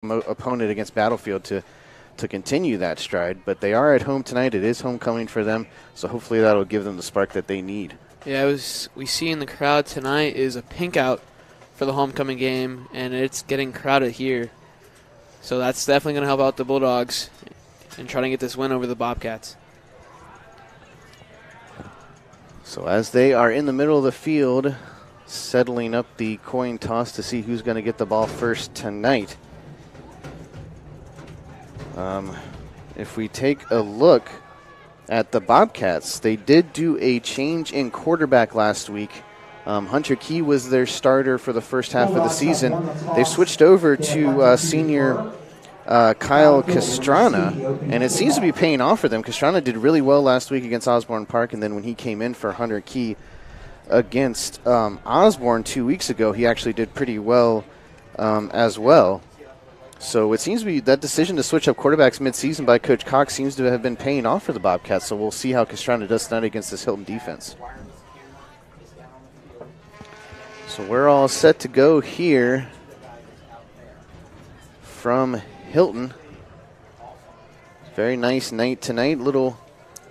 opponent against Battlefield to continue that stride. But they are at home tonight. It is homecoming for them, so hopefully that'll give them the spark that they need. Yeah, we see in the crowd tonight is a pink out for the homecoming game, and it's getting crowded here. So that's definitely going to help out the Bulldogs and try to get this win over the Bobcats. So as they are in the middle of the field, settling up the coin toss to see who's going to get the ball first tonight. If we take a look at the Bobcats, they did do a change in quarterback last week. Hunter Key was their starter for the first half of the season. They've switched over to senior Kyle Castrana, and it seems to be paying off for them. Castrana did really well last week against Osborne Park, and then when he came in for Hunter Key against Osborne 2 weeks ago, he actually did pretty well as well. So it seems to be that decision to switch up quarterbacks midseason by Coach Cox seems to have been paying off for the Bobcats, so we'll see how Castrana does tonight against this Hylton defense. So we're all set to go here from Hylton. Very nice night tonight. Little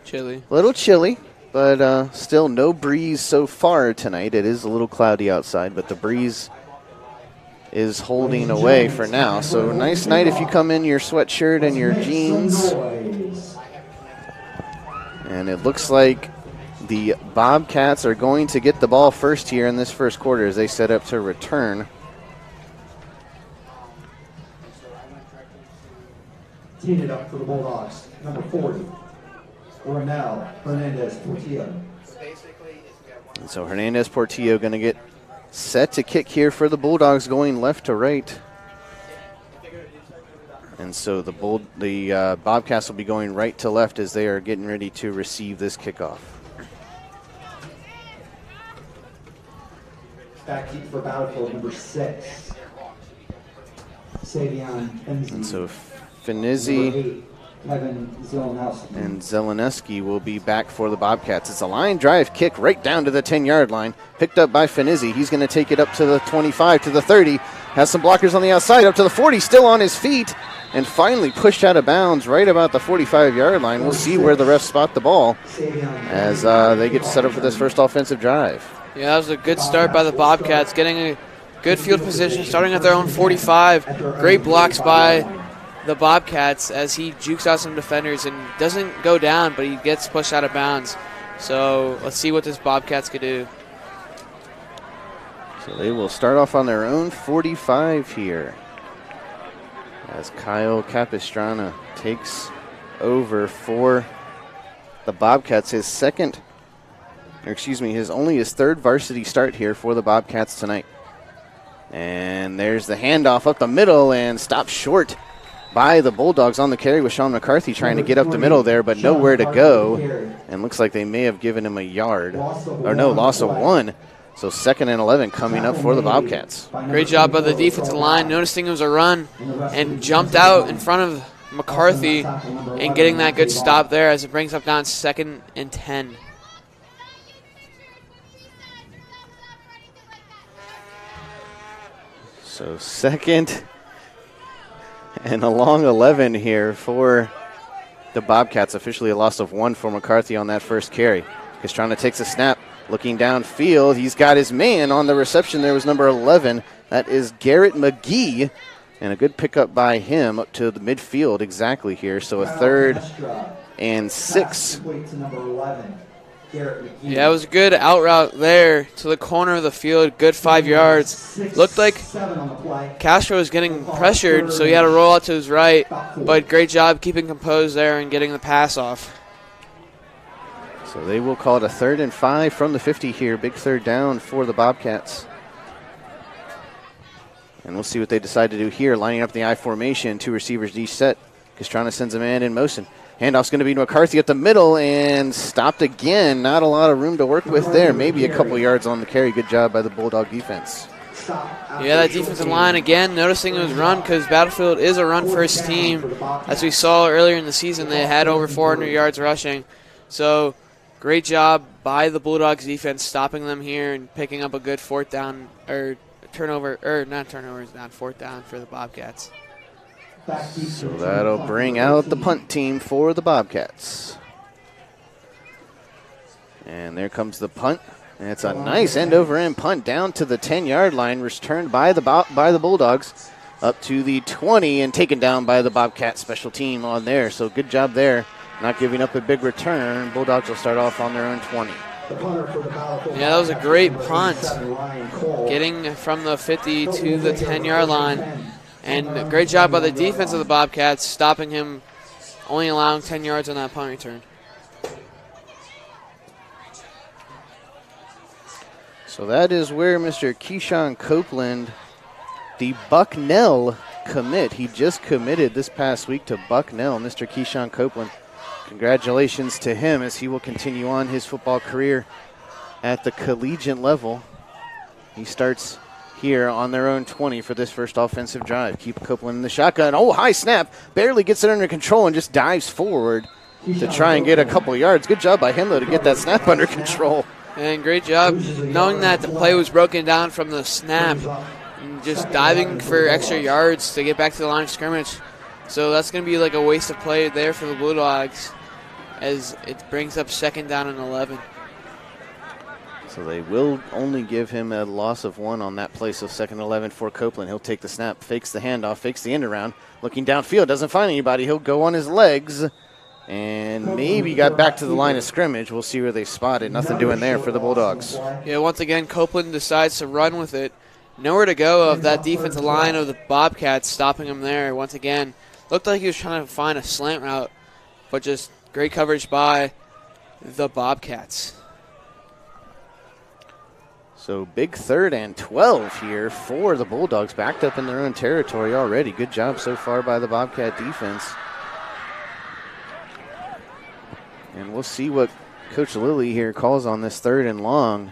chilly, but still no breeze so far tonight. It is a little cloudy outside, but the breeze is holding away for now. So nice night if you come in your sweatshirt and your jeans. And it looks like the Bobcats are going to get the ball first here in this first quarter as they set up to return. Teed it up for the Bulldogs, number 40, Ronell Hernandez-Portillo. And so Hernandez-Portillo going to get set to kick here for the Bulldogs, going left to right. And so the Bobcats will be going right to left as they are getting ready to receive this kickoff. Back deep for Battlefield, number 6, Savion Finzi. And so Finizzi Kevin Zelenowski and Zeleneski will be back for the Bobcats. It's a line drive kick right down to the 10-yard line, picked up by Finizzi. He's going to take it up to the 25, to the 30, has some blockers on the outside, up to the 40, still on his feet, and finally pushed out of bounds right about the 45-yard line. We'll see where the refs spot the ball as they get set up for this first offensive drive. Yeah, that was a good start by the Bobcats, getting a good field position, starting at their own 45. Great blocks by the Bobcats as he jukes out some defenders and doesn't go down, but he gets pushed out of bounds. So let's see what this Bobcats could do. So they will start off on their own 45 here as Kyle Capistrana takes over for the Bobcats. His his third varsity start here for the Bobcats tonight. And there's the handoff up the middle and stopped short by the Bulldogs on the carry with Sean McCarthy trying to get up the middle there, but nowhere to go. And looks like they may have given him a yard. Or no, loss of 1. So 2nd and 11 coming up for the Bobcats. Great job by the defensive line, noticing it was a run and jumped out in front of McCarthy and getting that good stop there as it brings up down 2nd and 10. So 2nd and a long 11 here for the Bobcats. Officially a loss of 1 for McCarthy on that first carry. Castrana takes a snap, looking downfield. He's got his man on the reception. There was number 11. That is Garrett McGee. And a good pickup by him up to the midfield exactly here. So a 3rd and 6. Yeah, it was a good out route there to the corner of the field, good 5 yards. Looked like Castro was getting pressured, so he had to roll out to his right, but great job keeping composed there and getting the pass off. So they will call it a 3rd and 5 from the 50 here. Big 3rd down for the Bobcats. And we'll see what they decide to do here, lining up the I formation, 2 receivers each set. Castrana sends a man in motion. Handoff's going to be to McCarthy at the middle and stopped again. Not a lot of room to work with there. Maybe a couple yards on the carry. Good job by the Bulldog defense. Yeah, that defensive line, again, noticing it was run because Battlefield is a run-first team. As we saw earlier in the season, they had over 400 yards rushing. So great job by the Bulldogs defense stopping them here and picking up a good 4th down, or turnover, or not turnovers, not 4th down for the Bobcats. Back deep to So the that'll 25, bring number out the 18. punt team for the Bobcats. And there comes the punt. And it's a nice end-over-end punt down to the 10-yard line, returned by the Bulldogs up to the 20 and taken down by the Bobcat special team on there. So good job there, not giving up a big return. Bulldogs will start off on their own 20. Yeah, that was a great punt, getting from the 50 to the 10-yard line. And great job by the defense of the Bobcats, stopping him, only allowing 10 yards on that punt return. So that is where Mr. Keyshawn Copeland, the Bucknell commit, he just committed this past week to Bucknell, Mr. Keyshawn Copeland. Congratulations to him as he will continue on his football career at the collegiate level. He starts here on their own 20 for this first offensive drive. Keep Copeland in the shotgun. Oh, high snap. Barely gets it under control and just dives forward to try and get a couple yards. Good job by him, though, to get that snap under control. And great job knowing that the play was broken down from the snap and just diving for extra yards to get back to the line of scrimmage. So that's going to be like a waste of play there for the Bulldogs as it brings up 2nd down and 11. So they will only give him a loss of 1 on that play. So 2nd and 11 for Copeland. He'll take the snap, fakes the handoff, fakes the end around. Looking downfield, doesn't find anybody. He'll go on his legs and maybe got back to the line of scrimmage. We'll see where they spot it. Nothing doing there for the Bulldogs. Yeah, once again, Copeland decides to run with it. Nowhere to go of that defensive line of the Bobcats stopping him there. Once again, looked like he was trying to find a slant route, but just great coverage by the Bobcats. So big 3rd and 12 here for the Bulldogs, backed up in their own territory already. Good job so far by the Bobcat defense. And we'll see what Coach Lilly here calls on this 3rd and long.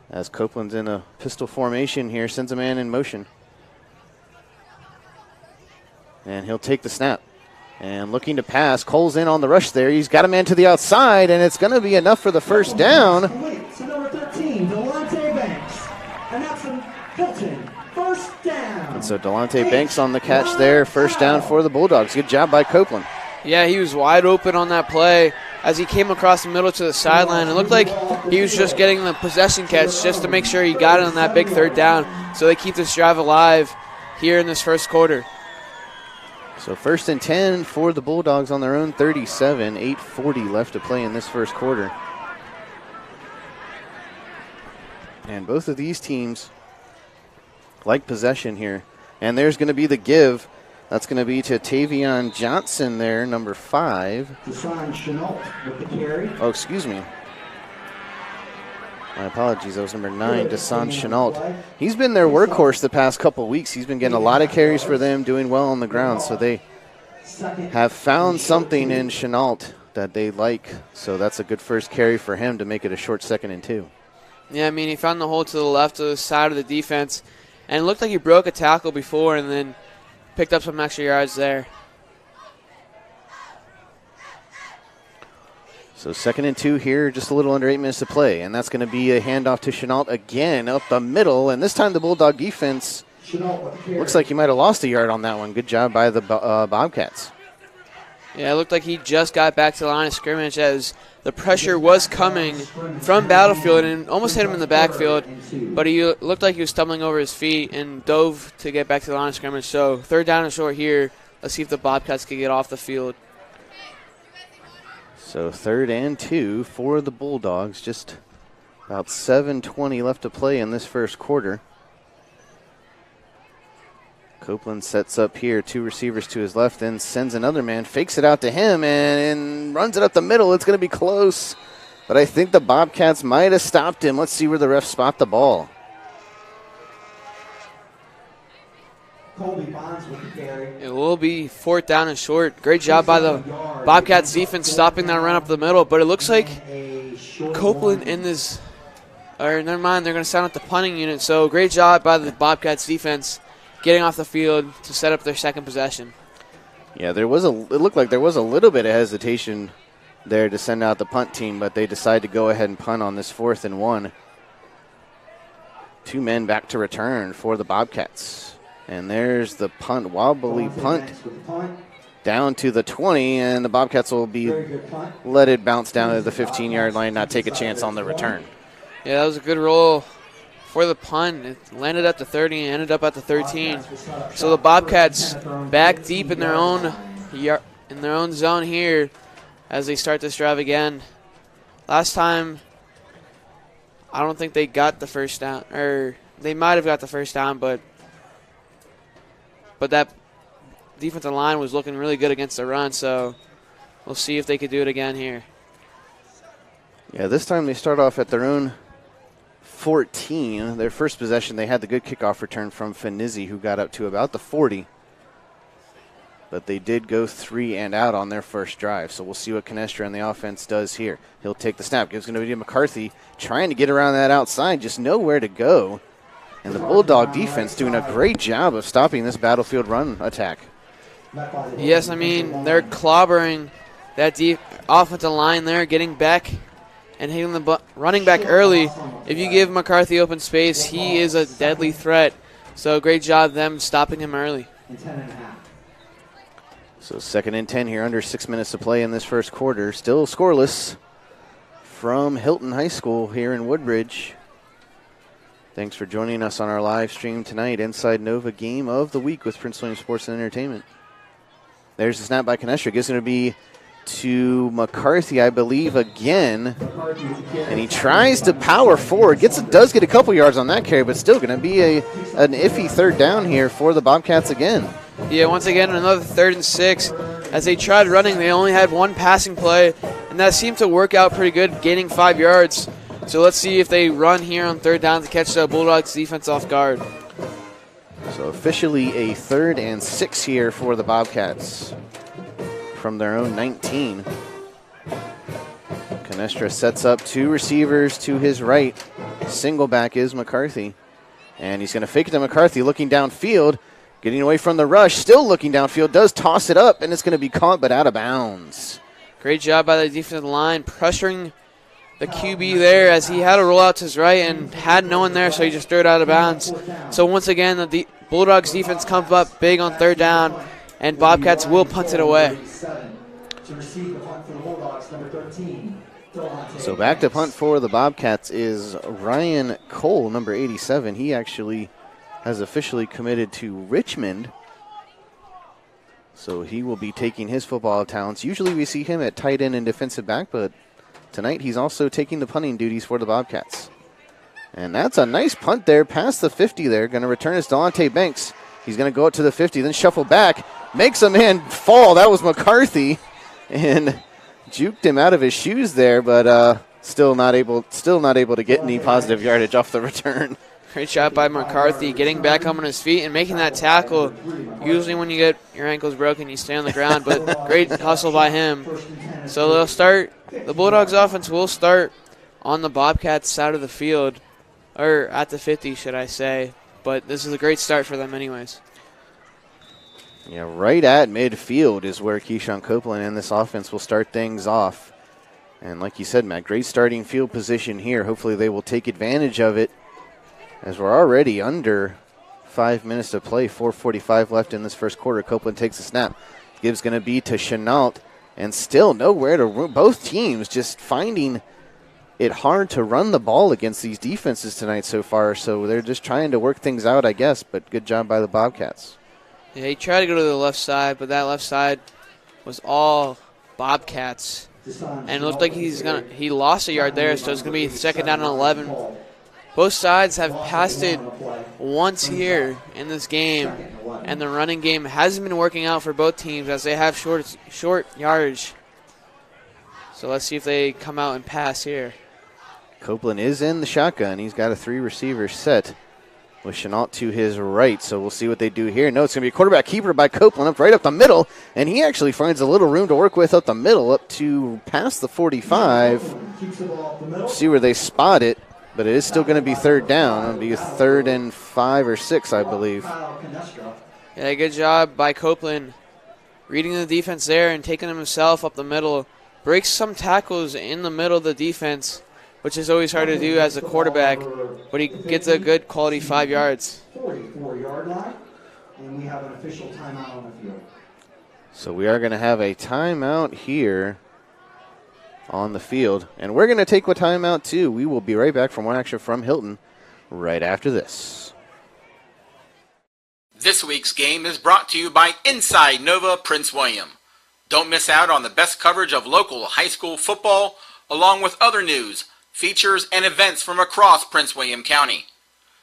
As Copeland's in a pistol formation here, sends a man in motion. And he'll take the snap. And looking to pass, Cole's in on the rush there. He's got a man to the outside, and it's going to be enough for the first down. To number 13, Delonte Banks. And that's from Hylton. First down. And so Delonte Banks on the catch there. First down for the Bulldogs. Good job by Copeland. Yeah, he was wide open on that play as he came across the middle to the sideline. It looked like he was just getting the possession catch just to make sure he got it on that big 3rd down so they keep this drive alive here in this first quarter. So 1st and 10 for the Bulldogs on their own 37. 8:40 left to play in this first quarter. And both of these teams like possession here. And there's going to be the give. That's going to be to Tavion Johnson there, number 5. Deshaun Chenault with the carry. Oh, excuse me. My apologies. That was number 9, Deshaun Chenault. He's been their workhorse the past couple weeks. He's been getting a lot of carries for them, doing well on the ground. So they have found something in Chenault that they like. So that's a good first carry for him to make it a short 2nd and 2. Yeah, I mean, he found the hole to the left of the side of the defense, and it looked like he broke a tackle before and then picked up some extra yards there. So 2nd and 2 here, just a little under 8 minutes to play. And that's going to be a handoff to Chenault again up the middle. And this time the Bulldog defense looks like he might have lost a yard on that one. Good job by the Bobcats. Yeah, it looked like he just got back to the line of scrimmage as the pressure was coming from Battlefield and almost hit him in the backfield. But he looked like he was stumbling over his feet and dove to get back to the line of scrimmage. So 3rd down and short here. Let's see if the Bobcats can get off the field. So 3rd and 2 for the Bulldogs. Just about 7:20 left to play in this first quarter. Copeland sets up here, 2 receivers to his left, then sends another man, fakes it out to him, and runs it up the middle. It's going to be close, but I think the Bobcats might have stopped him. Let's see where the refs spot the ball. Colby Bonds with the carry. It will be 4th down and short. Great job by the Bobcats defense stopping that run up the middle, but it looks like Copeland in this, or never mind, they're going to sound out the punting unit. So great job by the Bobcats defense getting off the field to set up their second possession. Yeah, it looked like there was a little bit of hesitation there to send out the punt team, but they decided to go ahead and punt on this 4th and 1. 2 men back to return for the Bobcats. And there's the punt, wobbly punt down to the 20, and the Bobcats will be let it bounce down to the 15-yard line, not take a chance on the return. Yeah, that was a good roll for the punt. It landed at the 30 and ended up at the 13. So the Bobcats back deep in their own zone here as they start this drive again. Last time, I don't think they got the first down, or they might have got the first down, but that defensive line was looking really good against the run, so we'll see if they could do it again here. Yeah, this time they start off at their own 14. Their first possession, they had the good kickoff return from Finizzi, who got up to about the 40. But they did go 3 and out on their first drive, so we'll see what Canestra and the offense does here. He'll take the snap. Gives going to be to McCarthy, trying to get around that outside, just nowhere to go. And the Bulldog defense doing a great job of stopping this battlefield run attack. Yes, I mean, they're clobbering that deep offensive line there, getting back and hitting the running back early. If you give McCarthy open space, he is a deadly threat. So great job them stopping him early. So 2nd and 10 here, under 6 minutes to play in this first quarter. Still scoreless from Hylton High School here in Woodbridge. Thanks for joining us on our live stream tonight. Inside Nova Game of the Week with Prince William Sports and Entertainment. There's the snap by Canestra. It's going to be to McCarthy, I believe, again. And he tries to power forward. Does get a couple yards on that carry, but still going to be an iffy third down here for the Bobcats again. Yeah, once again, another 3rd and 6. As they tried running, they only had one passing play, and that seemed to work out pretty good, gaining 5 yards. So let's see if they run here on 3rd down to catch the Bulldogs defense off guard. So officially a 3rd and 6 here for the Bobcats from their own 19. Canestra sets up 2 receivers to his right. Single back is McCarthy. And he's going to fake it to McCarthy, looking downfield, getting away from the rush, still looking downfield, does toss it up, and it's going to be caught but out of bounds. Great job by the defensive line, pressuring the QB there as he had to roll out to his right and had no one there, so he just threw it out of bounds. So once again, the Bulldogs defense comes up big on 3rd down, and Bobcats will punt it away. So back to punt for the Bobcats is Ryan Cole, number 87. He actually has officially committed to Richmond. So he will be taking his football talents. Usually we see him at tight end and defensive back, but tonight he's also taking the punting duties for the Bobcats. And that's a nice punt there past the 50 there. Going to return is Delonte Banks. He's going to go up to the 50, then shuffle back. Makes a man fall. That was McCarthy. And juked him out of his shoes there, but still not able to get any positive yardage off the return. Great shot by McCarthy, getting back up on his feet and making that tackle. Usually when you get your ankles broken, you stay on the ground, but great hustle by him. So they'll start, the Bulldogs offense will start on the Bobcats side of the field, or at the 50, should I say. But this is a great start for them anyways. Yeah, right at midfield is where Keyshawn Copeland and this offense will start things off. And like you said, Matt, great starting field position here. Hopefully they will take advantage of it, as we're already under 5 minutes to play, 4:45 left in this first quarter. Copeland takes a snap. Gibbs going to be to Chenault, and still nowhere to room. Both teams just finding it hard to run the ball against these defenses tonight so far, so they're just trying to work things out, I guess, but good job by the Bobcats. Yeah, he tried to go to the left side, but that left side was all Bobcats. And it looked like he lost a yard there, so it's going to be 2nd down and 11. Both sides have passed it once here in this game, and the running game hasn't been working out for both teams as they have short yardage. So let's see if they come out and pass here. Copeland is in the shotgun. He's got a 3-receiver set with Chenault to his right, so we'll see what they do here. No, it's going to be a quarterback keeper by Copeland right up the middle, and he actually finds a little room to work with up the middle, up to past the 45. See where they spot it, but it is still going to be 3rd down. It'll be 3rd and 5 or 6, I believe. Yeah, good job by Copeland reading the defense there and taking himself up the middle. Breaks some tackles in the middle of the defense, which is always hard to do as a quarterback, but he gets a good quality 5 yards. And we have an official timeout on the field. So we are going to have a timeout here on the field. And we're going to take a timeout too. We will be right back from one action from Hylton right after this. This week's game is brought to you by Inside Nova Prince William. Don't miss out on the best coverage of local high school football, along with other news, features, and events from across Prince William County.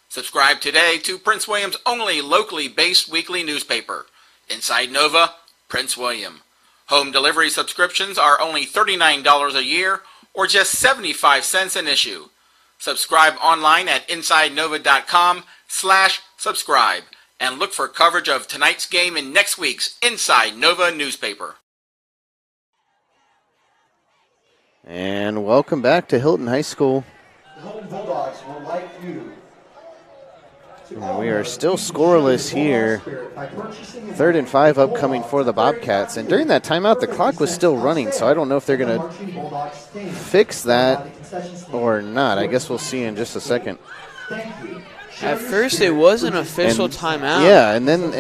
Subscribe today to Prince William's only locally based weekly newspaper, Inside Nova Prince William. Home delivery subscriptions are only $39 a year or just 75 cents an issue. Subscribe online at InsideNova.com/subscribe and look for coverage of tonight's game in next week's Inside Nova newspaper. And welcome back to Hylton High School. The Hylton Bulldogs would like you And we are still scoreless here. 3rd and 5 upcoming for the Bobcats. And during that timeout, the clock was still running, so I don't know if they're going to fix that or not. I guess we'll see in just a second. At first, it was an official timeout. Yeah, and then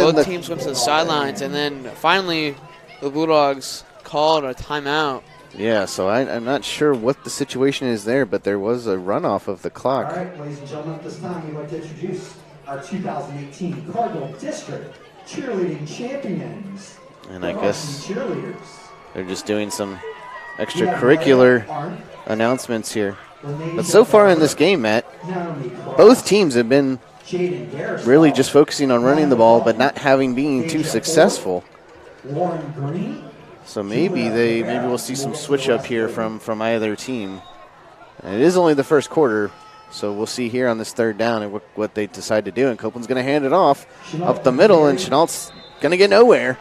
both teams went to the sidelines, and then finally the Bulldogs called a timeout. Yeah, so I'm not sure what the situation is there, but there was a runoff of the clock. All right, ladies and gentlemen, at this time we'd like to introduce our 2018 Cardinal District Cheerleading Champions. And I guess cheerleaders. they're just doing some extracurricular announcements here. But so far in this game, Matt, both teams have been really just focusing on running the ball, but not having been too successful. Lauren Green. So maybe we'll see some switch up here from either team. And it is only the first quarter, so we'll see here on this 3rd down and what they decide to do. And Copeland's going to hand it off up the middle, and Chenault's going to get nowhere.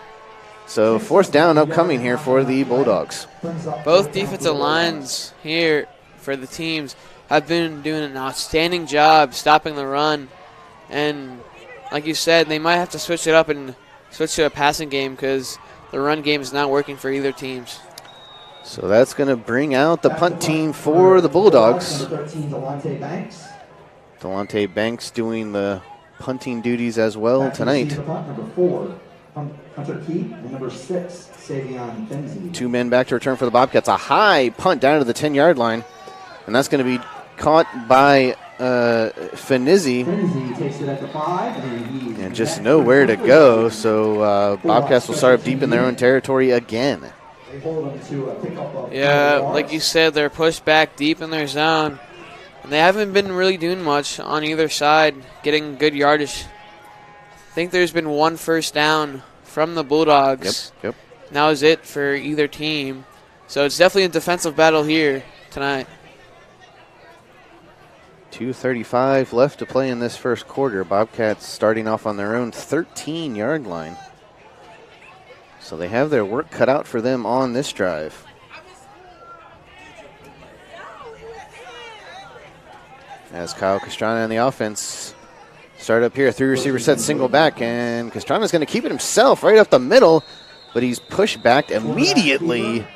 So 4th down upcoming here for the Bulldogs. Both defensive lines here for the teams have been doing an outstanding job stopping the run. And like you said, they might have to switch it up and switch to a passing game because the run game is not working for either teams. So that's going to bring out the punt team for the Bulldogs. Delonte Banks doing the punting duties as well tonight. Number 4, Hunter Key, and number 6, Savion Fenzi. 2 men back to return for the Bobcats. A high punt down to the 10-yard line. And that's going to be caught by Fenzi. Fenzi takes it at the 5. And just nowhere to go. So Bobcats will start up deep in their own territory again. They hold them to a pickup of like you said, they're pushed back deep in their zone. And they haven't been really doing much on either side, getting good yardage. I think there's been 1 first down from the Bulldogs. Yep. And that was it for either team. So it's definitely a defensive battle here tonight. 2:35 left to play in this first quarter. Bobcats starting off on their own 13-yard line. So they have their work cut out for them on this drive. As Kyle Castrana and the offense start up here. 3 receiver set, single back, and Castrana's going to keep it himself right up the middle, but he's pushed back immediately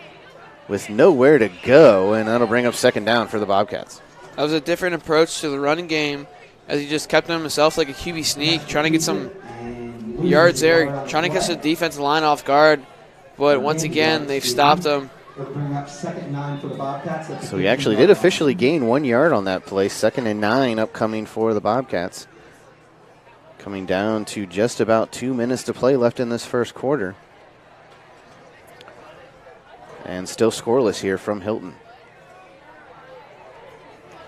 with nowhere to go, and that'll bring up 2nd down for the Bobcats. That was a different approach to the running game as he just kept himself like a QB sneak, trying to get some yards there, trying to catch the defensive line off guard. But once again, they've stopped him. So he actually did officially gain 1 yard on that play. 2nd and 9 upcoming for the Bobcats. Coming down to just about 2 minutes to play left in this first quarter. And still scoreless here from Hylton.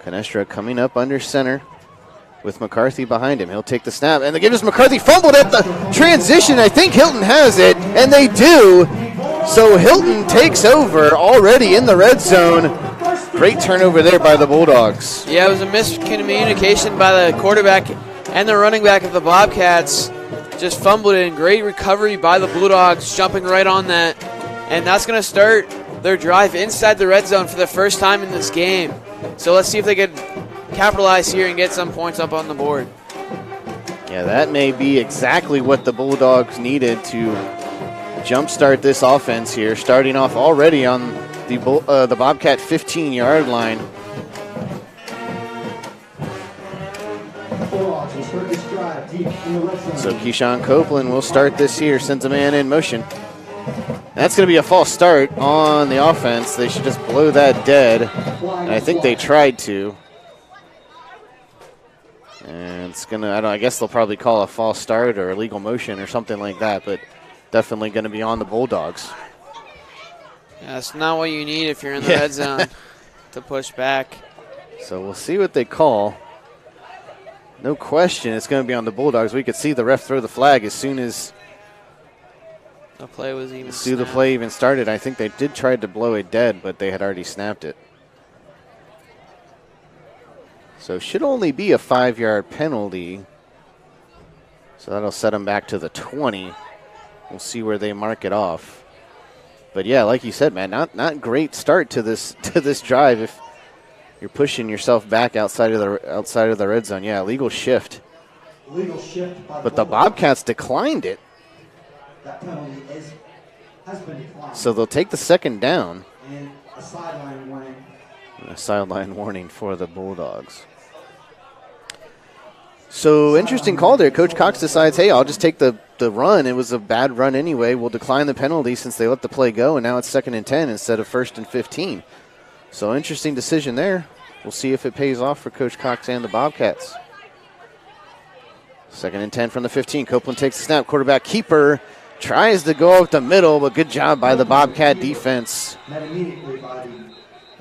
Canestra coming up under center with McCarthy behind him. He'll take the snap, and they give us McCarthy fumbled at the transition. I think Hylton has it, and they do. So Hylton takes over already in the red zone. Great turnover there by the Bulldogs. Yeah, it was a miscommunication by the quarterback and the running back of the Bobcats. Just fumbled it, and great recovery by the Bulldogs, jumping right on that. And that's going to start their drive inside the red zone for the first time in this game. So let's see if they can capitalize here and get some points up on the board. Yeah, that may be exactly what the Bulldogs needed to jumpstart this offense here, starting off already on the Bobcat 15-yard line. Bulldogs will start this drive deep So Keyshawn Copeland will start this here, sends a man in motion. That's going to be a false start on the offense. They should just blow that dead. And I think they tried to. And it's going to, I guess they'll probably call a false start or illegal motion or something like that, but definitely going to be on the Bulldogs. Yeah, that's not what you need if you're in the red zone to push back. So we'll see what they call. No question it's going to be on the Bulldogs. We could see the ref throw the flag as soon as the play was even the play even started. I think they did try to blow it dead, but they had already snapped it. So should only be a 5-yard penalty. So that'll set them back to the 20. We'll see where they mark it off. But yeah, like you said, man, not great start to this drive if you're pushing yourself back outside of the red zone. Yeah, illegal shift. But the Bobcats declined it. That penalty has been declined. So they'll take the second down. And a sideline warning. A sideline warning for the Bulldogs. So interesting call there. Coach Cox decides, hey, I'll just take the run. It was a bad run anyway. We'll decline the penalty since they let the play go, and now it's 2nd and 10 instead of 1st and 15. So interesting decision there. We'll see if it pays off for Coach Cox and the Bobcats. 2nd and 10 from the 15. Copeland takes the snap. Quarterback keeper tries to go up the middle, but good job by the Bobcat defense.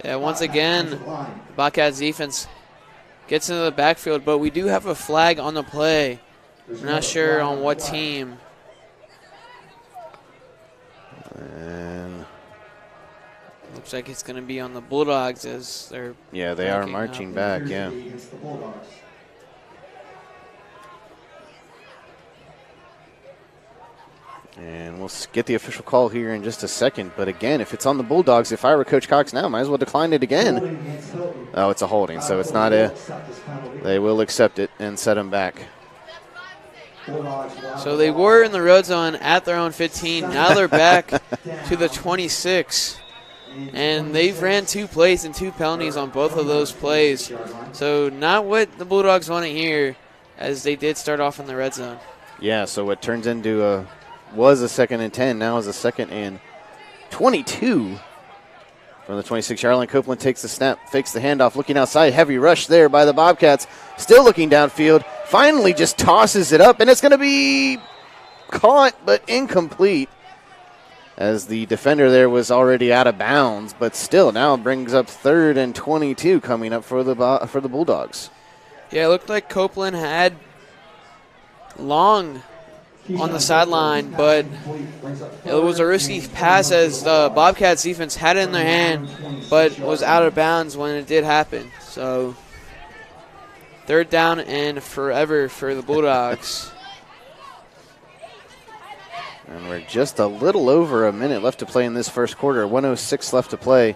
Yeah, once again, the Bobcats defense gets into the backfield, but we do have a flag on the play. We're not sure on what team. And looks like it's going to be on the Bulldogs as they're they are marching back, yeah. And we'll get the official call here in just a second. But again, if it's on the Bulldogs, if I were Coach Cox now, might as well decline it again. Oh, it's a holding, so it's not a. They will accept it and set him back. So they were in the red zone at their own 15. Now they're back to the 26. And they've ran 2 plays and 2 penalties on both of those plays. So not what the Bulldogs want to hear, as they did start off in the red zone. Yeah, so what turns into was a 2nd and 10, now is a 2nd and 22 from the 26-yard line. Copeland takes the snap, fakes the handoff, looking outside. Heavy rush there by the Bobcats. Still looking downfield. Finally just tosses it up, and it's going to be caught but incomplete, as the defender there was already out of bounds. But still, now brings up 3rd and 22 coming up for the Bulldogs. Yeah, it looked like Copeland had long on the sideline, but it was a risky pass as the Bobcats defense had it in their hand, but was out of bounds when it did happen. So 3rd down and forever for the Bulldogs. And we're just a little over a minute left to play in this first quarter. 1:06 left to play.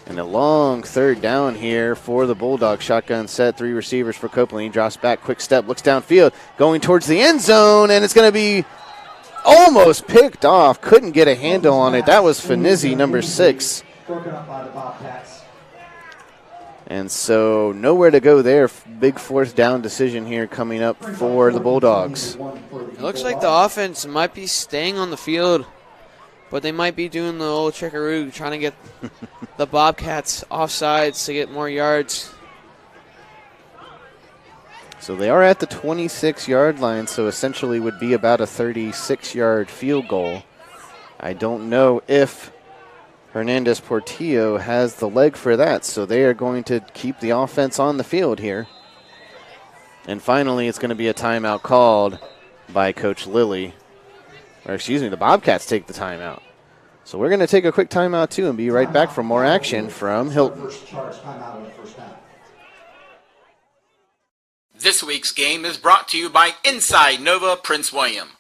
And a long 3rd down here for the Bulldogs. Shotgun set, 3 receivers for Copeland. He drops back, quick step, looks downfield, going towards the end zone, and it's going to be almost picked off. Couldn't get a handle on it. That was Finizzi, number 6. And so nowhere to go there. Big 4th down decision here coming up for the Bulldogs. It looks like the offense might be staying on the field, but they might be doing the old checkaroo, trying to get the Bobcats offsides to get more yards. So they are at the 26-yard line, so essentially would be about a 36-yard field goal. I don't know if Hernandez Portillo has the leg for that, so they are going to keep the offense on the field here. And finally, it's going to be a timeout called by Coach Lilly. Or excuse me, the Bobcats take the timeout. So we're going to take a quick timeout, too, and be right back for more action from Hylton. This week's game is brought to you by Inside Nova Prince William.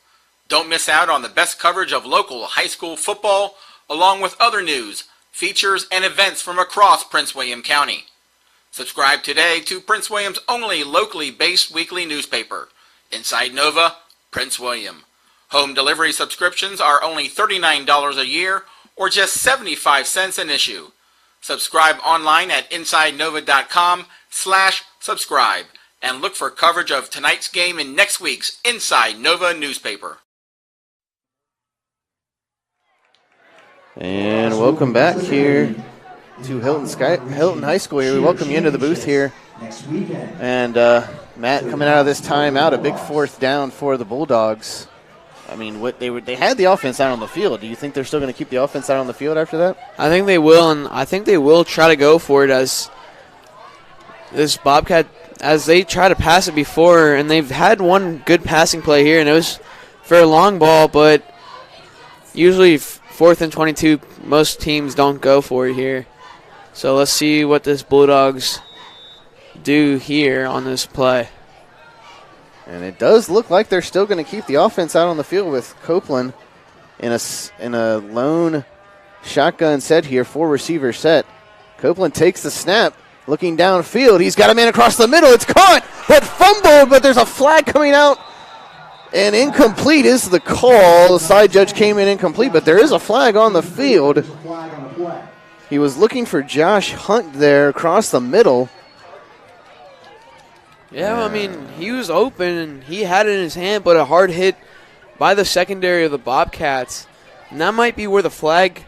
Don't miss out on the best coverage of local high school football, along with other news, features, and events from across Prince William County. Subscribe today to Prince William's only locally based weekly newspaper, Inside Nova Prince William. Home delivery subscriptions are only $39 a year or just 75 cents an issue. Subscribe online at InsideNova.com/subscribe. And look for coverage of tonight's game in next week's Inside Nova newspaper. And welcome back here to Hylton High School here. We welcome you into the booth here. And Matt coming out of this timeout, a big 4th down for the Bulldogs. I mean, they had the offense out on the field. Do you think they're still going to keep the offense out on the field after that? I think they will, and I think they will try to go for it as this Bobcat, as they try to pass it before, and they've had one good passing play here, and it was for a long ball, but usually 4th and 22, most teams don't go for it here. So let's see what this Bulldogs do here on this play. And it does look like they're still going to keep the offense out on the field with Copeland in a lone shotgun set here, 4-receiver set. Copeland takes the snap, looking downfield. He's got a man across the middle. It's caught, but fumbled, but there's a flag coming out. And incomplete is the call. The side judge came in incomplete, but there is a flag on the field. He was looking for Josh Hunt there across the middle. Yeah, I mean, he was open, and he had it in his hand, but a hard hit by the secondary of the Bobcats. And that might be where the flag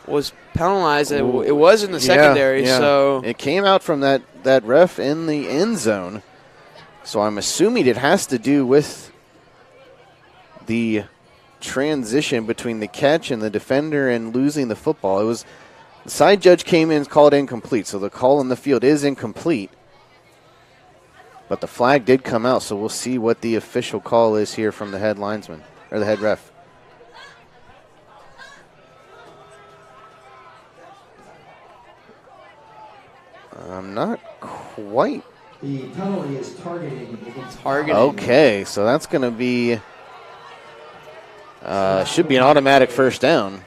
was penalized. It was in the secondary. Yeah. So it came out from that ref in the end zone. So I'm assuming it has to do with the transition between the catch and the defender and losing the football. The side judge came in and called incomplete, so the call in the field is incomplete. But the flag did come out, so we'll see what the official call is here from the head linesman, or the head ref. I'm not quite. The penalty is targeting against Okay, so that's going to be, should be an automatic first down.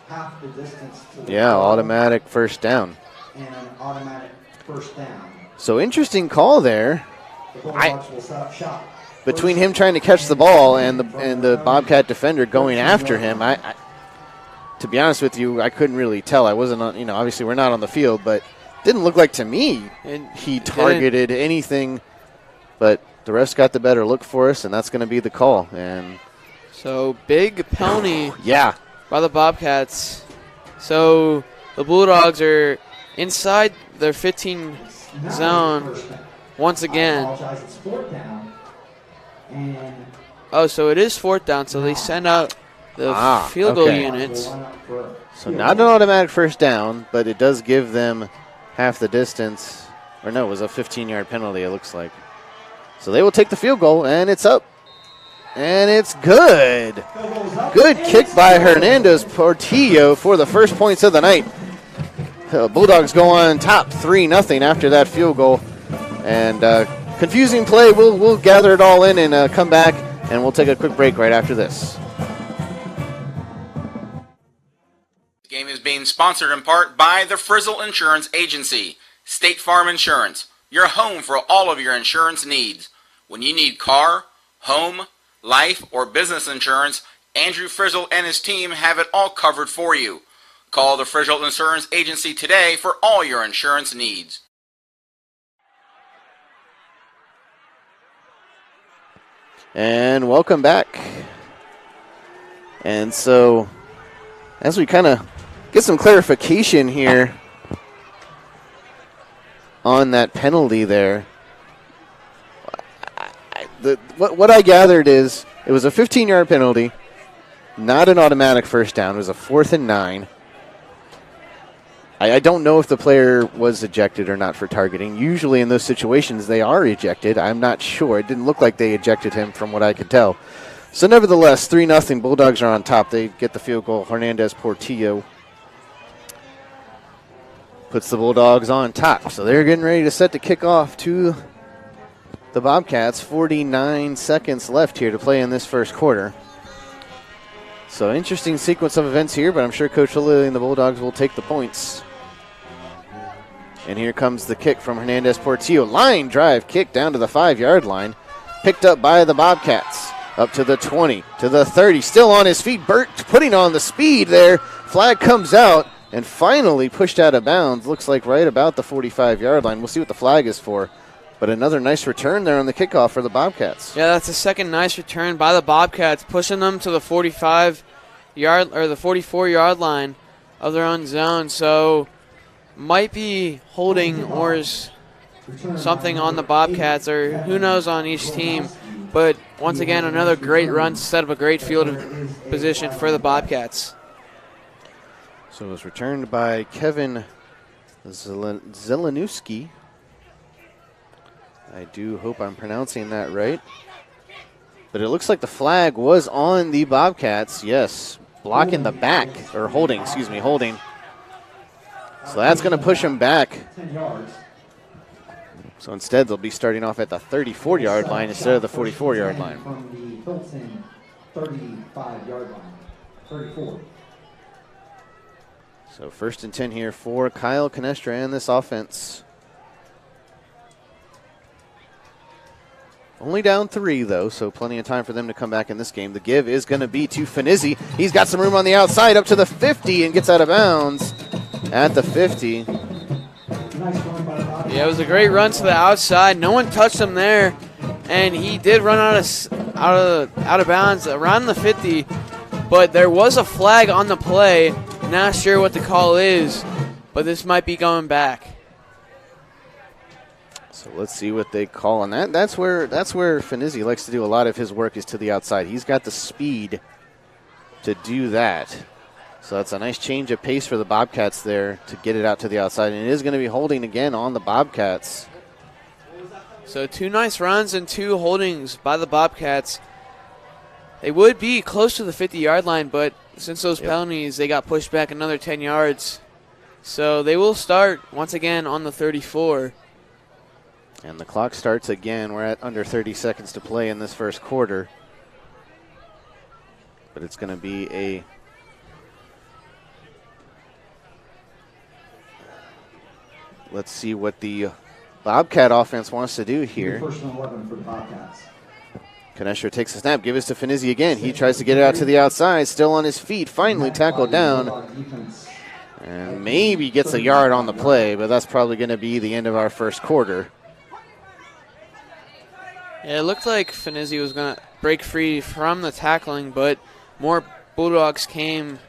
half the distance to the Yeah, ball automatic first down. and an automatic first down. So interesting call there. The Bulldogs will set up shop. Between him trying to catch the ball and the Bobcat defender going after him, I to be honest with you, I couldn't really tell. I wasn't on, obviously we're not on the field, but didn't look like to me he targeted anything. But the refs got the better look for us, and that's going to be the call. And so big penalty yeah, by the Bobcats. So the Bulldogs are inside their 15 zone once again. I apologize, it's fourth down. And Oh, so it is 4th down, so they send out the field goal okay. units. So not an automatic first down, but it does give them half the distance. Or no, it was a 15-yard penalty, it looks like. So they will take the field goal, and it's up. And it's good. Good kick by Hernandez Portillo for the first points of the night. Bulldogs go on top 3-0 after that field goal. And confusing play. We'll gather it all in and come back, and we'll take a quick break right after this. This game is being sponsored in part by the Frizzle Insurance Agency, State Farm Insurance, your home for all of your insurance needs. When you need car, home, life, or business insurance, Andrew Frizzle and his team have it all covered for you. Call the Frizzle Insurance Agency today for all your insurance needs. And welcome back. And so, as we kind of get some clarification here on that penalty there, what I gathered is it was a 15-yard penalty, not an automatic first down. It was a 4th and 9. I don't know if the player was ejected or not for targeting. Usually in those situations they are ejected. I'm not sure. It didn't look like they ejected him from what I could tell. So nevertheless, 3-0. Bulldogs are on top. They get the field goal. Hernandez Portillo puts the Bulldogs on top. So they're getting ready to set the kickoff to the Bobcats. 49 seconds left here to play in this first quarter. So interesting sequence of events here, but I'm sure Coach Lilly and the Bulldogs will take the points. And here comes the kick from Hernandez Portillo. Line drive kick down to the 5-yard line. Picked up by the Bobcats. Up to the 20, to the 30. Still on his feet. Burt putting on the speed there. Flag comes out. and finally pushed out of bounds. Looks like right about the 45-yard line. We'll see what the flag is for. But another nice return there on the kickoff for the Bobcats. Yeah, that's the second nice return by the Bobcats, pushing them to the 45-yard or the 44-yard line of their own zone. So might be holding or something on the Bobcats, or who knows on each team. But once again, another great run to set up a great field position for the Bobcats. So it was returned by Kevin Zelenowski. I do hope I'm pronouncing that right. But it looks like the flag was on the Bobcats. Yes, blocking the back, or holding. So that's going to push them back. 10 yards. So instead, they'll be starting off at the 34-yard line instead of the 44-yard line. From the Hylton 35-yard line. 34. So 1st and 10 here for Kyle Canestra and this offense. Only down 3, though, so plenty of time for them to come back in this game. The give is going to be to Finizzi. He's got some room on the outside up to the 50 and gets out of bounds at the 50. Yeah, it was a great run to the outside. No one touched him there, and he did run out of bounds around the 50. But there was a flag on the play. Not sure what the call is, but this might be going back. So let's see what they call on that. That's where Finizzi likes to do a lot of his work, is to the outside. He's got the speed to do that. So that's a nice change of pace for the Bobcats there to get it out to the outside. And it is going to be holding again on the Bobcats. So 2 nice runs and 2 holdings by the Bobcats. They would be close to the 50-yard line, but since those penalties, they got pushed back another 10 yards. So they will start once again on the 34. And the clock starts again. We're at under 30 seconds to play in this first quarter. But it's going to be a... Let's see what the Bobcat offense wants to do here. 1st and 11 for the Bobcats. Canestra takes a snap, gives it to Finizzi again. He tries to get it out to the outside, still on his feet, finally tackled down. And maybe gets a yard on the play, but that's probably going to be the end of our first quarter. Yeah, it looked like Finizzi was going to break free from the tackling, but more Bulldogs came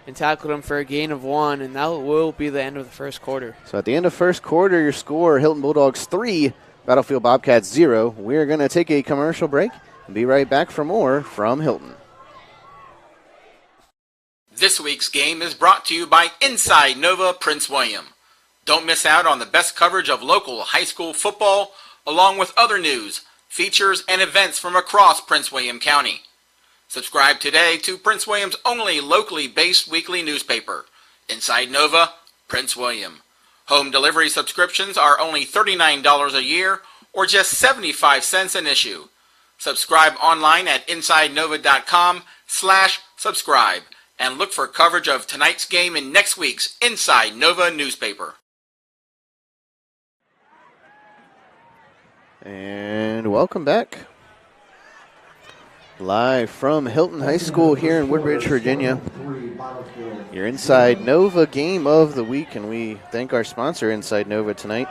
and tackled him for a gain of 1, and that will be the end of the first quarter. So at the end of first quarter, your score, Hylton Bulldogs 3, Battlefield Bobcats 0. We're going to take a commercial break and be right back for more from Hylton. This week's game is brought to you by Inside Nova Prince William. Don't miss out on the best coverage of local high school football, along with other news, features, and events from across Prince William County. Subscribe today to Prince William's only locally based weekly newspaper, Inside Nova, Prince William. Home delivery subscriptions are only $39 a year or just 75 cents an issue. Subscribe online at InsideNova.com/subscribe and look for coverage of tonight's game in next week's Inside Nova newspaper. And welcome back. Live from Hylton High School here in Woodbridge, Virginia. Your Inside Nova game of the week, and we thank our sponsor, Inside Nova, tonight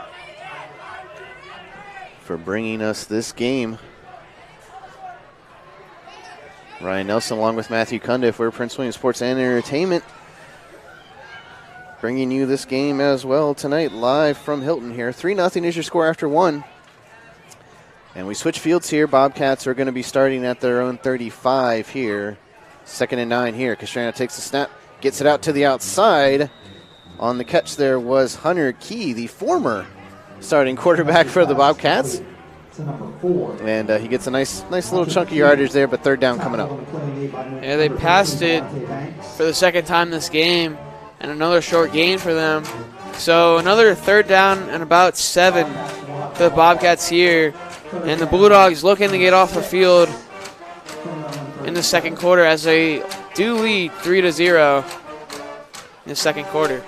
for bringing us this game. Ryan Nelson along with Matthew Cundiff, we're Prince William Sports and Entertainment, bringing you this game as well tonight, live from Hylton here. 3-0 is your score after 1. And we switch fields here. Bobcats are going to be starting at their own 35 here. 2nd and 9 here. Castrano takes the snap, gets it out to the outside. On the catch there was Hunter Key, the former starting quarterback for the Bobcats. And he gets a nice little chunky yardage there, but 3rd down coming up. Yeah, they passed it for the 2nd time this game, and another short gain for them. So another 3rd down and about 7 for the Bobcats here. And the Bulldogs looking to get off the field in the 2nd quarter as they do lead 3-0 in the 2nd quarter.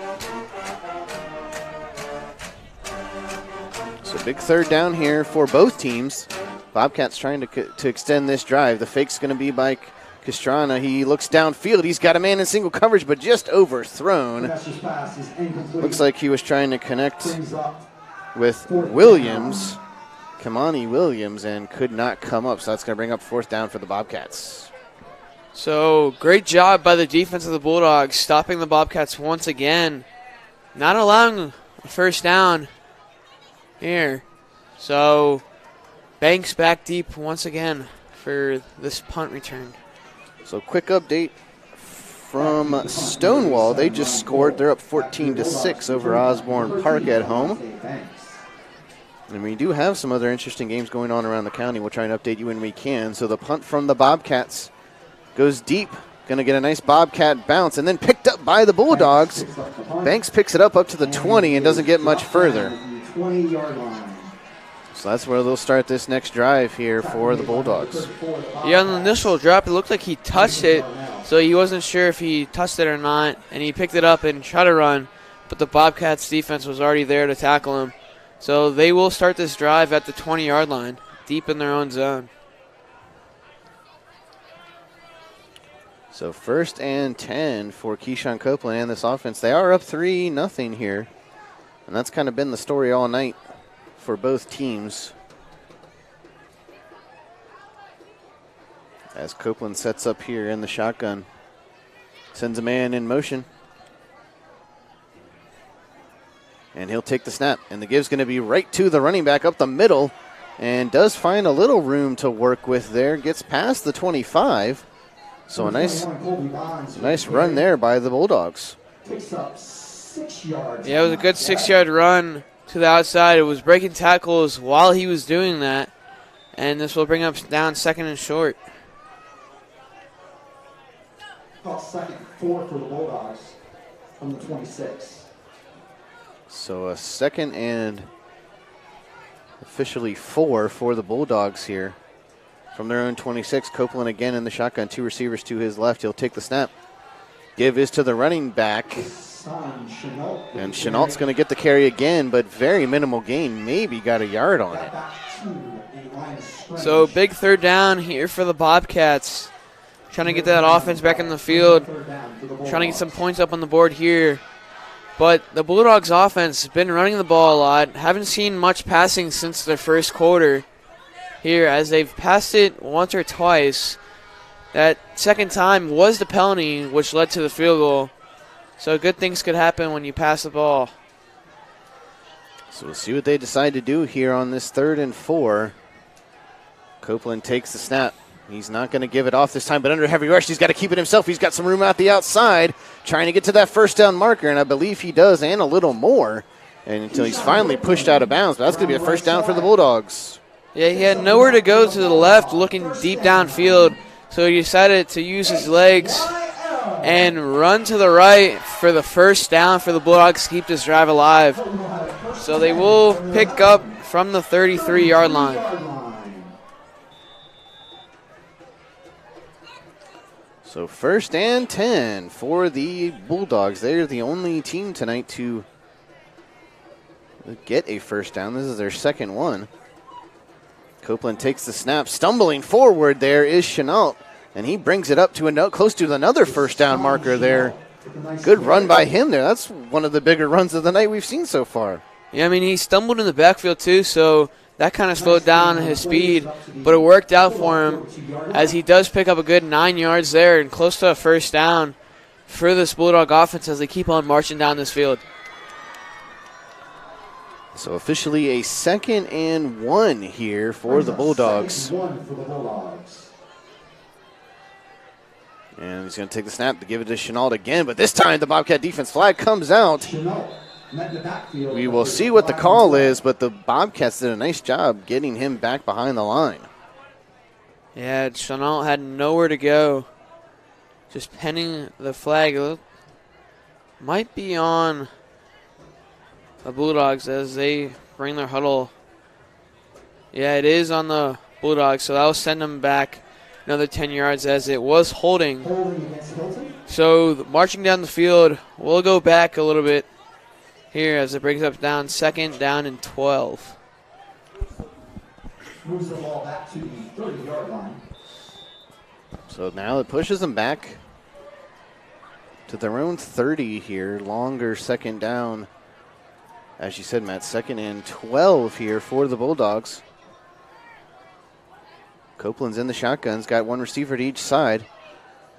So big 3rd down here for both teams. Bobcats trying to extend this drive. The fake's going to be by Castrana, he looks downfield. He's got a man in single coverage, but just overthrown. Looks like he was trying to connect with Williams, Kamani Williams, and could not come up. So that's going to bring up 4th down for the Bobcats. So great job by the defense of the Bulldogs, stopping the Bobcats once again, not allowing a first down here. So Banks back deep once again for this punt return. So quick update from Stonewall. They just scored. They're up 14-6 over Osborne Park at home. And we do have some other interesting games going on around the county. We'll try and update you when we can. So the punt from the Bobcats goes deep. Going to get a nice Bobcat bounce and then picked up by the Bulldogs. Banks picks it up to the 20 and doesn't get much further. 20-yard line. So that's where they'll start this next drive here for the Bulldogs. Yeah, on the initial drop, it looked like he touched it, so he wasn't sure if he touched it or not, and he picked it up and tried to run, but the Bobcats defense was already there to tackle him. So they will start this drive at the 20-yard line, deep in their own zone. So 1st and 10 for Keyshawn Copeland and this offense. They are up 3-0 here, and that's kind of been the story all night for both teams. As Copeland sets up here in the shotgun, sends a man in motion, and he'll take the snap, and the give's going to be right to the running back up the middle, and does find a little room to work with there, gets past the 25. So a nice run there by the Bulldogs. Yeah, it was a good 6-yard run to the outside. It was breaking tackles while he was doing that, and this will bring up down 2nd and short. Call 2nd, 4 for the Bulldogs from the 26. So a 2nd and officially 4 for the Bulldogs here. From their own 26, Copeland again in the shotgun, 2 receivers to his left. He'll take the snap. Give is to the running back. And Chenault's going to get the carry again, but very minimal gain. Maybe got a yard on it. So big 3rd down here for the Bobcats. Trying to get that offense back in the field. Trying to get some points up on the board here. But the Bulldogs offense has been running the ball a lot. Haven't seen much passing since their first quarter here, as they've passed it once or twice. That second time was the penalty, which led to the field goal. So good things could happen when you pass the ball. So we'll see what they decide to do here on this 3rd and 4. Copeland takes the snap. He's not going to give it off this time, but under heavy rush, he's got to keep it himself. He's got some room out the outside, trying to get to that 1st down marker, and I believe he does, and a little more, and until he's finally pushed out of bounds. But that's going to be a 1st down for the Bulldogs. Yeah, he had nowhere to go to the left, looking deep downfield, so he decided to use his legs and run to the right for the 1st down for the Bulldogs to keep this drive alive. So they will pick up from the 33-yard line. So 1st and 10 for the Bulldogs. They're the only team tonight to get a 1st down. This is their 2nd one. Copeland takes the snap. Stumbling forward there is Chenault, and he brings it up to close to another 1st down marker there. Good run by him there. That's one of the bigger runs of the night we've seen so far. Yeah, I mean, he stumbled in the backfield too, so that kind of slowed down his speed, but it worked out for him as he does pick up a good 9 yards there and close to a 1st down for this Bulldog offense as they keep on marching down this field. So officially a 2nd and 1 here for the Bulldogs. And he's going to take the snap to give it to Chenault again, but this time the Bobcat defense flag comes out. We will see what the call is, but the Bobcats did a nice job getting him back behind the line. Yeah, Chenault had nowhere to go. Just penning the flag. It might be on the Bulldogs as they bring their huddle. Yeah, it is on the Bulldogs, so that will send them back another 10 yards as it was holding. So marching down the field, we'll go back a little bit here as it brings up down 2nd down and 12. Moves the ball back to the 30-yard line. So now it pushes them back to their own 30 here. Longer second down. As you said, Matt, 2nd and 12 here for the Bulldogs. Copeland's in the shotguns, got one receiver to each side.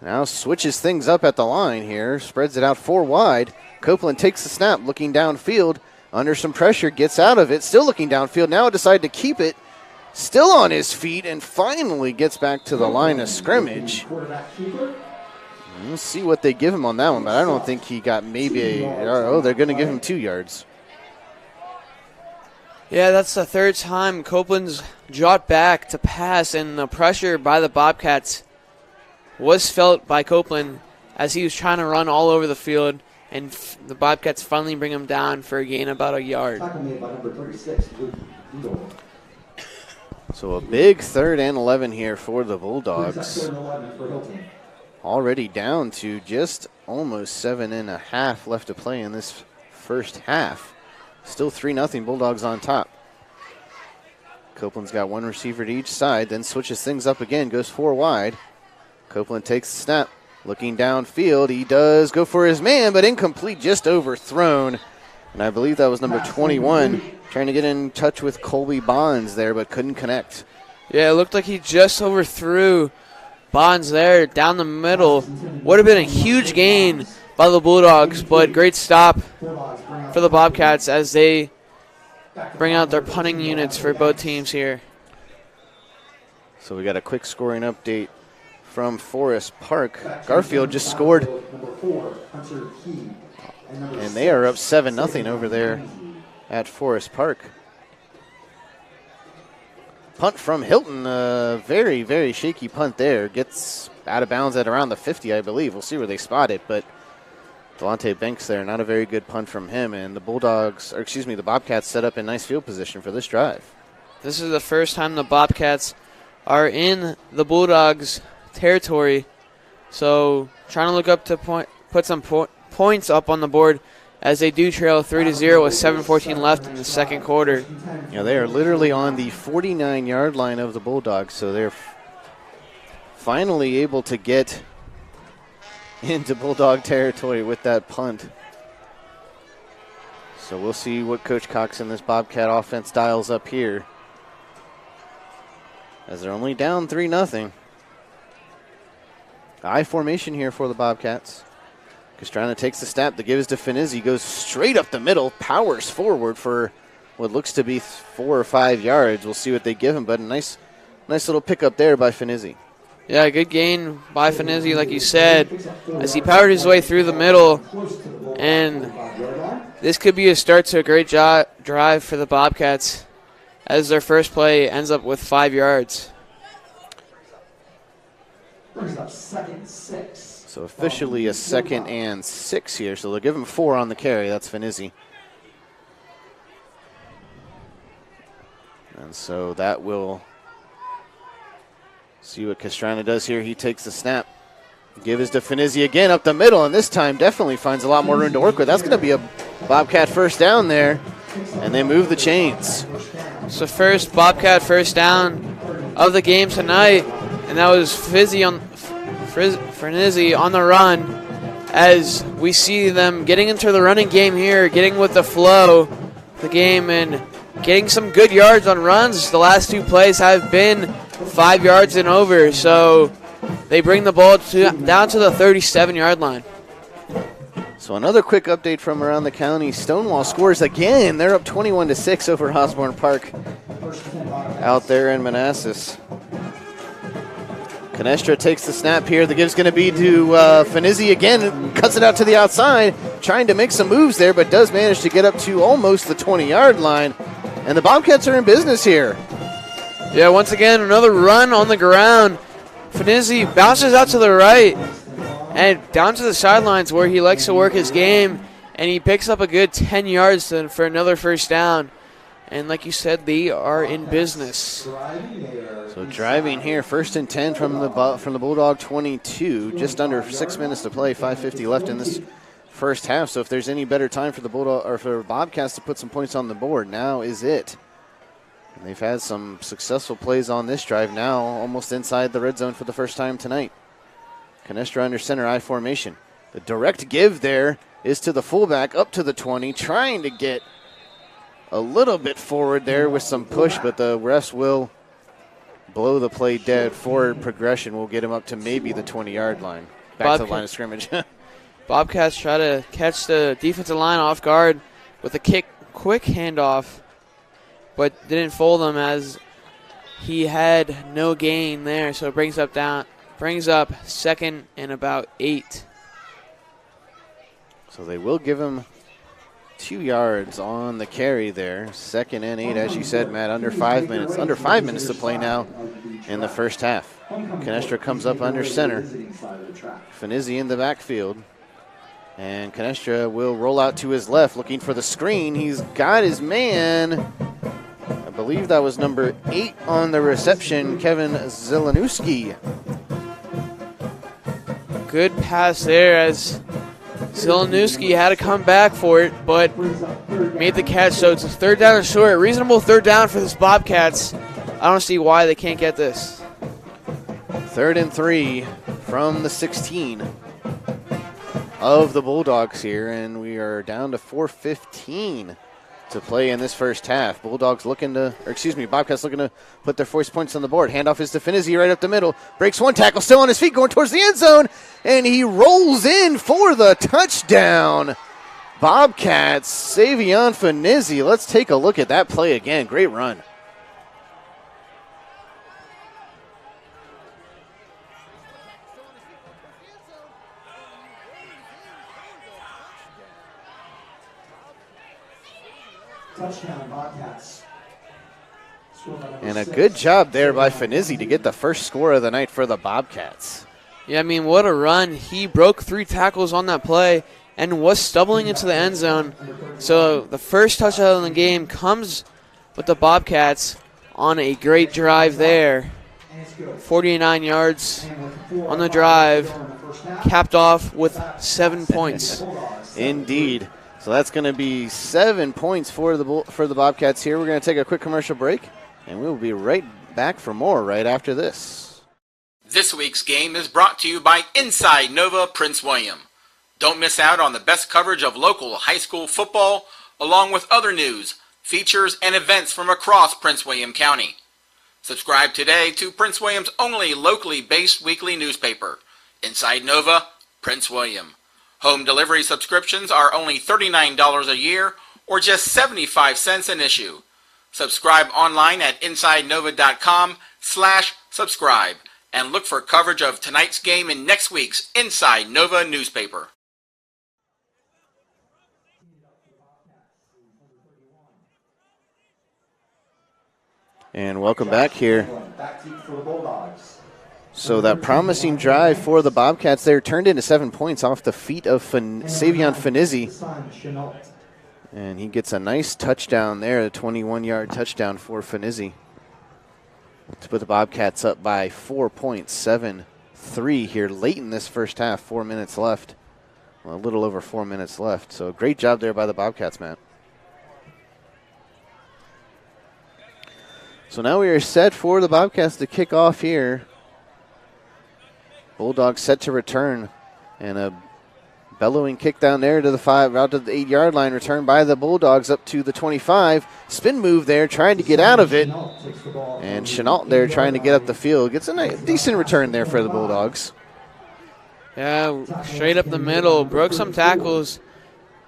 Now switches things up at the line here, spreads it out 4 wide. Copeland takes the snap, looking downfield, under some pressure, gets out of it, still looking downfield, now decided to keep it, still on his feet, and finally gets back to the line of scrimmage. We'll see what they give him on that one, but I don't think he got maybe they're going to give him 2 yards. Yeah, that's the 3rd time Copeland's dropped back to pass, and the pressure by the Bobcats was felt by Copeland as he was trying to run all over the field, and the Bobcats finally bring him down for a gain about a yard. So a big 3rd and 11 here for the Bulldogs. Already down to just almost 7.5 left to play in this first half. Still 3-0 Bulldogs on top. Copeland's got one receiver to each side, then switches things up again, goes 4 wide. Copeland takes the snap, looking downfield. He does go for his man, but incomplete, just overthrown. And I believe that was number 21, trying to get in touch with Colby Bonds there, but couldn't connect. Yeah, it looked like he just overthrew Bonds there down the middle. Would have been a huge gain by the Bulldogs, but great stop for the Bobcats as they bring out their punting units for both teams here. So we got a quick scoring update from Forest Park. Garfield just scored, and they are up 7-0 over there at Forest Park. Punt from Hylton, a very, very shaky punt there. Gets out of bounds at around the 50, I believe. We'll see where they spot it, but Delonte Banks there, not a very good punt from him. And the the Bobcats set up in nice field position for this drive. This is the first time the Bobcats are in the Bulldogs' territory. So trying to look up to put some points up on the board as they do trail 3-0 with 7:14 left in the second quarter. Yeah, they are literally on the 49-yard line of the Bulldogs, so they're finally able to get into Bulldog territory with that punt. So we'll see what Coach Cox and this Bobcat offense dials up here, as they're only down 3-0. I formation here for the Bobcats. Castrana takes the snap. The give is to Finizzi. Goes straight up the middle. Powers forward for what looks to be 4 or 5 yards. We'll see what they give him, but a nice little pickup there by Finizzi. Yeah, good gain by Finizzi, like you said, as he powered his way through the middle. And this could be a start to a great drive for the Bobcats, as their first play ends up with 5 yards. So officially a 2nd and 6 here. So they'll give him 4 on the carry. That's Finizzi. And so that will see what Castrana does here. He takes the snap. Give is to Finizzi again up the middle, and this time definitely finds a lot more room to work with. That's going to be a Bobcat first down there, and they move the chains. So first Bobcat first down of the game tonight, and that was Finizzi on the run, as we see them getting into the running game here, getting with the flow of the game and getting some good yards on runs. The last 2 plays have been 5 yards and over, so they bring the ball down to the 37-yard line. So another quick update from around the county. Stonewall scores again. They're up 21-6 over Osborne Park out there in Manassas. Canestra takes the snap here. The give's going to be to Finizzi again. Cuts it out to the outside, trying to make some moves there, but does manage to get up to almost the 20-yard line. And the Bobcats are in business here. Yeah, once again, another run on the ground. Finizzi bounces out to the right and down to the sidelines where he likes to work his game, and he picks up a good 10 yards for another first down. And like you said, they are in business. So driving here, 1st and 10 from the Bulldog 22. Just under 6 minutes to play, 5:50 left in this first half. So if there's any better time for the Bulldog or for Bobcats to put some points on the board, now is it. And they've had some successful plays on this drive now, almost inside the red zone for the first time tonight. Canestra under center I formation. The direct give there is to the fullback up to the 20, trying to get a little bit forward there with some push, but the refs will blow the play dead. Forward progression will get him up to maybe the 20-yard line. Back to the line of scrimmage. Bobcats try to catch the defensive line off guard with a quick handoff, but didn't fool them as he had no gain there. So it brings up second and about 8. So they will give him 2 yards on the carry there. 2nd and 8, as you said, Matt, under 5 minutes. Under 5 minutes to play now in the first half. Canestra comes up under center. Finizzi in the backfield. And Canestra will roll out to his left, looking for the screen. He's got his man. I believe that was number 8 on the reception, Kevin Zelenowski. Good pass there as Zelenowski had to come back for it, but made the catch. So it's a 3rd down and short. Reasonable 3rd down for this Bobcats. I don't see why they can't get this. 3rd and 3 from the 16 of the Bulldogs here, and we are down to 4:15 to play in this first half. Bobcats looking to put their first points on the board. Handoff is to Finizzi right up the middle. Breaks one tackle, still on his feet, going towards the end zone, and he rolls in for the touchdown. Bobcats, Savion Finizzi. Let's take a look at that play again. Great run. Touchdown, Bobcats. And a good job there by Finizzi to get the first score of the night for the Bobcats. Yeah, I mean, what a run. He broke 3 tackles on that play and was stumbling into the end zone. So the first touchdown in the game comes with the Bobcats on a great drive there. 49 yards on the drive, capped off with 7 points. Indeed. So that's going to be 7 points for the Bobcats here. We're going to take a quick commercial break, and we'll be right back for more right after this. This week's game is brought to you by Inside Nova Prince William. Don't miss out on the best coverage of local high school football, along with other news, features, and events from across Prince William County. Subscribe today to Prince William's only locally based weekly newspaper, Inside Nova Prince William. Home delivery subscriptions are only $39 a year or just 75 cents an issue. Subscribe online at InsideNova.com/subscribe and look for coverage of tonight's game in next week's Inside Nova newspaper. And welcome back here. So that promising drive for the Bobcats there turned into 7 points off the feet of Savion Finizzi. And he gets a nice touchdown there, a 21-yard touchdown for Finizzi to put the Bobcats up by 4.73 here late in this first half. 4 minutes left. Well, a little over 4 minutes left. So great job there by the Bobcats, Matt. So now we are set for the Bobcats to kick off here. Bulldogs set to return, and a bellowing kick down there to the 5, out to the 8-yard line, returned by the Bulldogs up to the 25. Spin move there, trying to get out of it, and Chenault there trying to get up the field. Gets a decent return there for the Bulldogs. Yeah, straight up the middle, broke some tackles.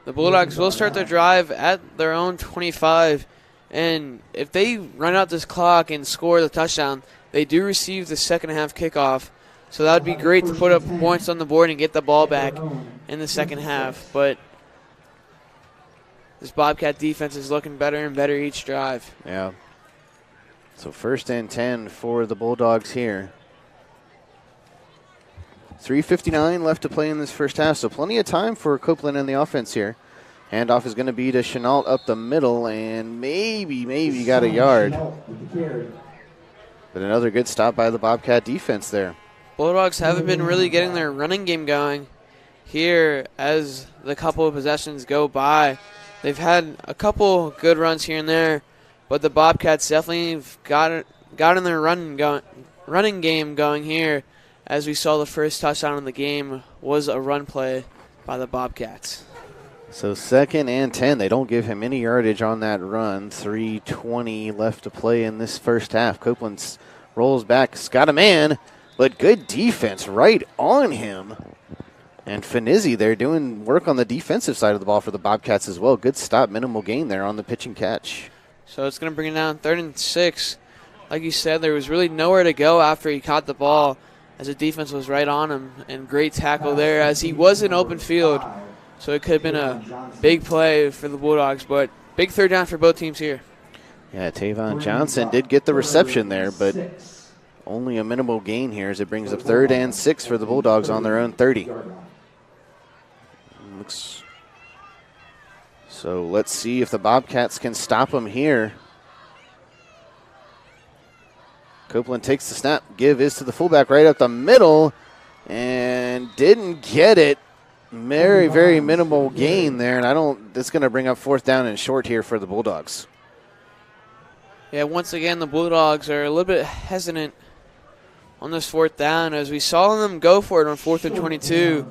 The Bulldogs will start their drive at their own 25, and if they run out this clock and score the touchdown, they do receive the second half kickoff. So that would be great to put up points on the board and get the ball back in the second half. But this Bobcat defense is looking better and better each drive. Yeah. So 1st and 10 for the Bulldogs here. 3:59 left to play in this first half, so plenty of time for Copeland and the offense here. Handoff is going to be to Chenault up the middle, and maybe got a yard. But another good stop by the Bobcat defense there. Bulldogs haven't been really getting their running game going here as the couple of possessions go by. They've had a couple good runs here and there, but the Bobcats definitely got in their running game going here as we saw the first touchdown in the game was a run play by the Bobcats. So 2nd and 10. They don't give him any yardage on that run. 3:20 left to play in this first half. Copeland rolls back. He's got a man, but good defense right on him. And Finizzi there doing work on the defensive side of the ball for the Bobcats as well. Good stop, minimal gain there on the pitch and catch. So it's going to bring it down 3rd and 6. Like you said, there was really nowhere to go after he caught the ball as the defense was right on him. And great tackle there as he was in open field. So it could have been a big play for the Bulldogs, but big 3rd down for both teams here. Yeah, Tavon Johnson did get the reception there, but only a minimal gain here as it brings up 3rd and 6 for the Bulldogs on their own 30. So let's see if the Bobcats can stop them here. Copeland takes the snap. Give is to the fullback right up the middle and didn't get it. Very, very minimal gain there, and it's going to bring up 4th down and short here for the Bulldogs. Yeah, once again, the Bulldogs are a little bit hesitant on this 4th down as we saw them go for it on 4th and 22,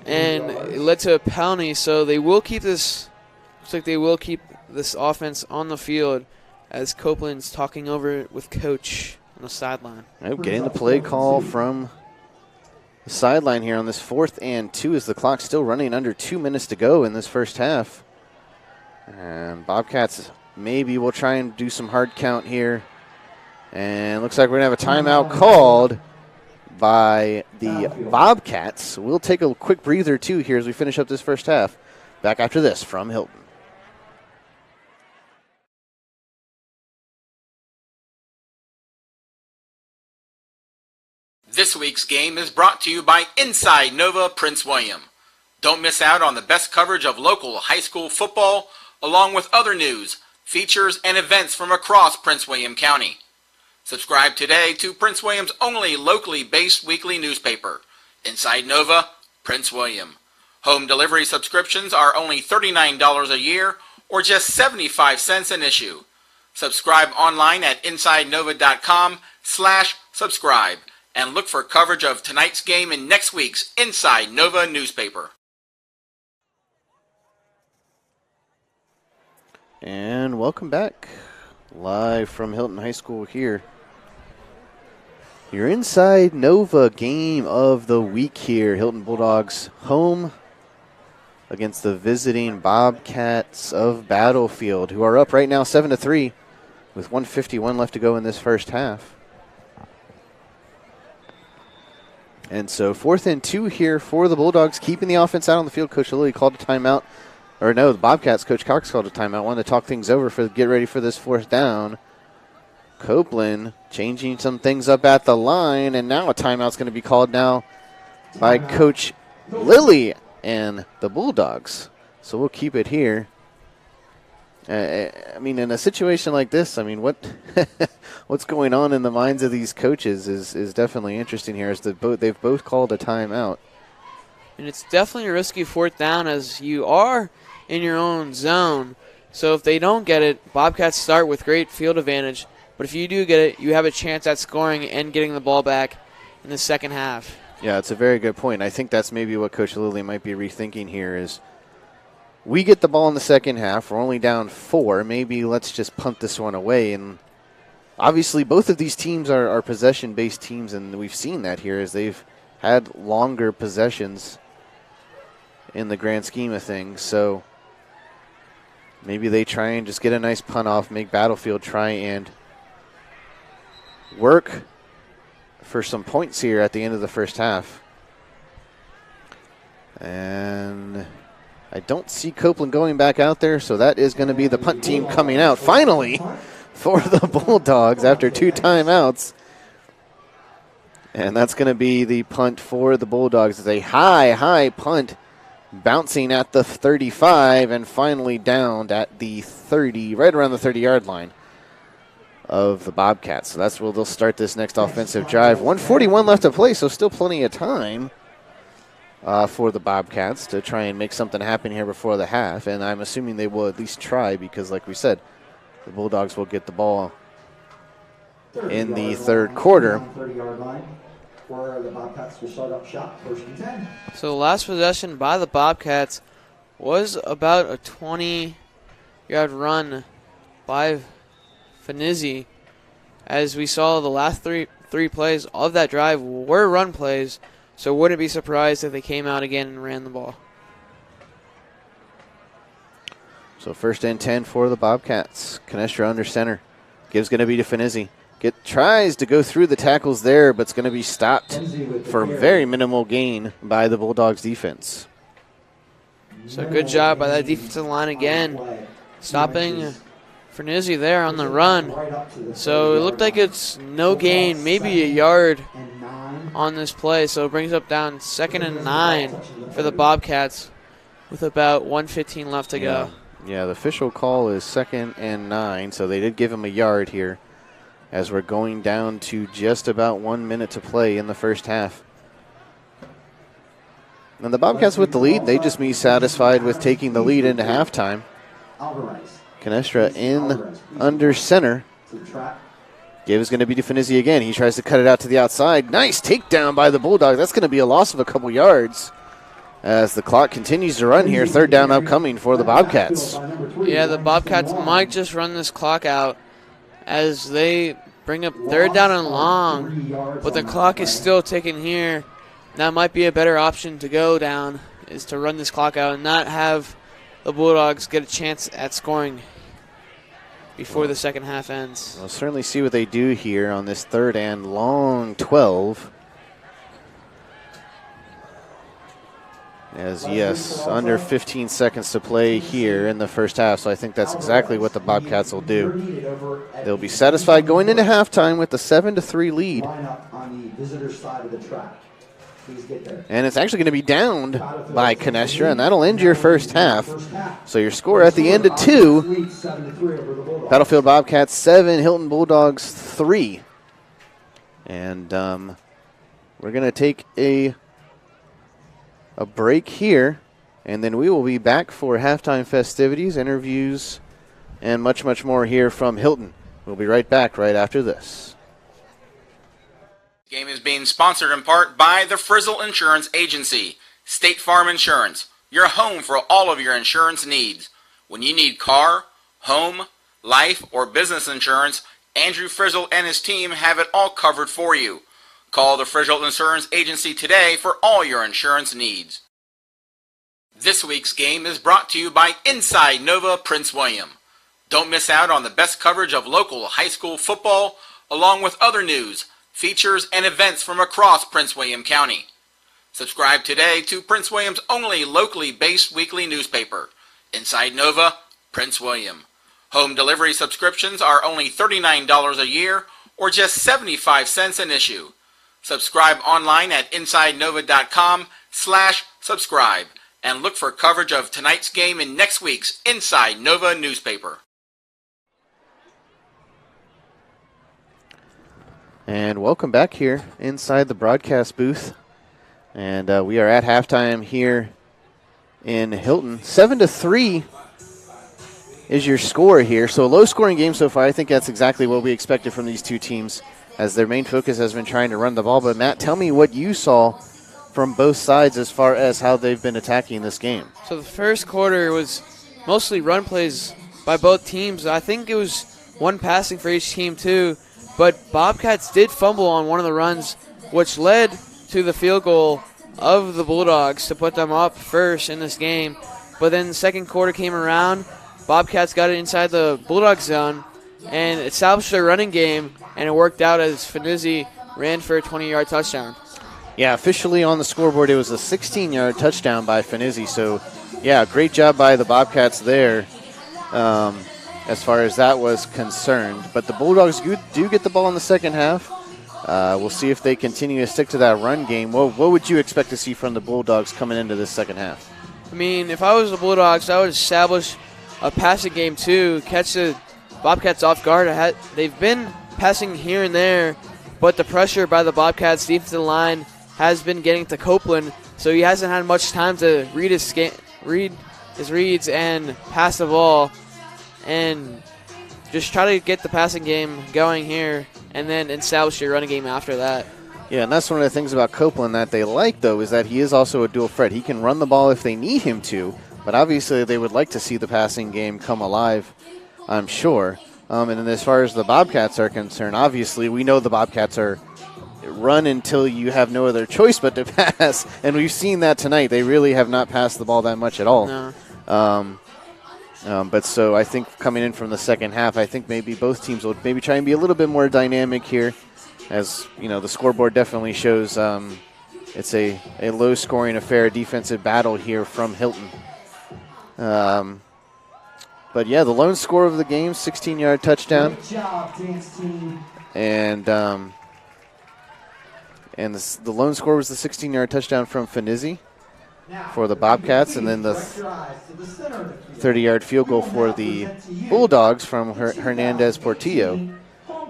and it led to a penalty, so they will keep this. Looks like they will keep this offense on the field as Copeland's talking over it with Coach on the sideline. Getting the play call from the sideline here on this 4th and 2 as the clock's still running under 2 minutes to go in this first half. And Bobcats maybe will try and do some hard count here. And looks like we're going to have a timeout called by the Bobcats. We'll take a quick breather, too, here as we finish up this first half. Back after this from Hylton. This week's game is brought to you by Inside Nova Prince William. Don't miss out on the best coverage of local high school football, along with other news, features, and events from across Prince William County. Subscribe today to Prince William's only locally based weekly newspaper, Inside Nova Prince William. Home delivery subscriptions are only $39 a year or just 75 cents an issue. Subscribe online at InsideNova.com/subscribe. And look for coverage of tonight's game in next week's Inside Nova newspaper. And welcome back. Live from Hylton High School here. Your Inside Nova game of the week here. Hylton Bulldogs home against the visiting Bobcats of Battlefield, who are up right now 7-3 with 1:51 left to go in this first half. And so 4th and 2 here for the Bulldogs, keeping the offense out on the field. Coach Lilly called a timeout. Or no, the Bobcats, Coach Cox called a timeout. Wanted to talk things over get ready for this 4th down. Copeland changing some things up at the line, and now a timeout's going to be called now by Coach Lilly and the Bulldogs. So we'll keep it here. I mean, in a situation like this, I mean, what's going on in the minds of these coaches is definitely interesting here. As they've both called a timeout, and it's definitely a risky 4th down as you are in your own zone. So if they don't get it, Bobcats start with great field advantage. But if you do get it, you have a chance at scoring and getting the ball back in the second half. Yeah, it's a very good point. I think that's maybe what Coach Lilly might be rethinking here is. We get the ball in the second half. We're only down 4. Maybe let's just punt this one away. And obviously both of these teams are possession-based teams, and we've seen that here as they've had longer possessions in the grand scheme of things. So maybe they try and just get a nice punt off, make Battlefield try and work for some points here at the end of the first half. And I don't see Copeland going back out there, so that is going to be the punt team coming out finally for the Bulldogs after 2 timeouts. And that's going to be the punt for the Bulldogs. It's a high punt bouncing at the 35 and finally downed at the 30, right around the 30-yard line of the Bobcats. So that's where they'll start this next offensive drive. 1:41 left to play, so still plenty of time for the Bobcats to try and make something happen here before the half. And I'm assuming they will at least try because, like we said, the Bulldogs will get the ball in the third quarter. where the Bobcats will start up shop, 1st and 10. So the last possession by the Bobcats was about a 20-yard run by Finizzi. As we saw, the last three plays of that drive were run plays, so wouldn't be surprised if they came out again and ran the ball. So 1st and 10 for the Bobcats. Canestra under center. Give's going to be to Finizzi. Tries to go through the tackles there, but it's going to be stopped for very minimal gain by the Bulldogs defense. So good job by that defensive line again, stopping Finizzi there on the run. So it looked like it's no gain, maybe a yard on this play. So it brings up down 2nd and 9 for the Bobcats with about 1:15 left to go. Yeah, the official call is 2nd and 9, so they did give him a yard here as we're going down to just about 1 minute to play in the first half. And the Bobcats with the lead, they just be satisfied with taking the lead into halftime. Canestra in under center. Give is going to be to Finizzi again. He tries to cut it out to the outside. Nice takedown by the Bulldogs. That's going to be a loss of a couple yards as the clock continues to run here. 3rd down upcoming for the Bobcats. Yeah, the Bobcats might just run this clock out as they bring up 3rd down and long, but the clock is still ticking here. That might be a better option to go down, is to run this clock out and not have the Bulldogs get a chance at scoring before the second half ends. We'll certainly see what they do here on this 3rd and long 12. As, yes, under 15 seconds to play here in the first half, so I think that's exactly what the Bobcats will do. They'll be satisfied going into halftime with the 7-3 lead. And it's actually going to be downed by Canestra, and that'll end your first half. So your score at the end of 2, Battlefield Bobcats 7, Hylton Bulldogs 3. And we're going to take a break here, and then we will be back for halftime festivities, interviews, and much, much more here from Hylton. We'll be right back right after this. The game is being sponsored in part by the Frizzle Insurance Agency, State Farm Insurance, your home for all of your insurance needs. When you need car, home, life, or business insurance, Andrew Frizzle and his team have it all covered for you. Call the Frizzle Insurance Agency today for all your insurance needs. This week's game is brought to you by Inside Nova Prince William. Don't miss out on the best coverage of local high school football, along with other news, features, and events from across Prince William County. Subscribe today to Prince William's only locally based weekly newspaper, Inside Nova Prince William. Home delivery subscriptions are only $39 a year or just 75 cents an issue. Subscribe online at InsideNova.com/subscribe and look for coverage of tonight's game in next week's Inside Nova newspaper. And welcome back here inside the broadcast booth. And we are at halftime here in Hylton. 7-3 is your score here. So a low-scoring game so far. I think that's exactly what we expected from these two teams, as their main focus has been trying to run the ball. But, Matt, tell me what you saw from both sides as far as how they've been attacking this game. So the first quarter was mostly run plays by both teams. I think it was one passing for each team, too. But Bobcats did fumble on one of the runs, which led to the field goal of the Bulldogs to put them up first in this game. But then the second quarter came around. Bobcats got it inside the Bulldog zone and established their running game, and it worked out as Finizzi ran for a 20-yard touchdown. Yeah, officially on the scoreboard, it was a 16-yard touchdown by Finizzi. So, yeah, great job by the Bobcats there as far as that was concerned. But the Bulldogs do get the ball in the second half. We'll see if they continue to stick to that run game. What would you expect to see from the Bulldogs coming into this second half? I mean, if I was the Bulldogs, I would establish a passing game too, catch the Bobcats off guard. They've been passing here and there, but the pressure by the Bobcats defensive line has been getting to Copeland, so he hasn't had much time to read his reads and pass the ball, and just try to get the passing game going here and then establish your running game after that. Yeah, and that's one of the things about Copeland that they like, though, is that he is also a dual threat. He can run the ball if they need him to, but obviously they would like to see the passing game come alive, I'm sure. And then as far as the Bobcats are concerned, obviously we know the Bobcats are run until you have no other choice but to pass, and we've seen that tonight. They really have not passed the ball that much at all. No. But so I think coming in from the second half, I think maybe both teams will maybe try and be a little bit more dynamic here. As you know, the scoreboard definitely shows it's a low-scoring affair, a defensive battle here from Hylton. But yeah, the lone score of the game, 16-yard touchdown. Great job, dance team. And the lone score was the 16-yard touchdown from Finizzi for the Bobcats, and then the 30-yard field goal for the Bulldogs from Hernandez Portillo.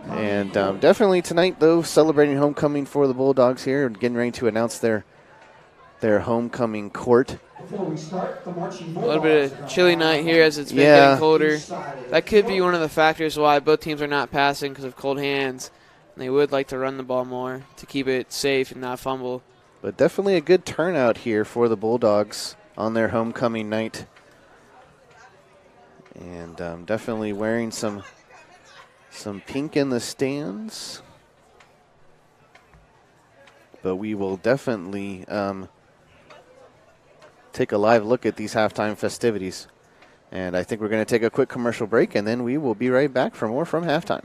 And definitely tonight, though, celebrating homecoming for the Bulldogs here and getting ready to announce their homecoming court. A little bit of chilly night here as it's been getting colder. That could be one of the factors why both teams are not passing because of cold hands. And they would like to run the ball more to keep it safe and not fumble. But definitely a good turnout here for the Bulldogs on their homecoming night. And definitely wearing some pink in the stands. But we will definitely take a live look at these halftime festivities. And I think we're going to take a quick commercial break, and then we will be right back for more from halftime.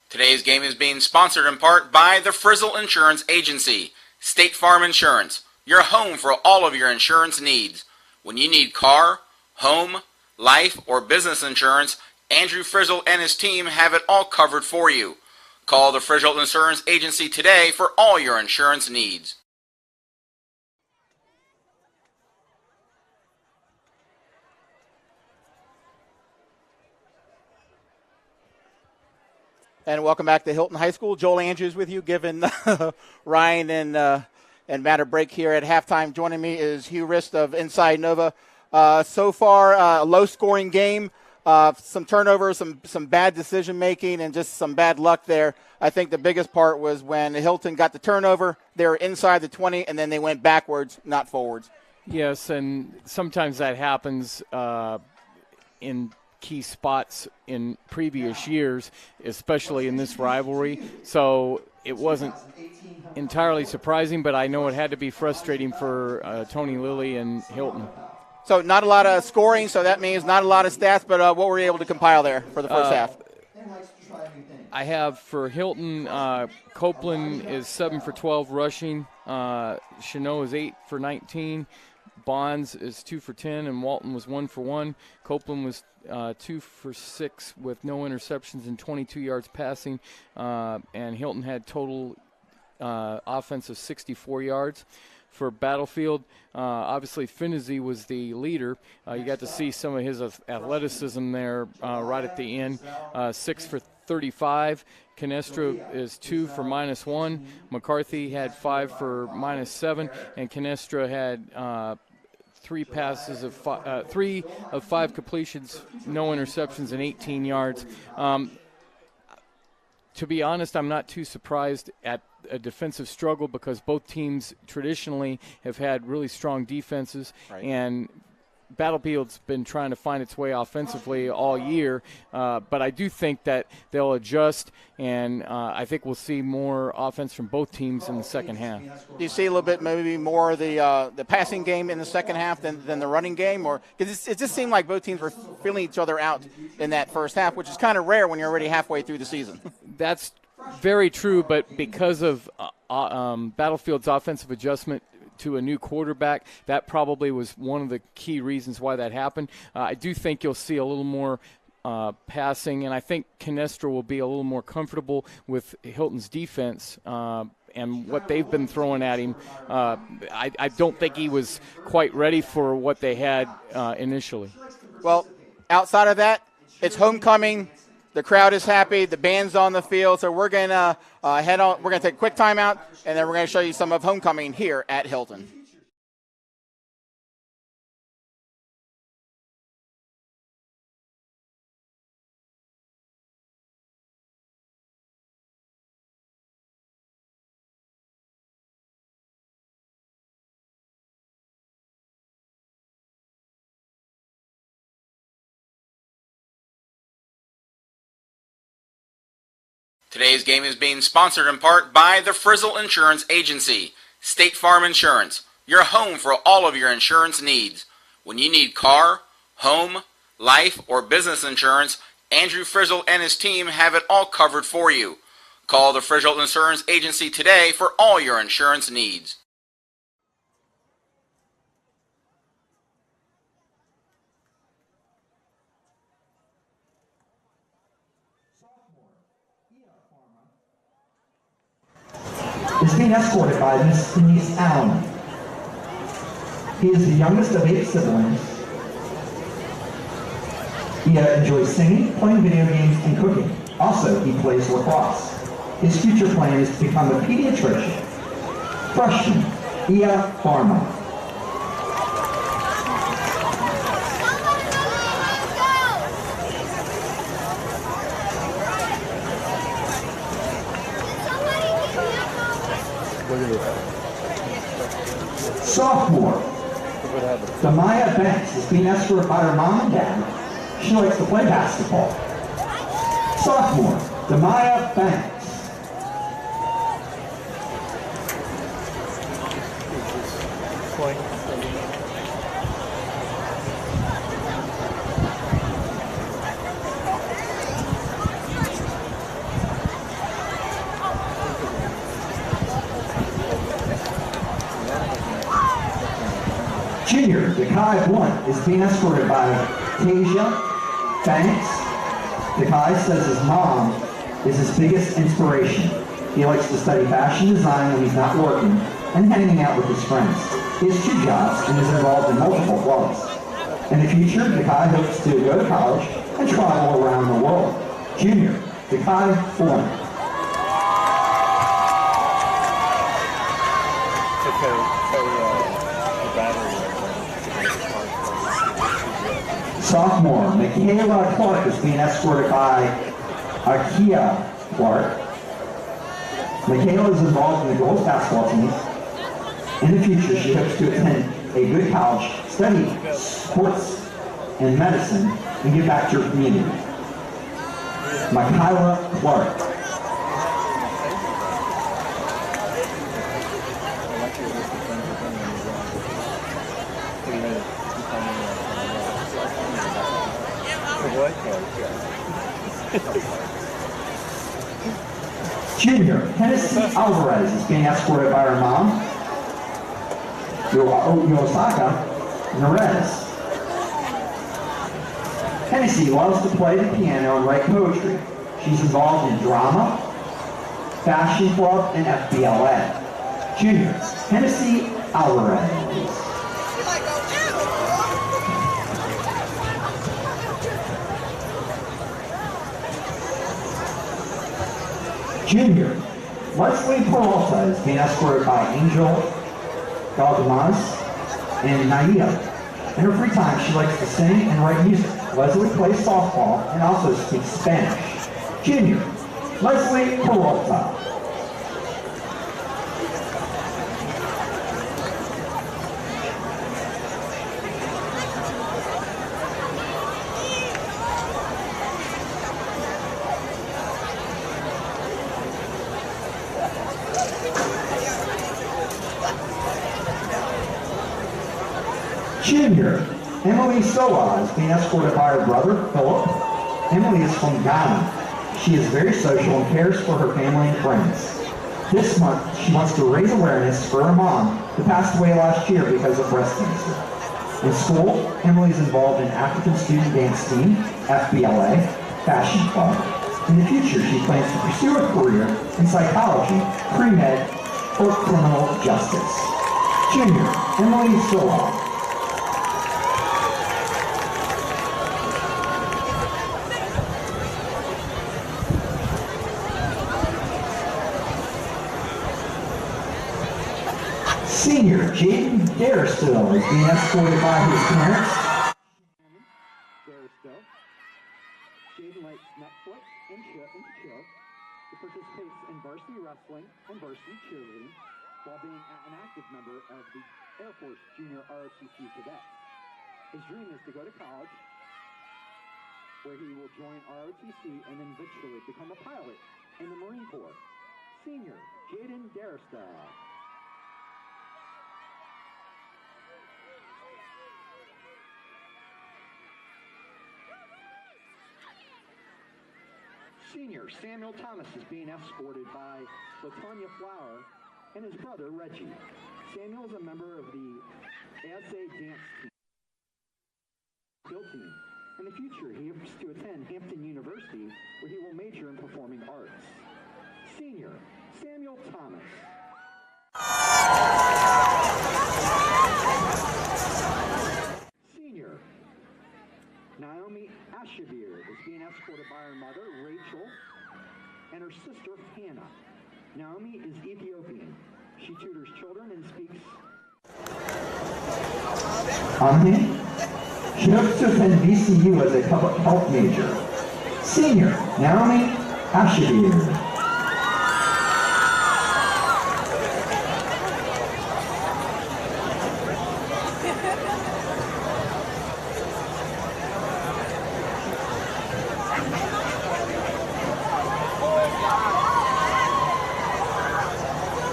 Today's game is being sponsored in part by the Frizzle Insurance Agency, State Farm Insurance, your home for all of your insurance needs. When you need car, home, life, or business insurance, Andrew Frizzle and his team have it all covered for you. Call the Frizzle Insurance Agency today for all your insurance needs. And welcome back to Hylton High School. Joel Andrews with you, giving Ryan and Matt a break here at halftime. Joining me is Hugh Rist of Inside Nova. So far, a low-scoring game, some turnovers, some bad decision-making, and just some bad luck there. I think the biggest part was when Hylton got the turnover, they were inside the 20, and then they went backwards, not forwards. Yes, and sometimes that happens in key spots in previous years, especially in this rivalry. So it wasn't entirely surprising, but I know it had to be frustrating for Tony Lilly and Hylton. So not a lot of scoring, so that means not a lot of stats, but what were you able to compile there for the first half? I have for Hylton, Copeland is 7 for 12 rushing, Chanot is 8 for 19, Bonds is 2 for 10, and Walton was 1 for 1. Copeland was 2 for 6 with no interceptions and 22 yards passing, and Hylton had total offense of 64 yards. For Battlefield, obviously Finizzi was the leader. You got to see some of his athleticism there right at the end. 6 for 35. Canestra is 2 for -1. McCarthy had 5 for -7, and Canestra had 3 passes of 3 of 5 completions, no interceptions, and 18 yards. To be honest, I'm not too surprised at a defensive struggle because both teams traditionally have had really strong defenses, right. And Battlefield's been trying to find its way offensively all year, but I do think that they'll adjust, and I think we'll see more offense from both teams in the second half. Do you see a little bit maybe more of the passing game in the second half than the running game? Or because it just seemed like both teams were feeling each other out in that first half, which is kind of rare when you're already halfway through the season. That's very true, but because of Battlefield's offensive adjustment to a new quarterback, that probably was one of the key reasons why that happened. I do think you'll see a little more passing, and I think Canestra will be a little more comfortable with Hylton's defense and what they've been throwing at him. I don't think he was quite ready for what they had initially. Well, outside of that, it's homecoming. The crowd is happy. The band's on the field. So we're going to head on. We're going to take a quick timeout, and then we're going to show you some of homecoming here at Hylton. Today's game is being sponsored in part by the Frizzle Insurance Agency, State Farm Insurance, your home for all of your insurance needs. When you need car, home, life, or business insurance, Andrew Frizzle and his team have it all covered for you. Call the Frizzle Insurance Agency today for all your insurance needs. Is being escorted by Miss Denise Allen. He is the youngest of 8 siblings. He enjoys singing, playing video games, and cooking. Also, he plays lacrosse. His future plan is to become a pediatrician. Freshman, Ia Pharma. Sophomore, Demaya Banks is being escorted by her mom and dad. She likes to play basketball. Sophomore, Demaya Banks. Junior, Dekai Blunt, is being escorted by Tasia Banks. Dekai says his mom is his biggest inspiration. He likes to study fashion design when he's not working and hanging out with his friends. He has 2 jobs and is involved in multiple clubs. In the future, Dekai hopes to go to college and travel around the world. Junior, Dekai Blunt. Sophomore, Michaela Clark is being escorted by Akia Clark. Michaela is involved in the girls' basketball team. In the future, she hopes to attend a good college, study sports and medicine, and give back to her community. Michaela Clark. Junior, Hennessy Alvarez is being escorted by her mom, Yosaka Nerez. Hennessy loves to play the piano and write poetry. She's involved in drama, fashion club, and FBLA. Junior, Hennessy Alvarez. Junior, Leslie Peralta is being escorted by Angel Galdamas and Naia. In her free time, she likes to sing and write music. Leslie plays softball and also speaks Spanish. Junior, Leslie Peralta. Junior, Emily Soa is being escorted by her brother, Philip. Emily is from Ghana. She is very social and cares for her family and friends. This month, she wants to raise awareness for her mom who passed away last year because of breast cancer. In school, Emily is involved in African Student Dance Team, FBLA, Fashion Club. In the future, she plans to pursue a career in psychology, pre-med, or criminal justice. Junior, Emily Soa. Senior, Jaden Darestill is being escorted by his parents. Darestill. Jaden likes Netflix and chill. He participates in varsity wrestling and varsity cheerleading while being an active member of the Air Force Junior ROTC Cadets. His dream is to go to college, where he will join ROTC and then eventually become a pilot in the Marine Corps. Senior, Jaden Darista. Senior, Samuel Thomas is being escorted by Latonya Flower and his brother, Reggie. Samuel is a member of the ASA dance team. In the future, he hopes to attend Hampton University, where he will major in performing arts. Senior, Samuel Thomas. Senior, Naomi Ashavir is being escorted by her mother, Rachel, and her sister, Hannah. Naomi is Ethiopian. She tutors children and speaks. She hopes to attend VCU as a public health major. Senior, Naomi Ashavir.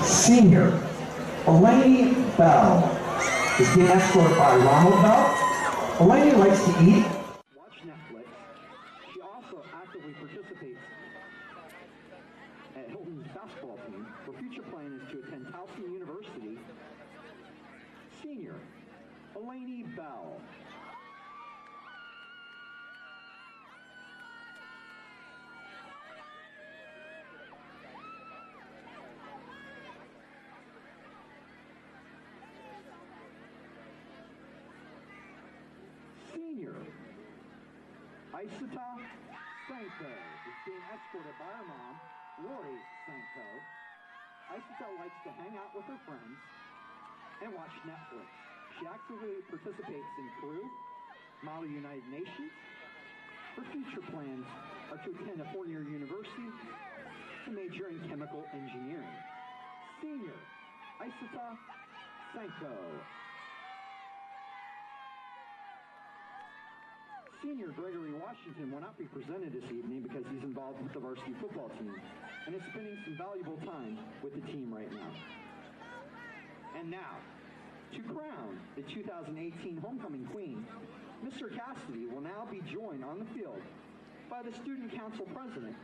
Senior, Elaine Bell is being escorted by Ronald Bell. Elaine likes to eat. Watch Netflix. She also actively participates at Hylton's basketball team. Her future plan is to attend Towson University. Senior, Elaine Bell. Senior, Isata Sanko is being escorted by her mom, Lori Sanko. Isata likes to hang out with her friends and watch Netflix. She actively participates in Crew, Model United Nations. Her future plans are to attend a four-year university to major in chemical engineering. Senior, Isata Sanko. Senior Gregory Washington will not be presented this evening because he's involved with the varsity football team and is spending some valuable time with the team right now. And now, to crown the 2018 Homecoming Queen, Mr. Cassidy will now be joined on the field by the Student Council President.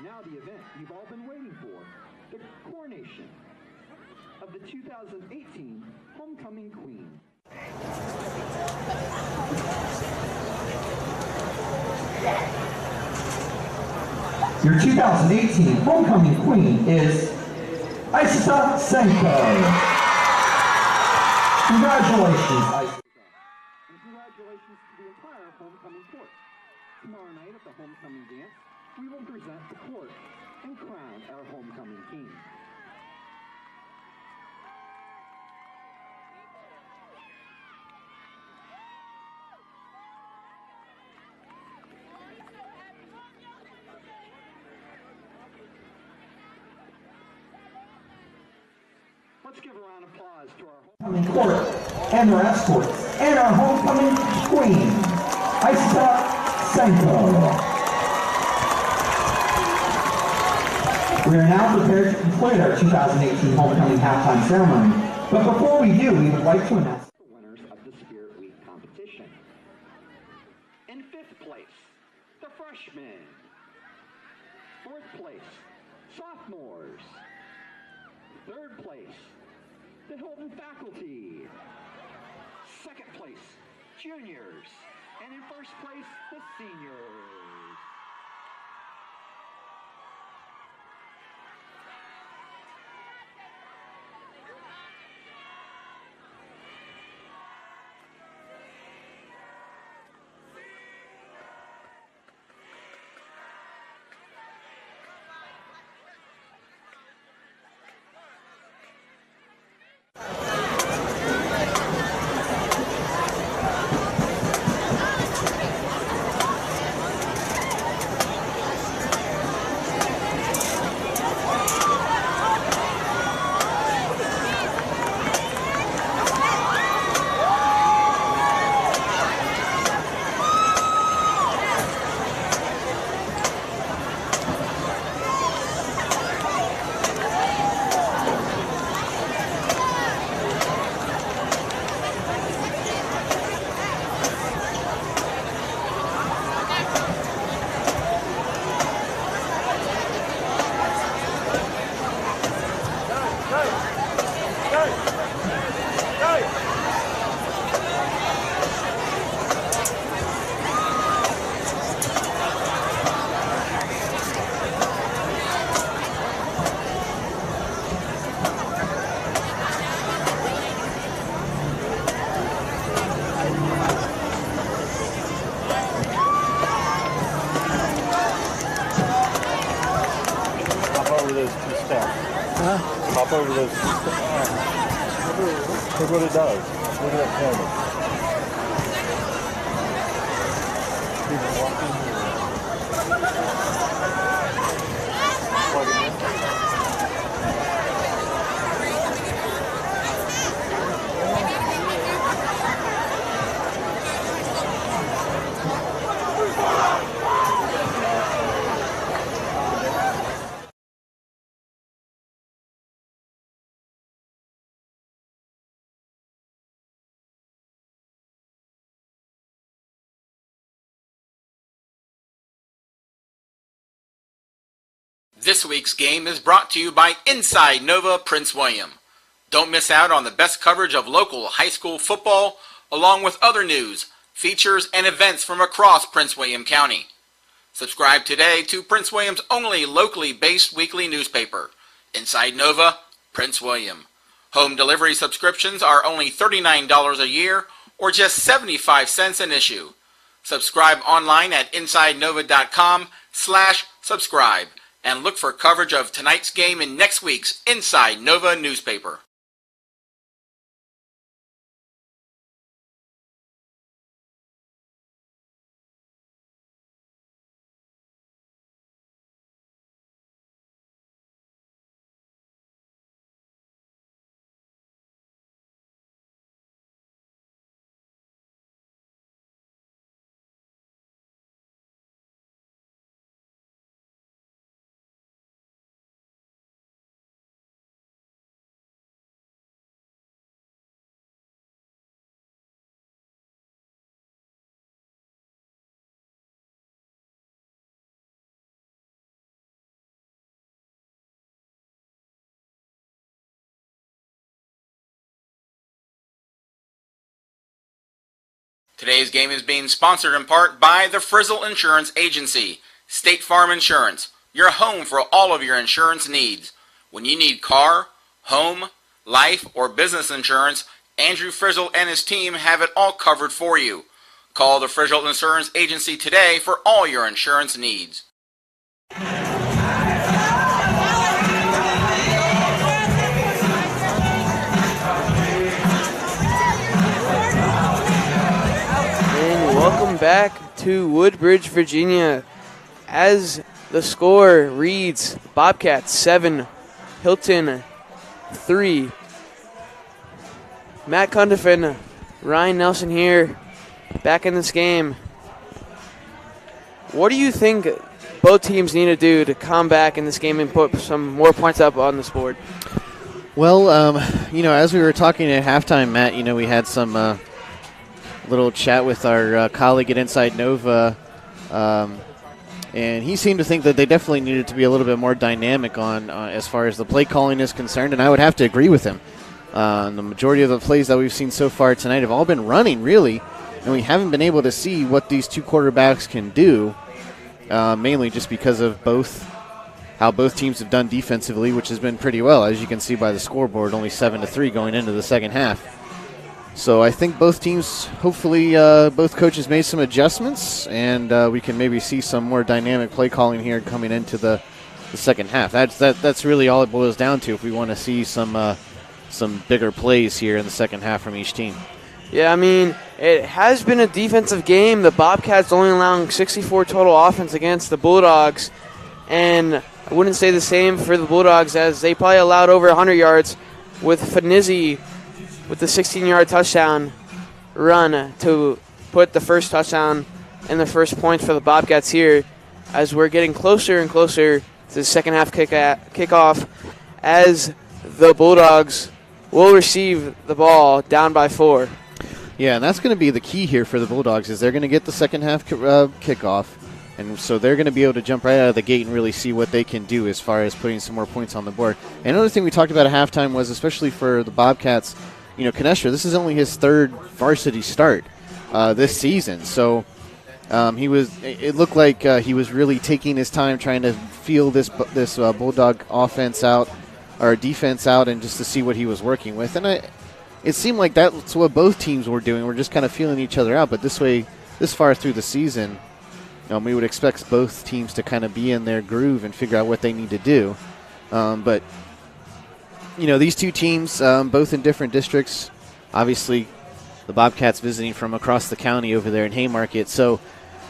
Now the event you've all been waiting for, the coronation of the 2018 Homecoming Queen. Your 2018 Homecoming Queen is Isata Senko. Congratulations, Isata. And congratulations to the entire Homecoming Court. Tomorrow night at the Homecoming Dance, we will present the court and crown our Homecoming King. Let's give a round of applause to our Homecoming Court and their escorts and our Homecoming Queen, Isata Senko. We are now prepared to conclude our 2018 Homecoming Halftime Ceremony, but before we do, we would like to announce the winners of the Spirit Week competition. In fifth place, the freshmen. Fourth place, sophomores. Third place, the Hylton faculty. Second place, juniors. And in first place, the seniors. Huh? Hop over those. Look what it does. Look at that camera. People walking here. Plug it in. This week's game is brought to you by Inside Nova Prince William. Don't miss out on the best coverage of local high school football, along with other news, features, and events from across Prince William County. Subscribe today to Prince William's only locally based weekly newspaper, Inside Nova Prince William. Home delivery subscriptions are only $39 a year or just 75 cents an issue. Subscribe online at InsideNova.com/subscribe. And look for coverage of tonight's game in next week's Inside Nova newspaper. Today's game is being sponsored in part by the Frizzle Insurance Agency, State Farm Insurance, your home for all of your insurance needs. When you need car, home, life, or business insurance, Andrew Frizzle and his team have it all covered for you. Call the Frizzle Insurance Agency today for all your insurance needs. Welcome back to Woodbridge, Virginia. As the score reads, Bobcats 7, Hylton 3. Matt Cundiffin, Ryan Nelson here, back in this game. What do you think both teams need to do to come back in this game and put some more points up on this board? Well, as we were talking at halftime, Matt, we had some little chat with our colleague at Inside Nova, and he seemed to think that they definitely needed to be a little bit more dynamic on as far as the play calling is concerned, and I would have to agree with him. The majority of the plays that we've seen so far tonight have all been running, really, and we haven't been able to see what these two quarterbacks can do, mainly just because of how both teams have done defensively, which has been pretty well, as you can see by the scoreboard, only 7-3 going into the second half. So I think both teams, hopefully both coaches made some adjustments, and we can maybe see some more dynamic play calling here coming into the second half. That's really all it boils down to if we want to see some bigger plays here in the second half from each team. Yeah, I mean, it has been a defensive game. The Bobcats only allowing 64 total offense against the Bulldogs, and I wouldn't say the same for the Bulldogs, as they probably allowed over 100 yards with Finizzi with the 16-yard touchdown run to put the first touchdown and the first points for the Bobcats here, as we're getting closer and closer to the second half kickoff, as the Bulldogs will receive the ball down by 4. Yeah, and that's going to be the key here for the Bulldogs, is they're going to get the second half kickoff, and so they're going to be able to jump right out of the gate and really see what they can do as far as putting some more points on the board. And another thing we talked about at halftime was, especially for the Bobcats, Canestra, this is only his third varsity start this season. So it looked like he was really taking his time trying to feel this Bulldog offense out, or defense out, and just to see what he was working with. And it seemed like that's what both teams were doing. We're just kind of feeling each other out. But this far through the season, we would expect both teams to kind of be in their groove and figure out what they need to do. But, these two teams, both in different districts, obviously the Bobcats visiting from across the county over there in Haymarket. So,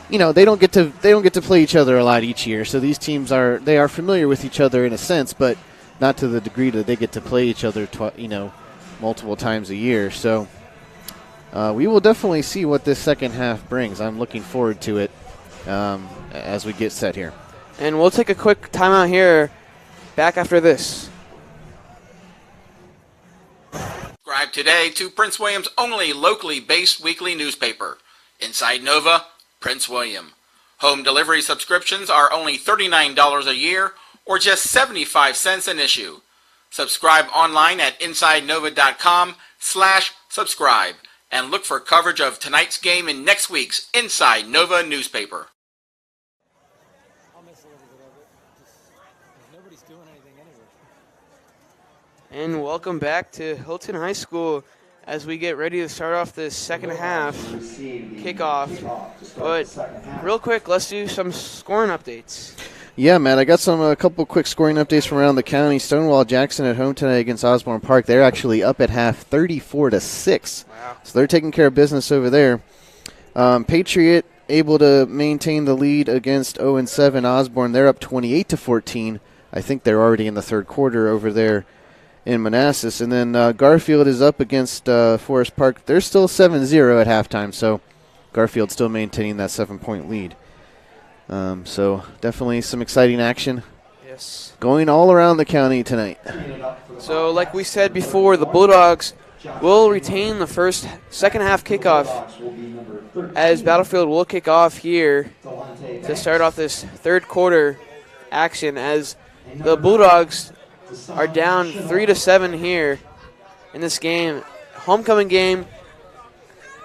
they don't get to play each other a lot each year. So these teams are familiar with each other in a sense, but not to the degree that they get to play each other, multiple times a year. So we will definitely see what this second half brings. I'm looking forward to it as we get set here. And we'll take a quick timeout here. Back after this. Subscribe today to Prince William's only locally based weekly newspaper, Inside Nova, Prince William. Home delivery subscriptions are only $39 a year or just 75 cents an issue. Subscribe online at InsideNova.com/subscribe and look for coverage of tonight's game in next week's Inside Nova newspaper. And welcome back to Hylton High School as we get ready to start off this second half kickoff. But real quick, let's do some scoring updates. Yeah, Matt, I got a couple quick scoring updates from around the county. Stonewall Jackson at home tonight against Osborne Park. They're actually up at half 34-6. Wow. So they're taking care of business over there. Patriot able to maintain the lead against 0-7 Osborne. They're up 28-14. I think they're already in the third quarter over there in Manassas. And then Garfield is up against Forest Park. They're still 7-0 at halftime, so Garfield still maintaining that 7-point lead. So definitely some exciting action. Yes. Going all around the county tonight. So like we said before, the Bulldogs will retain the second half kickoff as Battlefield will kick off here to start off this third quarter action as the Bulldogs are down 3-7 here in this game. Homecoming game.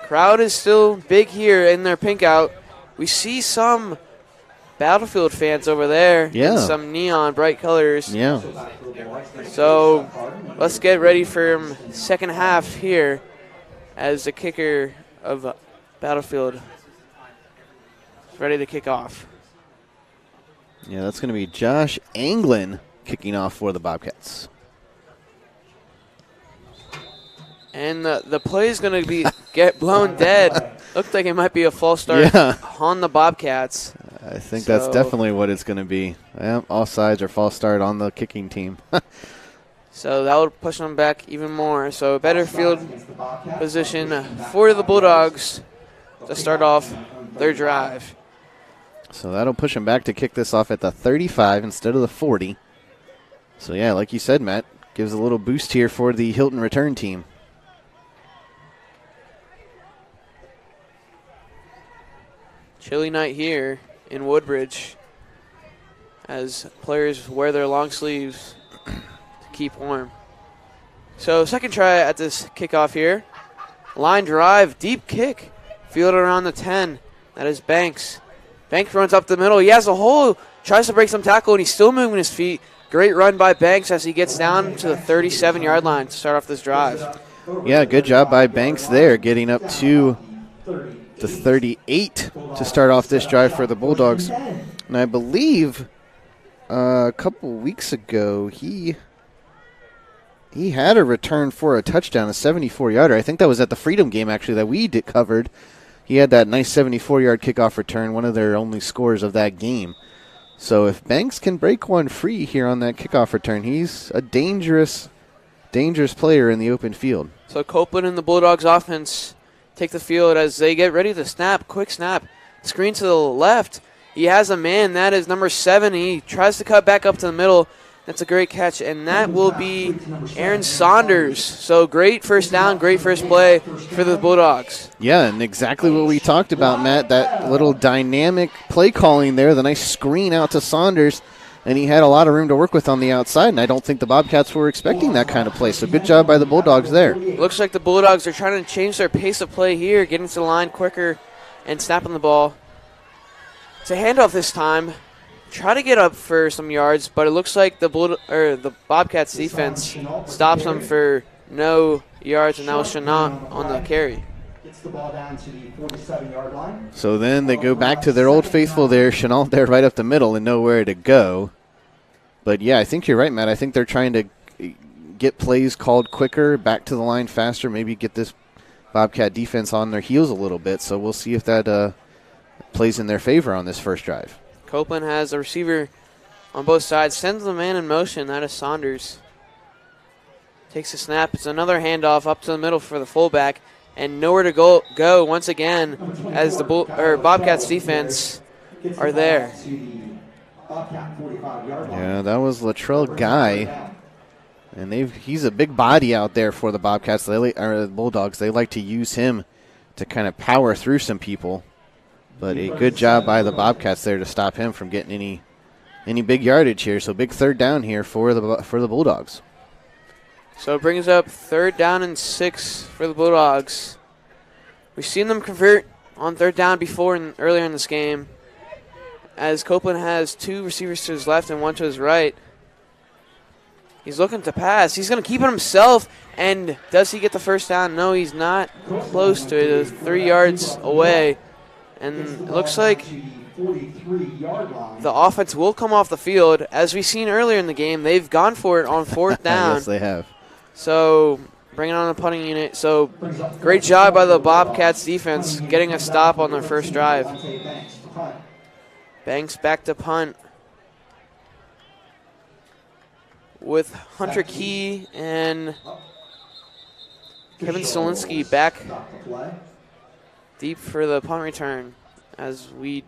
Crowd is still big here in their pink out. We see some Battlefield fans over there in some neon bright colors. Yeah. So let's get ready for second half here as the kicker of Battlefield is ready to kick off. Yeah, that's going to be Josh Anglin kicking off for the Bobcats. And the play is going to get blown dead. Looks like it might be a false start on the Bobcats. I think that's definitely what it's going to be. Yeah, offsides or false start on the kicking team. So that would push them back even more. So better field position for the Bulldogs to start off their drive. So that'll push them back to kick this off at the 35 instead of the 40. So, yeah, like you said, Matt, gives a little boost here for the Hylton return team. Chilly night here in Woodbridge as players wear their long sleeves to keep warm. So second try at this kickoff here. Line drive, deep kick, fielded around the 10. That is Banks. Banks runs up the middle. He has a hole, tries to break some tackle, and he's still moving his feet. Great run by Banks as he gets down to the 37-yard line to start off this drive. Yeah, good job by Banks there, getting up to the 38 to start off this drive for the Bulldogs. And I believe a couple weeks ago he had a return for a touchdown, a 74-yarder. I think that was at the Freedom game, actually, that we covered. He had that nice 74-yard kickoff return, one of their only scores of that game. So if Banks can break one free here on that kickoff return, he's a dangerous player in the open field. So Copeland and the Bulldogs offense take the field as they get ready to snap. Quick snap. Screen to the left. He has a man. That is number 7. He tries to cut back up to the middle. That's a great catch, and that will be Aaron Saunders. So great first down, great first play for the Bulldogs. Yeah, and exactly what we talked about, Matt, that little dynamic play calling there, the nice screen out to Saunders, and he had a lot of room to work with on the outside, and I don't think the Bobcats were expecting that kind of play. So good job by the Bulldogs there. Looks like the Bulldogs are trying to change their pace of play here, getting to the line quicker and snapping the ball. It's a handoff this time. Try to get up for some yards, but it looks like the Bobcats defense stops them for no yards, and that was Chanat on the carry. Gets the ball down to the 47-yard line. So then they go back to their old faithful there, Chenault there right up the middle and nowhere to go. But, yeah, I think you're right, Matt. I think they're trying to get plays called quicker, back to the line faster, maybe get this Bobcat defense on their heels a little bit. So we'll see if that plays in their favor on this first drive. Copeland has a receiver on both sides, sends the man in motion. That is Saunders. Takes a snap. It's another handoff up to the middle for the fullback, and nowhere to go once again as the Bobcats defense are there. Yeah, that was Latrell Guy, and he's a big body out there for the Bobcats. The Bulldogs. They like to use him to kind of power through some people, but a good job by the Bobcats there to stop him from getting any big yardage here. So big third down here for the Bulldogs. So it brings up 3rd down and 6 for the Bulldogs. We've seen them convert on 3rd down before earlier in this game, as Copeland has 2 receivers to his left and 1 to his right. He's looking to pass. He's going to keep it himself, and does he get the first down? No, he's not close to it. 3 yards away, and it looks like the offense will come off the field. As we've seen earlier in the game, they've gone for it on 4th down. Yes, they have. So bringing on the punting unit. So great job by the Bobcats defense getting a stop on their first drive. Banks back to punt with Hunter Key and Kevin Solinsky back deep for the punt return, as the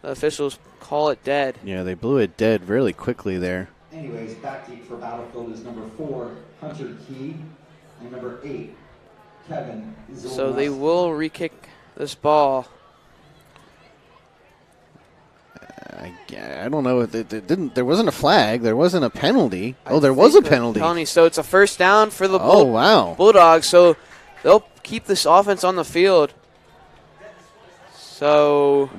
officials call it dead. Yeah, they blew it dead really quickly there. Anyways, back deep for Battlefield is number 4, Hunter Key, and number 8, Kevin Zolnowski. So they will re-kick this ball. I don't know. There wasn't a flag. There wasn't a penalty. Oh, there was a penalty. So it's a first down for the wow. Bulldogs. So they'll keep this offense on the field. So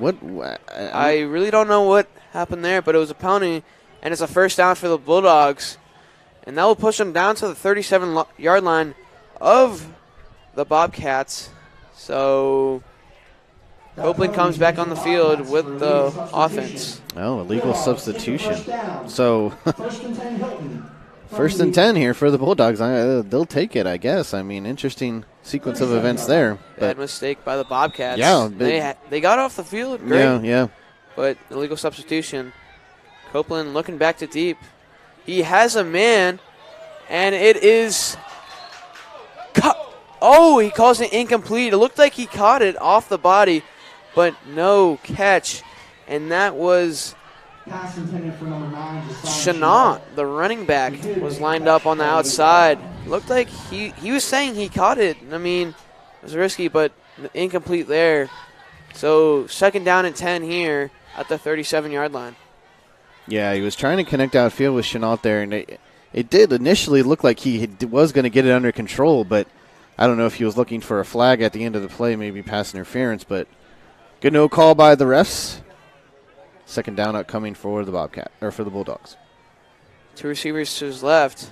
I really don't know what happened there, but it was a penalty, and it's a first down for the Bulldogs. And that will push them down to the 37-yard line of the Bobcats. So Copeland comes back on the field with the offense. Oh, illegal substitution. So first and 10 here for the Bulldogs. They'll take it, I guess. I mean, interesting sequence of events there. Bad mistake by the Bobcats. Yeah. They got off the field. Great. Yeah. But illegal substitution. Copeland looking back to deep. He has a man, and it is he calls it incomplete. It looked like he caught it off the body, but no catch. And that was Chenault, the running back, was lined up on the outside. Looked like he was saying he caught it. I mean, it was risky, but incomplete there. So 2nd down and 10 here at the 37-yard line. Yeah, he was trying to connect outfield with Chenault there, and it did initially look like he was going to get it under control, but I don't know if he was looking for a flag at the end of the play, maybe pass interference, but good no call by the refs. 2nd down upcoming for the for the Bulldogs. 2 receivers to his left.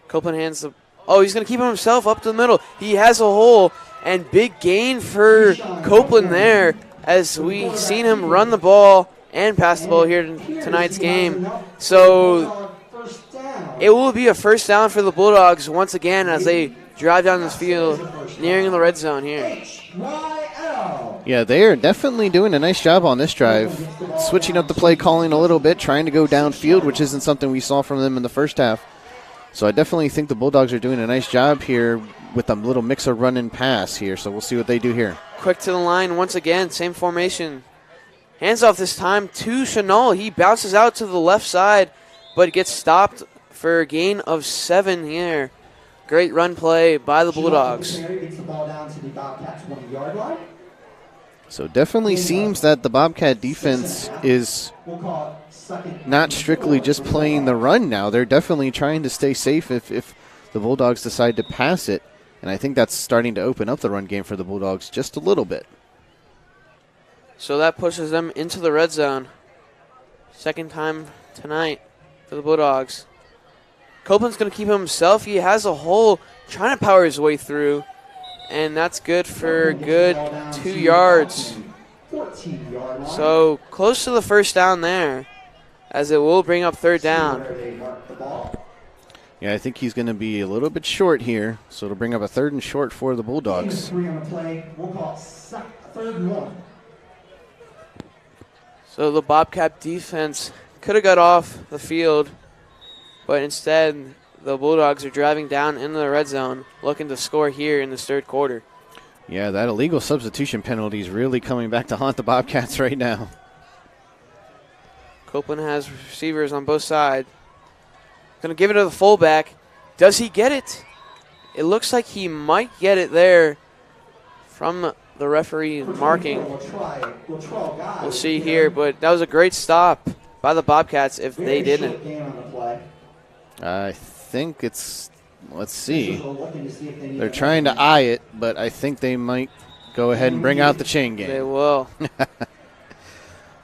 Copeland hands the he's going to keep him himself up to the middle. He has a hole, and big gain for Copeland there, as we seen him run the ball and pass the ball here in tonight's game. So it will be a first down for the Bulldogs once again as they drive down this field, nearing the red zone here. Yeah, they are definitely doing a nice job on this drive, switching up the play calling a little bit, trying to go downfield, which isn't something we saw from them in the first half. So I definitely think the Bulldogs are doing a nice job here with a little mix of run and pass here. So we'll see what they do here. Quick to the line once again, same formation. Hands off this time to Chenault. He bounces out to the left side, but gets stopped for a gain of 7 here. Great run play by the Bulldogs. So definitely seems that the Bobcat defense is not strictly just playing the run now. They're definitely trying to stay safe if the Bulldogs decide to pass it. And I think that's starting to open up the run game for the Bulldogs just a little bit. So that pushes them into the red zone. 2nd time tonight for the Bulldogs. Copeland's going to keep him himself. He has a hole, trying to power his way through. And that's good for a good 2 yards. So close to the first down there. as it will bring up third down. Yeah, I think he's going to be a little bit short here, so it'll bring up a 3rd and short for the Bulldogs. 3 on the play. We'll call it 3rd and 1. So the Bobcat defense could have got off the field, but instead the Bulldogs are driving down into the red zone, looking to score here in this 3rd quarter. Yeah, that illegal substitution penalty is really coming back to haunt the Bobcats right now. Copeland has receivers on both sides. Going to give it to the fullback. Does he get it? It looks like he might get it there from the referee marking. We'll see here, but that was a great stop by the Bobcats if they didn't. I think it's, let's see. They're trying to eye it, but I think they might go ahead and bring out the chain game. They will.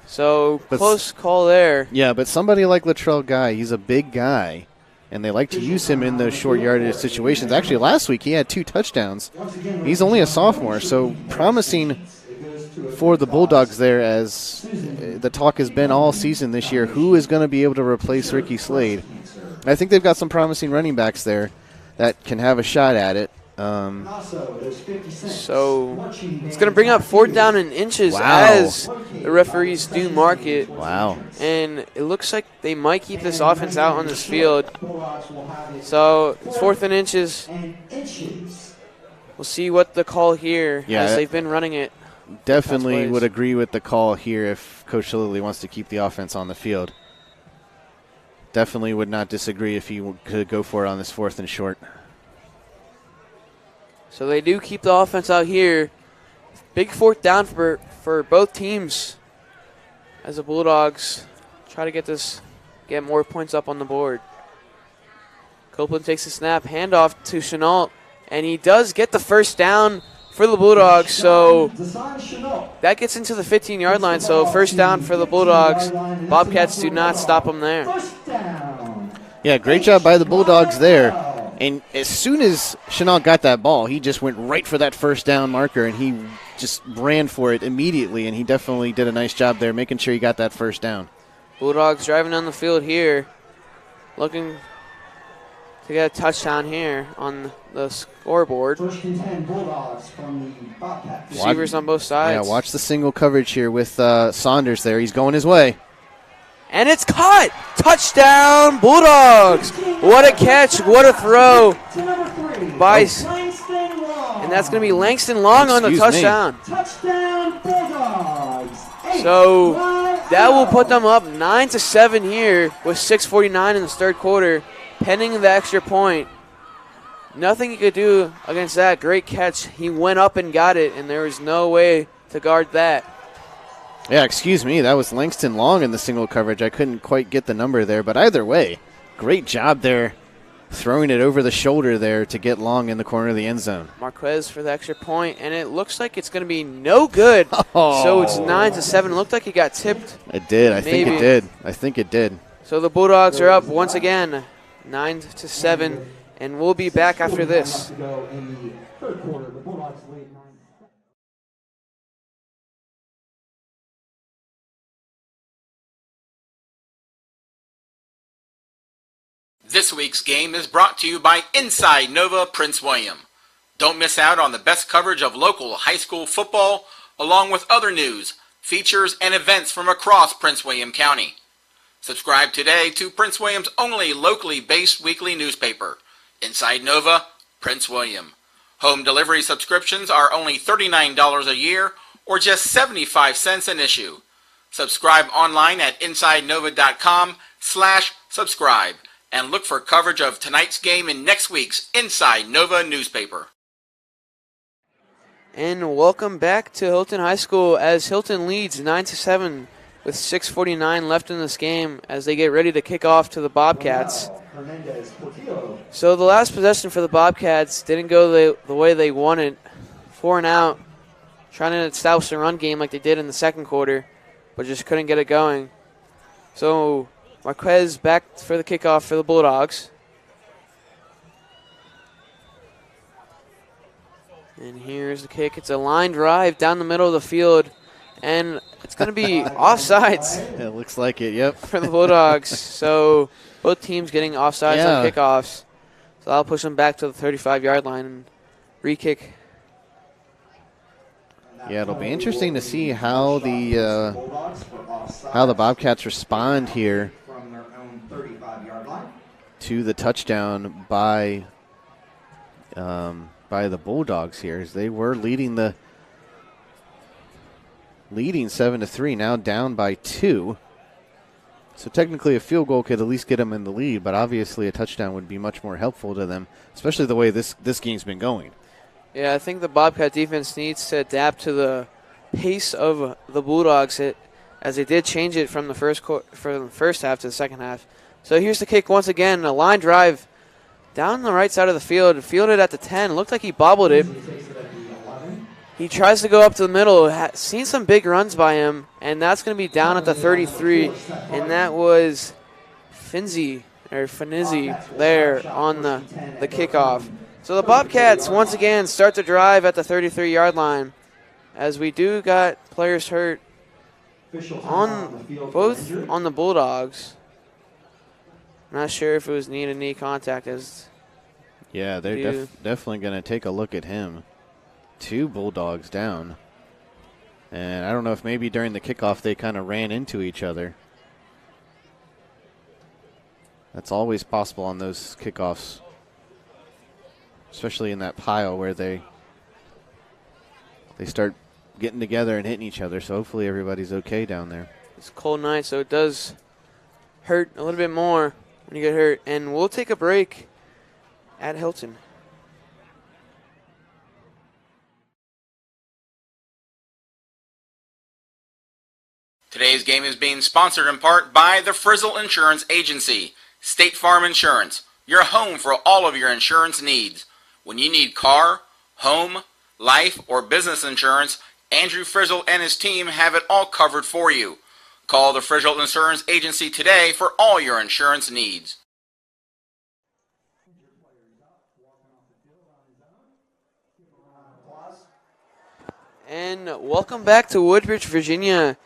So, close call there. Yeah, but somebody like Latrell Guy, he's a big guy, and they like to use him in those short yardage situations. Actually, last week he had 2 touchdowns. He's only a sophomore, so promising for the Bulldogs there, as the talk has been all season this year, who is going to be able to replace Ricky Slade. I think they've got some promising running backs there that can have a shot at it. So it's going to bring up 4th down and inches as the referees do mark it. Wow. And it looks like they might keep this offense out on this field. So it's 4th and inches. We'll see what the call here, as they've been running it. Definitely would agree with the call here if Coach Lilly wants to keep the offense on the field. Definitely would not disagree if he could go for it on this 4th and short. So they do keep the offense out here. Big 4th down for both teams as the Bulldogs try to get more points up on the board. Copeland takes the snap, handoff to Chenault, and he does get the 1st down for the Bulldogs. So that gets into the 15-yard line. So 1st down for the Bulldogs. Bobcats do not stop them there. Yeah, great job by the Bulldogs there. And as soon as Chenault got that ball, he just went right for that 1st down marker, and he just ran for it immediately, and he definitely did a nice job there making sure he got that 1st down. Bulldogs driving down the field here, looking to get a touchdown here on the scoreboard. 1st and 10 Bulldogs from the Bobcats. Receivers on both sides. Yeah, watch the single coverage here with Saunders there. He's going his way. And it's caught! Touchdown, Bulldogs! What a catch, what a throw by, and that's going to be Langston Long on the touchdown. Touchdown, Bulldogs! So that will put them up 9-7 here with 6:49 in the 3rd quarter, pending the extra point. Nothing he could do against that great catch. He went up and got it, and there was no way to guard that. Yeah, excuse me. That was Langston Long in the single coverage. I couldn't quite get the number there, but either way, great job there throwing it over the shoulder there to get Long in the corner of the end zone. Marquez for the extra point, and it looks like it's going to be no good. Oh. So it's 9-7. It looked like it got tipped. It did. I think it did. So the Bulldogs are up once again, 9-7, and we'll be back after this. This week's game is brought to you by Inside Nova Prince William. Don't miss out on the best coverage of local high school football, along with other news, features, and events from across Prince William County. Subscribe today to Prince William's only locally based weekly newspaper, Inside Nova Prince William. Home delivery subscriptions are only $39 a year or just 75 cents an issue. Subscribe online at InsideNova.com/subscribe. And look for coverage of tonight's game in next week's Inside Nova newspaper. And welcome back to Hylton High School as Hylton leads 9-7 with 6:49 left in this game as they get ready to kick off to the Bobcats. So the last possession for the Bobcats didn't go the way they wanted. 4 and out, trying to establish the run game like they did in the 2nd quarter, but just couldn't get it going. So Marquez back for the kickoff for the Bulldogs. And here's the kick. It's a line drive down the middle of the field. And it's going to be offsides It looks like it, yep. for the Bulldogs. So both teams getting offsides on Yeah. kickoffs. So I'll push them back to the 35-yard line and re-kick. Yeah, it'll be interesting to see how the Bobcats respond here From their own 35-yard line. to the touchdown by the Bulldogs here, as they were leading 7-3, now down by 2. So technically a field goal could at least get them in the lead, but obviously a touchdown would be much more helpful to them, especially the way this game's been going. Yeah, I think the Bobcat defense needs to adapt to the pace of the Bulldogs, as they did change it from the first half to the second half. So here's the kick once again, a line drive down the right side of the field, fielded at the 10. Looked like he bobbled it. He tries to go up to the middle. Seen some big runs by him, and that's going to be down at the 33. And that was Finizzi there on the kickoff. So the Bobcats once again start the drive at the 33-yard line, as we do got players hurt both on the Bulldogs. Not sure if it was knee-to-knee contact. Yeah, they're definitely going to take a look at him. 2 Bulldogs down. And I don't know if maybe during the kickoff they kind of ran into each other. That's always possible on those kickoffs, especially in that pile where they start getting together and hitting each other. So hopefully everybody's okay down there. It's a cold night, so it does hurt a little bit more when you get hurt. And we'll take a break at Hylton. Today's game is being sponsored in part by the Frizzle Insurance Agency, State Farm Insurance, your home for all of your insurance needs. When you need car, home, life, or business insurance, Andrew Frizzle and his team have it all covered for you. Call the Frizzle Insurance Agency today for all your insurance needs. And welcome back to Woodbridge, Virginia.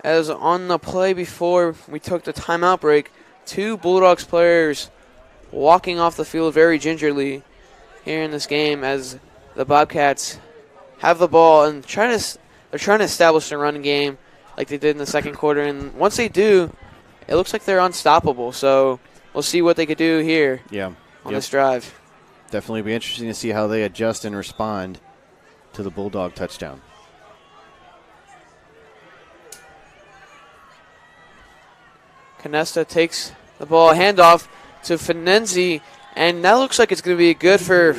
As on the play before we took the timeout break, 2 Bulldogs players walking off the field very gingerly here in this game, as the Bobcats have the ball and they're trying to establish a running game like they did in the second quarter. And once they do, it looks like they're unstoppable. So we'll see what they could do here on this drive. Definitely be interesting to see how they adjust and respond to the Bulldog touchdown. Canesta takes the ball, handoff to Finizzi, and that looks like it's going to be good for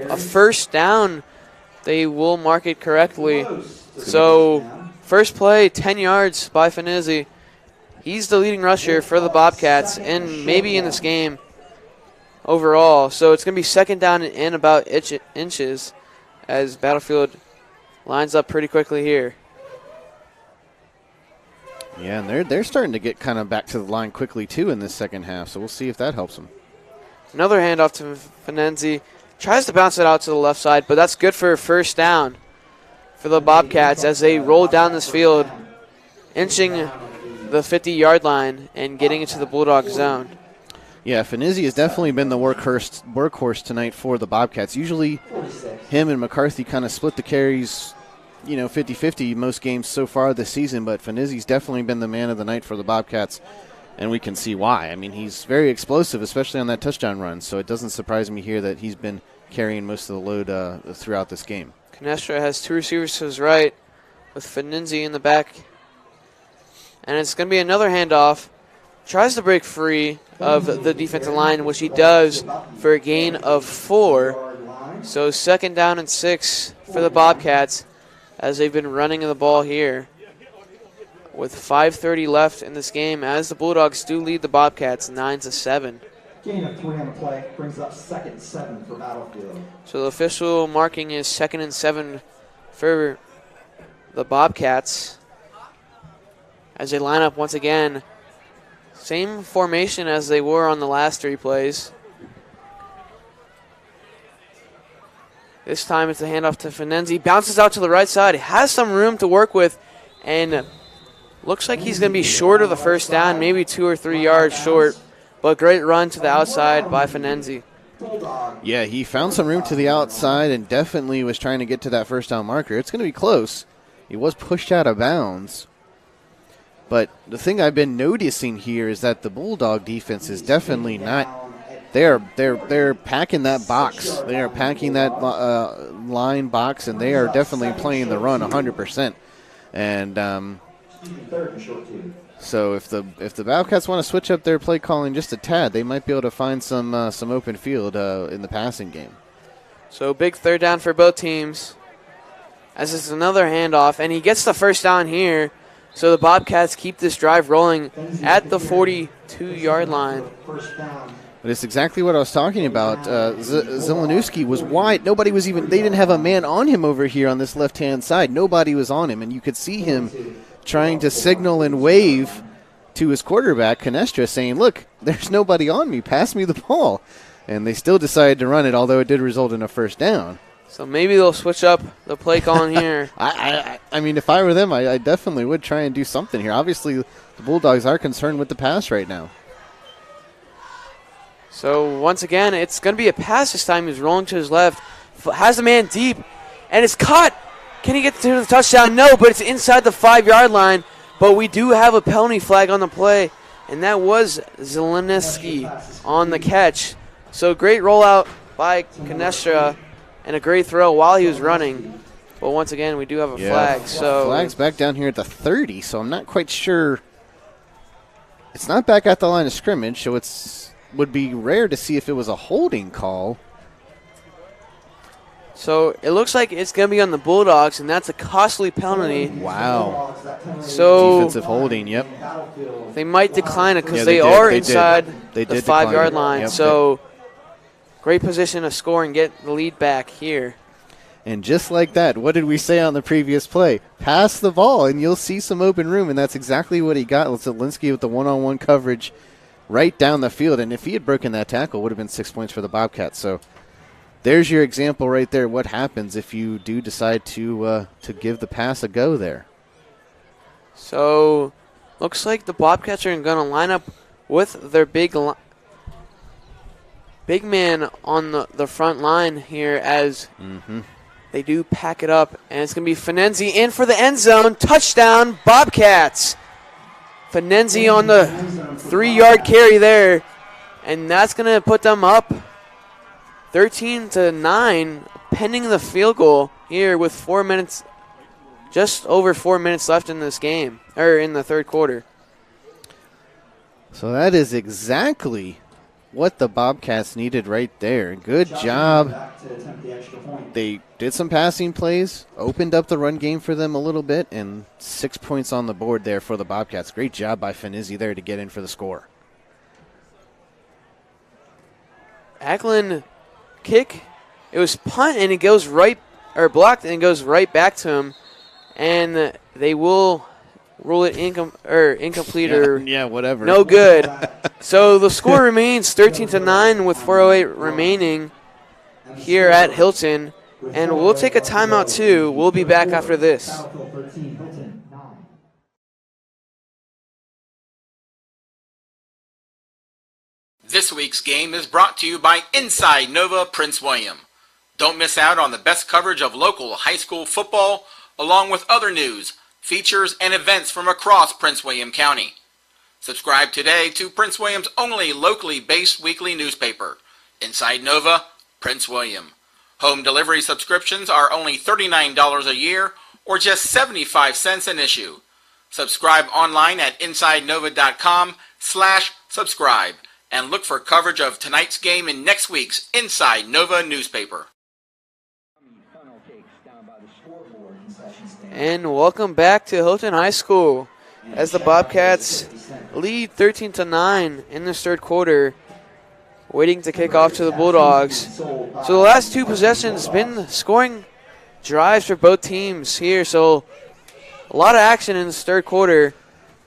a first down. They will mark it correctly. So first play, 10 yards by Finizzi. He's the leading rusher for the Bobcats and maybe in this game overall. So it's going to be second down and about inches, as Battlefield lines up pretty quickly here. Yeah, and they're starting to get kind of back to the line quickly, too, in this second half, so we'll see if that helps them. Another handoff to Finizzi. Tries to bounce it out to the left side, but that's good for a first down for the Bobcats as they roll down this field, inching the 50-yard line and getting into the Bulldog zone. Yeah, Finizzi has definitely been the workhorse tonight for the Bobcats. Usually him and McCarthy kind of split the carries, 50-50 most games so far this season, but Finizzi's definitely been the man of the night for the Bobcats, and we can see why. I mean, he's very explosive, especially on that touchdown run, so it doesn't surprise me here that he's been carrying most of the load throughout this game. Canestra has 2 receivers to his right with Finizzi in the back, and it's going to be another handoff. Tries to break free of the defensive line, which he does for a gain of 4. So second down and 6 for the Bobcats, as they've been running the ball here with 5:30 left in this game, as the Bulldogs do lead the Bobcats 9-7. Gain of 3 on the play brings up 2nd and 7 for Battlefield. So the official marking is 2nd and 7 for the Bobcats as they line up once again. Same formation as they were on the last 3 plays. This time it's a handoff to Finizzi. Bounces out to the right side. Has some room to work with. and looks like he's going to be short of the first down, maybe 2 or 3 yards short, but great run to the outside by Finenzi. Yeah, he found some room to the outside and definitely was trying to get to that first down marker. It's going to be close. He was pushed out of bounds. But the thing I've been noticing here is that the Bulldog defense is definitely not. They're packing that box. They are packing that line box, and they are definitely playing the run 100%. And so if the Bobcats want to switch up their play calling just a tad, they might be able to find some open field in the passing game. So big third down for both teams. As it's another handoff, and he gets the first down here. So the Bobcats keep this drive rolling at the 42-yard line. But it's exactly what I was talking about. Zelenowski was wide. Nobody was even – they didn't have a man on him over here on this left-hand side. Nobody was on him, and you could see him trying to signal and wave to his quarterback, Canestra, saying, look, there's nobody on me. Pass me the ball. And they still decided to run it, although it did result in a first down. So maybe they'll switch up the play calling here. I mean, if I were them, I definitely would try and do something here. Obviously, the Bulldogs are concerned with the pass right now. So once again, it's going to be a pass this time. He's rolling to his left, has the man deep, and it's caught. Can he get to the touchdown? No, but it's inside the 5-yard line. But we do have a penalty flag on the play, and that was Zelenowski on the catch. So great rollout by Canestra. And a great throw while he was running. But once again, we do have a flag. So flag's back down here at the 30, so I'm not quite sure. It's not back at the line of scrimmage, so it's would be rare to see if it was a holding call. So it looks like it's going to be on the Bulldogs, and that's a costly penalty. Wow. So defensive holding, yep. They might decline it because Yeah, they are inside the did 5-yard decline it. line. Yep, so great position to score and get the lead back here. And just like that, what did we say on the previous play? Pass the ball, and you'll see some open room, and that's exactly what he got. Zelinski with the one-on-one coverage right down the field, and if he had broken that tackle, it would have been 6 points for the Bobcats. So there's your example right there, what happens if you do decide to give the pass a go there. So looks like the Bobcats are going to line up with their big man on the front line here as they do pack it up. And it's going to be Finenzi in for the end zone. Touchdown, Bobcats. Finenzi on the 3-yard carry there. And that's going to put them up 13-9, pending the field goal here with 4 minutes, just over 4 minutes left in this game, or in the third quarter. So that is exactly what the Bobcats needed right there. Good job. They did some passing plays, opened up the run game for them a little bit, and 6 points on the board there for the Bobcats. Great job by Finizzi there to get in for the score. Ackland kick, it was punt, and it goes right, or blocked, and it goes right back to him, and they will rule it incomplete or whatever. No good. So the score remains 13-9 with 4:08 remaining here at Hylton, and we'll take a timeout too. We'll be back after this. This week's game is brought to you by Inside Nova Prince William. Don't miss out on the best coverage of local high school football, along with other news, features, and events from across Prince William County. Subscribe today to Prince William's only locally based weekly newspaper, Inside Nova Prince William. Home delivery subscriptions are only $39 a year or just 75 cents an issue. Subscribe online at InsideNova.com/subscribe and look for coverage of tonight's game in next week's Inside Nova newspaper. And welcome back to Hylton High School as the Bobcats lead 13-9 in this third quarter, waiting to kick off to the Bulldogs. So the last two possessions been scoring drives for both teams here, so a lot of action in this third quarter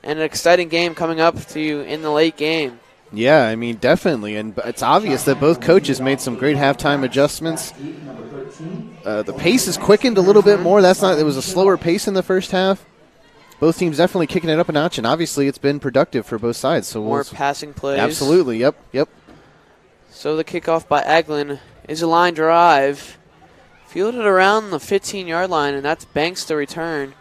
and an exciting game coming up to you in the late game. Yeah, I mean, definitely. And it's obvious that both coaches made some great halftime adjustments. The pace is quickened a little bit more. It was a slower pace in the first half. both teams definitely kicking it up a notch, and obviously it's been productive for both sides. So More passing plays. Absolutely, yep. So the kickoff by Eglin is a line drive. Fielded around the 15-yard line, and that's Banks to return.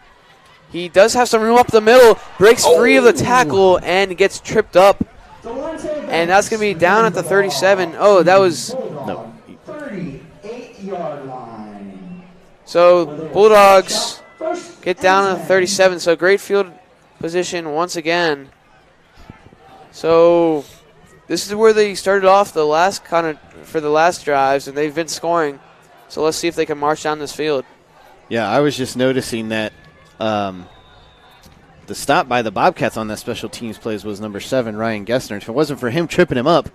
He does have some room up the middle, breaks free of the tackle, and gets tripped up. And that's going to be down at the 37. Oh, that was... No. 38-yard line. So Bulldogs get down at the 37. So great field position once again. So this is where they started off for the last drives, and they've been scoring. So let's see if they can march down this field. Yeah, I was just noticing that the stop by the Bobcats on that special teams plays was number 7, Ryan Gessner. If it wasn't for him tripping him up,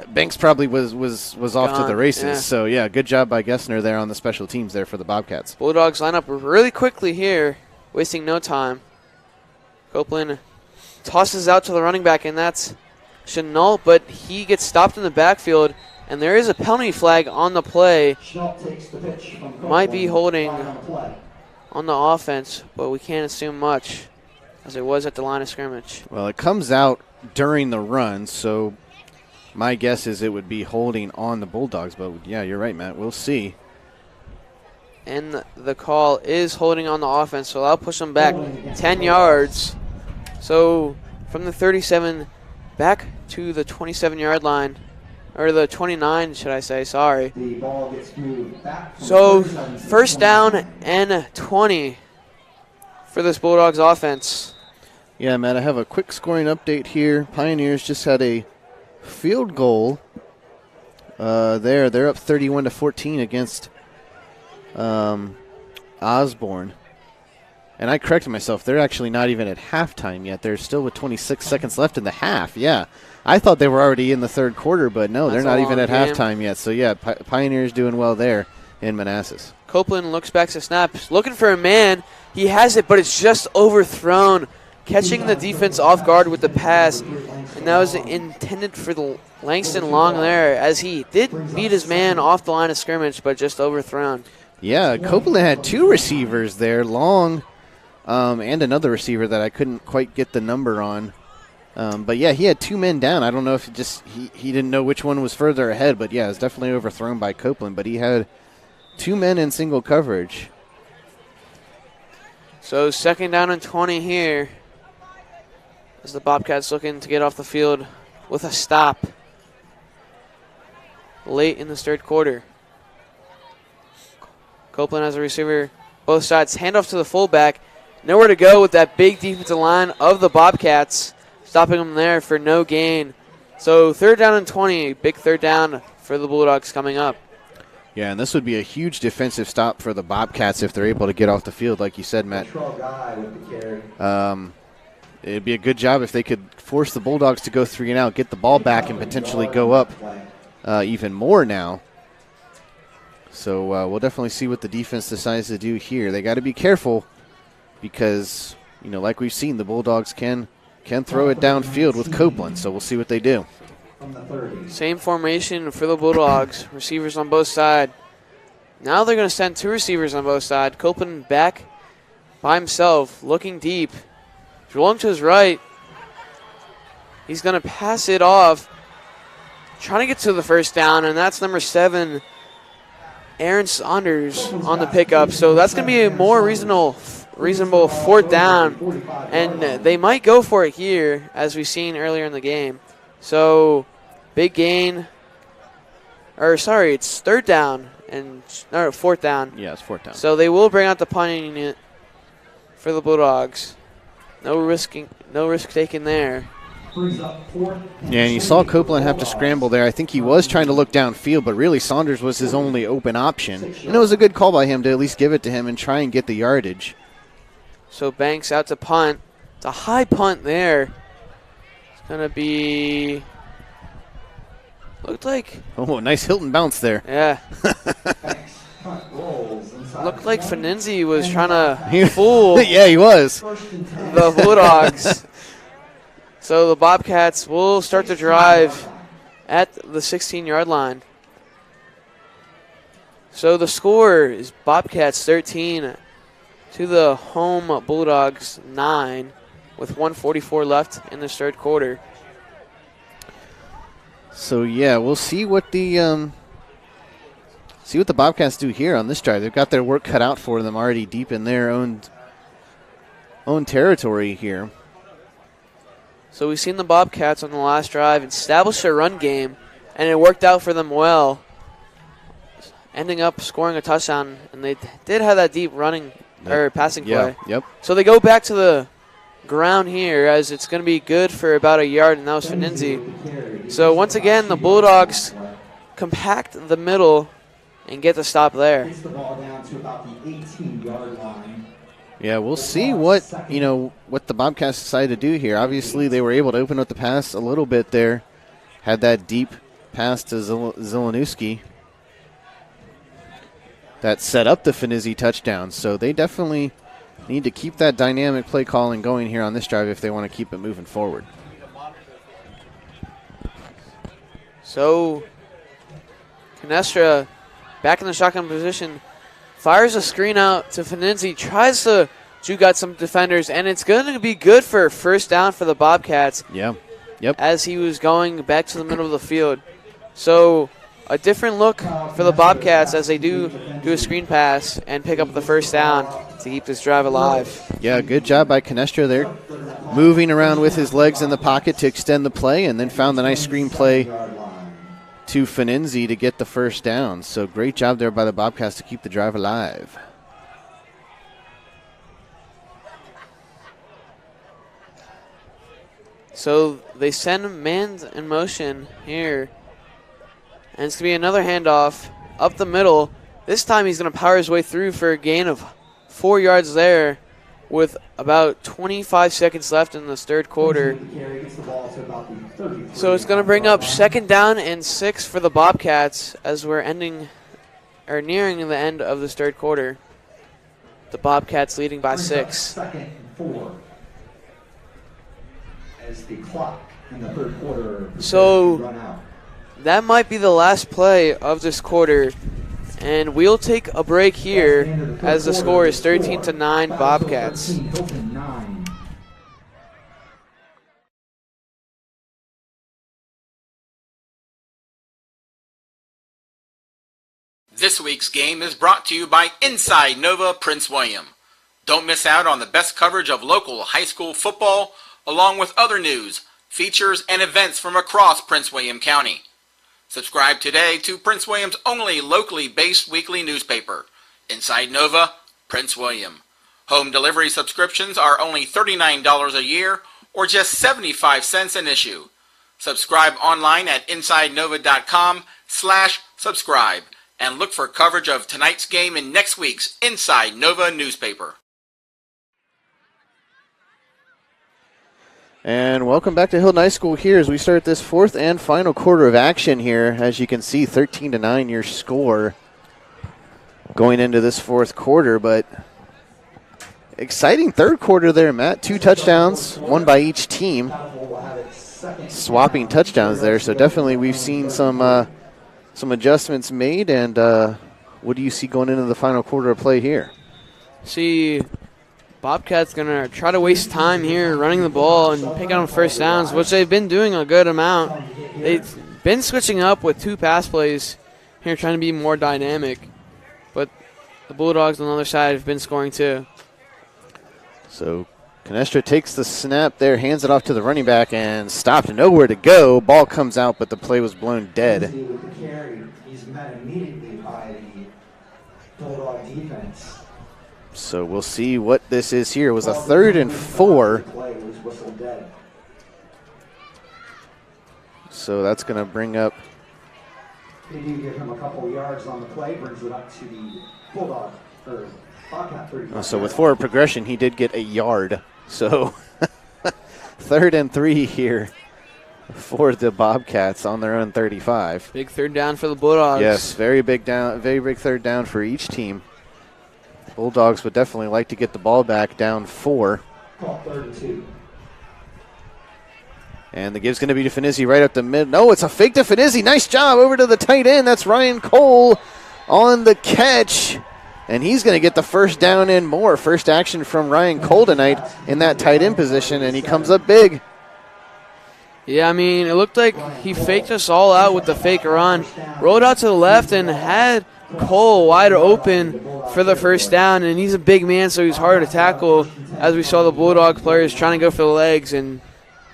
Banks probably was off to the races. Yeah. So, yeah, good job by Gessner there on the special teams there for the Bobcats. Bulldogs line up really quickly here, wasting no time. Copeland tosses out to the running back, and that's Chenault, but he gets stopped in the backfield, and there is a penalty flag on the play. Might be holding on the offense, but we can't assume much as it was at the line of scrimmage. Well, it comes out during the run, so my guess is it would be holding on the Bulldogs. But, yeah, you're right, Matt. We'll see. And the call is holding on the offense, so I'll push them back 10 yards. So from the 37 back to the 27-yard line. Or the 29, should I say, sorry. The ball gets moved back. So first down and 20 for this Bulldogs offense. Yeah, Matt, I have a quick scoring update here. Pioneers just had a field goal there. They're up 31-14 against Osborne. And I corrected myself. They're actually not even at halftime yet. They're still with 26 seconds left in the half. Yeah. I thought they were already in the third quarter, but no, they're not even at halftime yet. So, yeah, Pioneers doing well there in Manassas. Copeland looks back to snaps, looking for a man. He has it, but it's just overthrown, catching the defense off guard with the pass. And that was intended for the Langston Long there, as he did beat his man off the line of scrimmage, but just overthrown. Yeah, Copeland had 2 receivers there, Long and another receiver that I couldn't quite get the number on. But, yeah, he had 2 men down. I don't know if he didn't know which one was further ahead, but, yeah, it was definitely overthrown by Copeland. But he had 2 men in single coverage. So second down and 20 here as the Bobcats looking to get off the field with a stop late in the third quarter. Copeland has a receiver both sides. Handoff to the fullback. Nowhere to go with that big defensive line of the Bobcats. Stopping them there for no gain. So third down and 20. Big third down for the Bulldogs coming up. Yeah, and this would be a huge defensive stop for the Bobcats if they're able to get off the field, like you said, Matt. It'd be a good job if they could force the Bulldogs to go 3 and out, get the ball back, and potentially go up even more now. So we'll definitely see what the defense decides to do here. They got to be careful because, like we've seen, the Bulldogs can throw it downfield with Copeland, so we'll see what they do. Same formation for the Bulldogs. Receivers on both sides. Now they're going to send 2 receivers on both sides. Copeland back by himself, looking deep. Rolling to his right. He's going to pass it off. Trying to get to the first down, and that's number 7, Aaron Saunders, on the pickup. So that's going to be a more reasonable fourth down, and they might go for it here, as we've seen earlier in the game. So big gain. It's third down fourth down. Yeah, it's fourth down. So they will bring out the punting unit for the Bulldogs. No risk taken there. Yeah, and you saw Copeland have to scramble there. I think he was trying to look downfield, but really Saunders was his only open option. And it was a good call by him to at least give it to him and try and get the yardage. So Banks out to punt. It's a high punt there. It's going to be... Looked like... Oh, nice Hylton bounce there. Yeah. Looked like Finenzi was trying to fool... Yeah, he was. The Bulldogs. So the Bobcats will start the drive at the 16-yard line. So the score is Bobcats 13, to the home Bulldogs 9 with 1:44 left in the third quarter. So yeah, we'll see what the Bobcats do here on this drive. They've got their work cut out for them already deep in their own territory here. So we've seen the Bobcats on the last drive establish a run game, and it worked out for them well, ending up scoring a touchdown. And they did have that deep running or passing play. Yep. So they go back to the ground here, as it's going to be good for about a yard, and that was Fininzi. So once again, the Bulldogs compact the middle and get the stop there. Gets the ball down to about the 18-yard line. Yeah, we'll see what the Bobcats decide to do here. Obviously, they were able to open up the pass a little bit there. Had that deep pass to Zelenowski that set up the Fininzi touchdown. So they definitely need to keep that dynamic play calling going here on this drive if they want to keep it moving forward. So Canestra back in the shotgun position, fires a screen out to Fininzi, tries to juke out some defenders, and it's going to be good for first down for the Bobcats. Yeah. Yep. As he was going back to the middle of the field. So a different look for the Bobcats as they do a screen pass and pick up the first down to keep this drive alive. Yeah, good job by Canestra there. Moving around with his legs in the pocket to extend the play, and then found the nice screen play to Fininzi to get the first down. So great job there by the Bobcats to keep the drive alive. So they send man in motion here. And it's going to be another handoff up the middle. This time he's going to power his way through for a gain of 4 yards there with about 25 seconds left in this third quarter. So it's going to bring up 2nd down and 6 for the Bobcats as we're nearing the end of this third quarter. The Bobcats leading by 6. 2nd and 4 as the clock in the third quarter. So run out. that might be the last play of this quarter. And we'll take a break here as the score is 13-9 Bobcats. This week's game is brought to you by Inside Nova Prince William. Don't miss out on the best coverage of local high school football, along with other news, features, and events from across Prince William County. Subscribe today to Prince William's only locally based weekly newspaper, Inside Nova Prince William. Home delivery subscriptions are only $39 a year or just 75 cents an issue. Subscribe online at InsideNova.com/subscribe and look for coverage of tonight's game in next week's Inside Nova newspaper. And welcome back to Hylton High School here as we start this fourth and final quarter of action here. As you can see, 13-9 your score going into this fourth quarter. But exciting third quarter there, Matt. 2 touchdowns, one by each team. Swapping touchdowns there. So definitely we've seen some adjustments made. And what do you see going into the final quarter of play here? See, Bobcats going to try to waste time here running the ball and pick on first downs, which they've been doing a good amount. They've been switching up with 2 pass plays here, trying to be more dynamic. But the Bulldogs on the other side have been scoring too. So Canestra takes the snap there, hands it off to the running back, and stopped. Nowhere to go. Ball comes out, but the play was blown dead. He's met immediately by the Bulldog defense. So we'll see what this is here. It was a 3rd and 4. So that's going to bring up. They do give him a couple yards on the play, brings it up to the Bulldog, or Bobcat 35. So with forward progression, he did get a yard. So 3rd and 3 here for the Bobcats on their own 35. Big third down for the Bulldogs. Yes, very big third down for each team. Bulldogs would definitely like to get the ball back down 4. Call 3rd and 2. And the give's going to be to Fininzi right up the mid. No, it's a fake to Fininzi. Nice job over to the tight end. That's Ryan Cole on the catch. And he's going to get the first down and more. First action from Ryan Cole tonight in that tight end position, and he comes up big. Yeah, I mean, it looked like he faked us all out with the fake run. Rolled out to the left and had Cole wide open for the first down, and he's a big man, so he's hard to tackle, as we saw the Bulldog players trying to go for the legs and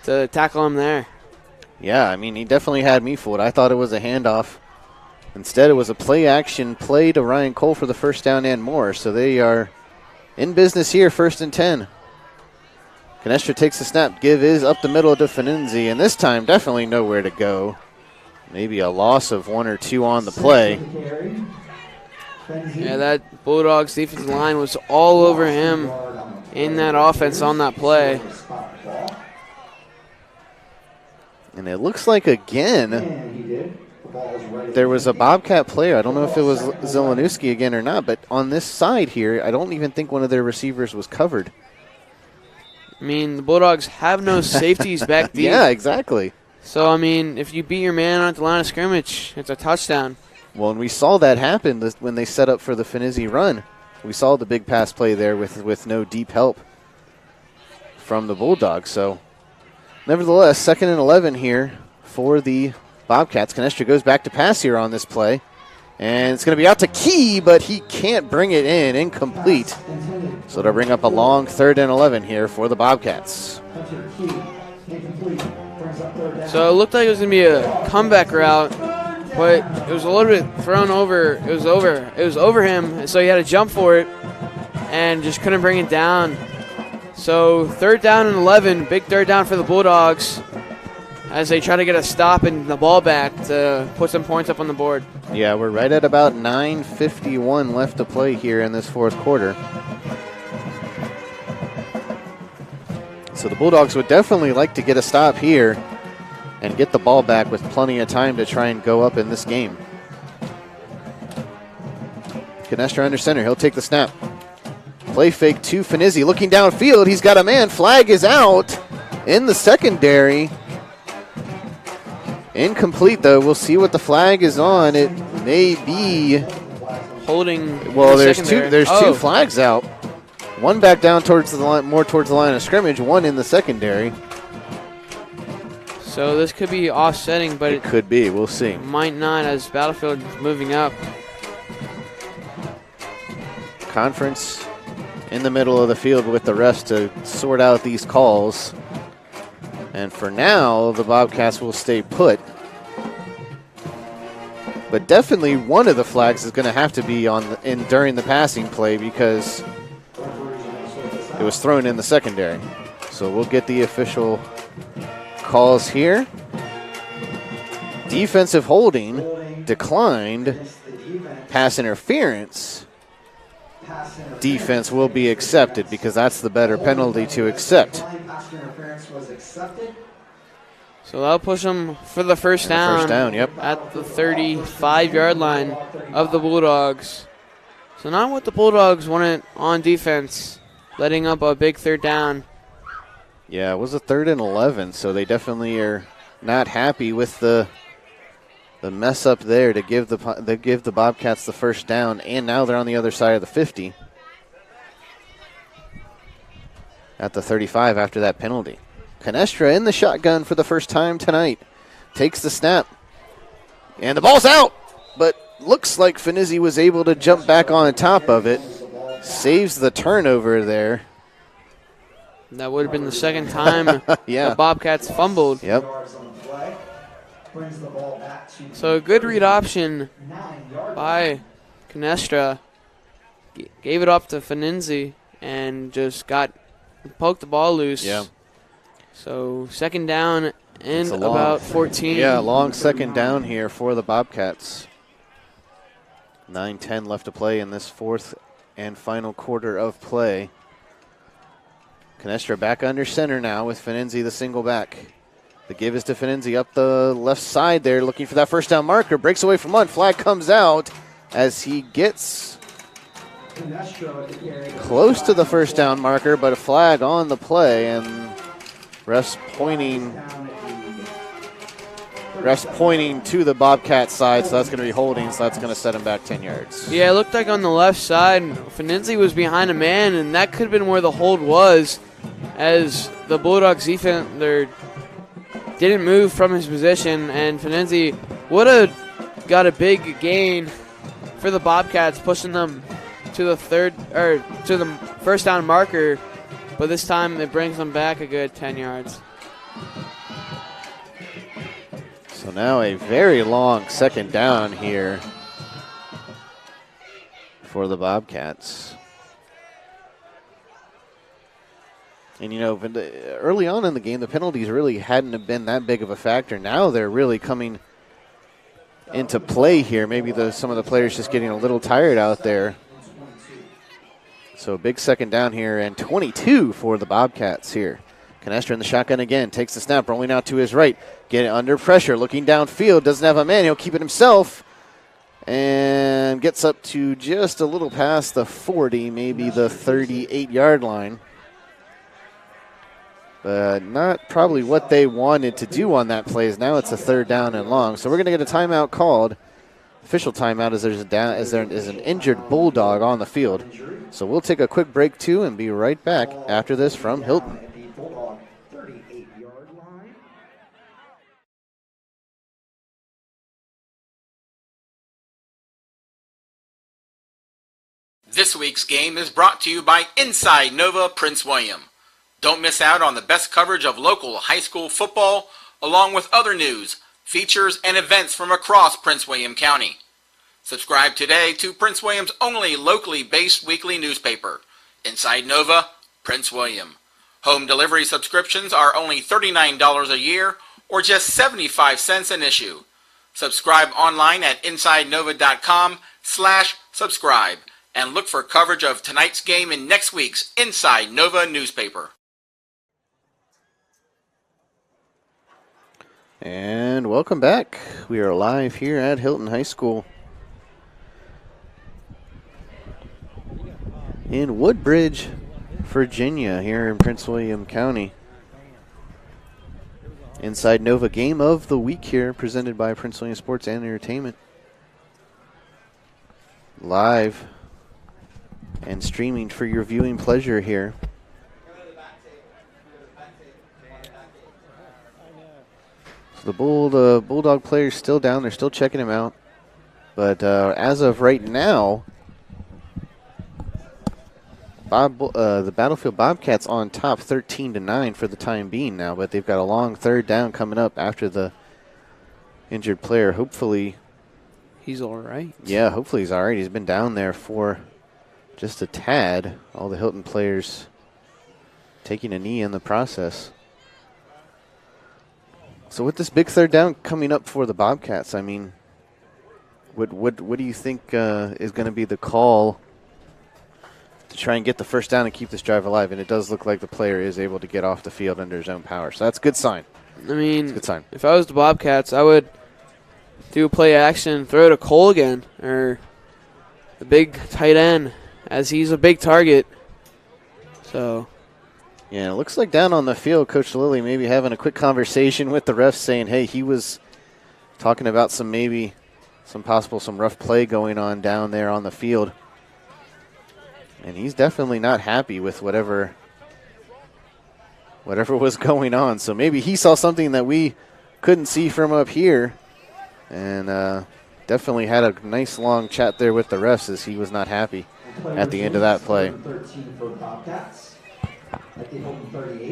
to tackle him there. Yeah, I mean, he definitely had me fooled. I thought it was a handoff. Instead, it was a play-action play to Ryan Cole for the first down and more, so they are in business here, 1st and 10. Canestra takes the snap. Give is up the middle to Finenzi, and this time definitely nowhere to go. Maybe a loss of 1 or 2 on the play. Yeah, that Bulldogs defensive line was all over him in that offense on that play. And it looks like, again, there was a Bobcat player. I don't know if it was Zelenowski again or not, but on this side here, I don't even think one of their receivers was covered. I mean, the Bulldogs have no safeties back deep. Yeah, exactly. So, I mean, if you beat your man at the line of scrimmage, it's a touchdown. Well, and we saw that happen when they set up for the Finizzi run. We saw the big pass play there with no deep help from the Bulldogs. So, nevertheless, 2nd and 11 here for the Bobcats. Canestra goes back to pass here on this play. And it's going to be out to Key, but he can't bring it in. Incomplete. So they'll bring up a long 3rd and 11 here for the Bobcats. So it looked like it was going to be a comeback route, but it was a little bit thrown over. It was over him, so he had to jump for it and just couldn't bring it down. So 3rd down and 11, big 3rd down for the Bulldogs as they try to get a stop and the ball back to put some points up on the board. Yeah, we're right at about 9:51 left to play here in this 4th quarter. So the Bulldogs would definitely like to get a stop here and get the ball back with plenty of time to try and go up in this game. Canestra under center. He'll take the snap. Play fake to Finizzi. Looking downfield. He's got a man. Flag is out in the secondary. Incomplete, though. We'll see what the flag is on. It may be holding. Well, there's two flags out. One back down towards the line, more towards the line of scrimmage. One in the secondary. So this could be offsetting, but it could be. We'll see. Might not, as Battlefield is moving up. Conference in the middle of the field with the refs to sort out these calls. And for now, the Bobcats will stay put. But definitely one of the flags is going to have to be during the passing play because it was thrown in the secondary. So we'll get the official calls here. Defensive holding declined. Pass interference. Defense will be accepted because that's the better penalty to accept. So that'll push them for the first down. First down, yep. At the 35-yard line of the Bulldogs. So not what the Bulldogs wanted on defense, letting up a big 3rd down. Yeah, it was a 3rd and 11, so they definitely are not happy with the mess up there to give the Bobcats the first down, and now they're on the other side of the 50 at the 35 after that penalty. Canestra in the shotgun for the first time tonight. Takes the snap. And the ball's out, but looks like Finizzi was able to jump back on top of it. Saves the turnover there. That would have been the second time yeah. the Bobcats fumbled. Yep. So a good read option by Canestra. Gave it up to Finenzi and just poked the ball loose. Yeah. So 2nd down and about 14. Yeah, long 2nd down here for the Bobcats. 9:10 left to play in this 4th and final quarter of play. Canestra back under center now with Finenzi the single back. The give is to Finenzi up the left side there, looking for that first down marker. Breaks away from one. Flag comes out as he gets close to the first down marker, but a flag on the play, and refs pointing ref's pointing to the Bobcat side, so that's going to be holding, so that's going to set him back 10 yards. Yeah, it looked like on the left side, Finenzi was behind a man, and that could have been where the hold was, as the Bulldogs defense didn't move from his position, and Finenzi would have got a big gain for the Bobcats, pushing them to the first down marker, but this time it brings them back a good 10 yards. So now a very long second down here for the Bobcats. And, you know, early on in the game, the penalties really hadn't have been that big of a factor. Now they're really coming into play here. Maybe some of the players just getting a little tired out there. So a big second down here, and 22 for the Bobcats here. Canestra in the shotgun again, takes the snap, rolling out to his right. Get it under pressure, looking downfield, doesn't have a man, he'll keep it himself. And gets up to just a little past the 40, maybe the 38-yard line. But not probably what they wanted to do on that play, as now it's a third down and long. So we're going to get a timeout called. Official timeout as there is an injured Bulldog on the field. So we'll take a quick break, too, and be right back after this from Hylton. This week's game is brought to you by Inside Nova Prince William. Don't miss out on the best coverage of local high school football, along with other news, features, and events from across Prince William County. Subscribe today to Prince William's only locally based weekly newspaper, Inside Nova Prince William. Home delivery subscriptions are only $39 a year or just 75 cents an issue. Subscribe online at InsideNova.com/subscribe and look for coverage of tonight's game in next week's Inside Nova newspaper. And welcome back. We are live here at Hylton High School in Woodbridge, Virginia, here in Prince William County. Inside Nova game of the week here, presented by Prince William Sports and Entertainment. Live and streaming for your viewing pleasure here. So the Bulldog player's still down. They're still checking him out. But as of right now, the Battlefield Bobcats on top 13-9 for the time being now. But they've got a long third down coming up after the injured player. Hopefully he's all right. Yeah, hopefully he's all right. He's been down there for just a tad. All the Hylton players taking a knee in the process. So with this big third down coming up for the Bobcats, I mean, what do you think is going to be the call to try and get the first down and keep this drive alive? And it does look like the player is able to get off the field under his own power. So that's a good sign. I mean, that's a good sign. If I was the Bobcats, I would do a play action, throw it to Cole again, or the big tight end, as he's a big target. So, yeah, it looks like down on the field, Coach Lilly maybe having a quick conversation with the refs, saying, hey, he was talking about some rough play going on down there on the field. And he's definitely not happy with whatever was going on. So maybe he saw something that we couldn't see from up here. And definitely had a nice long chat there with the refs, as he was not happy at the end of that play.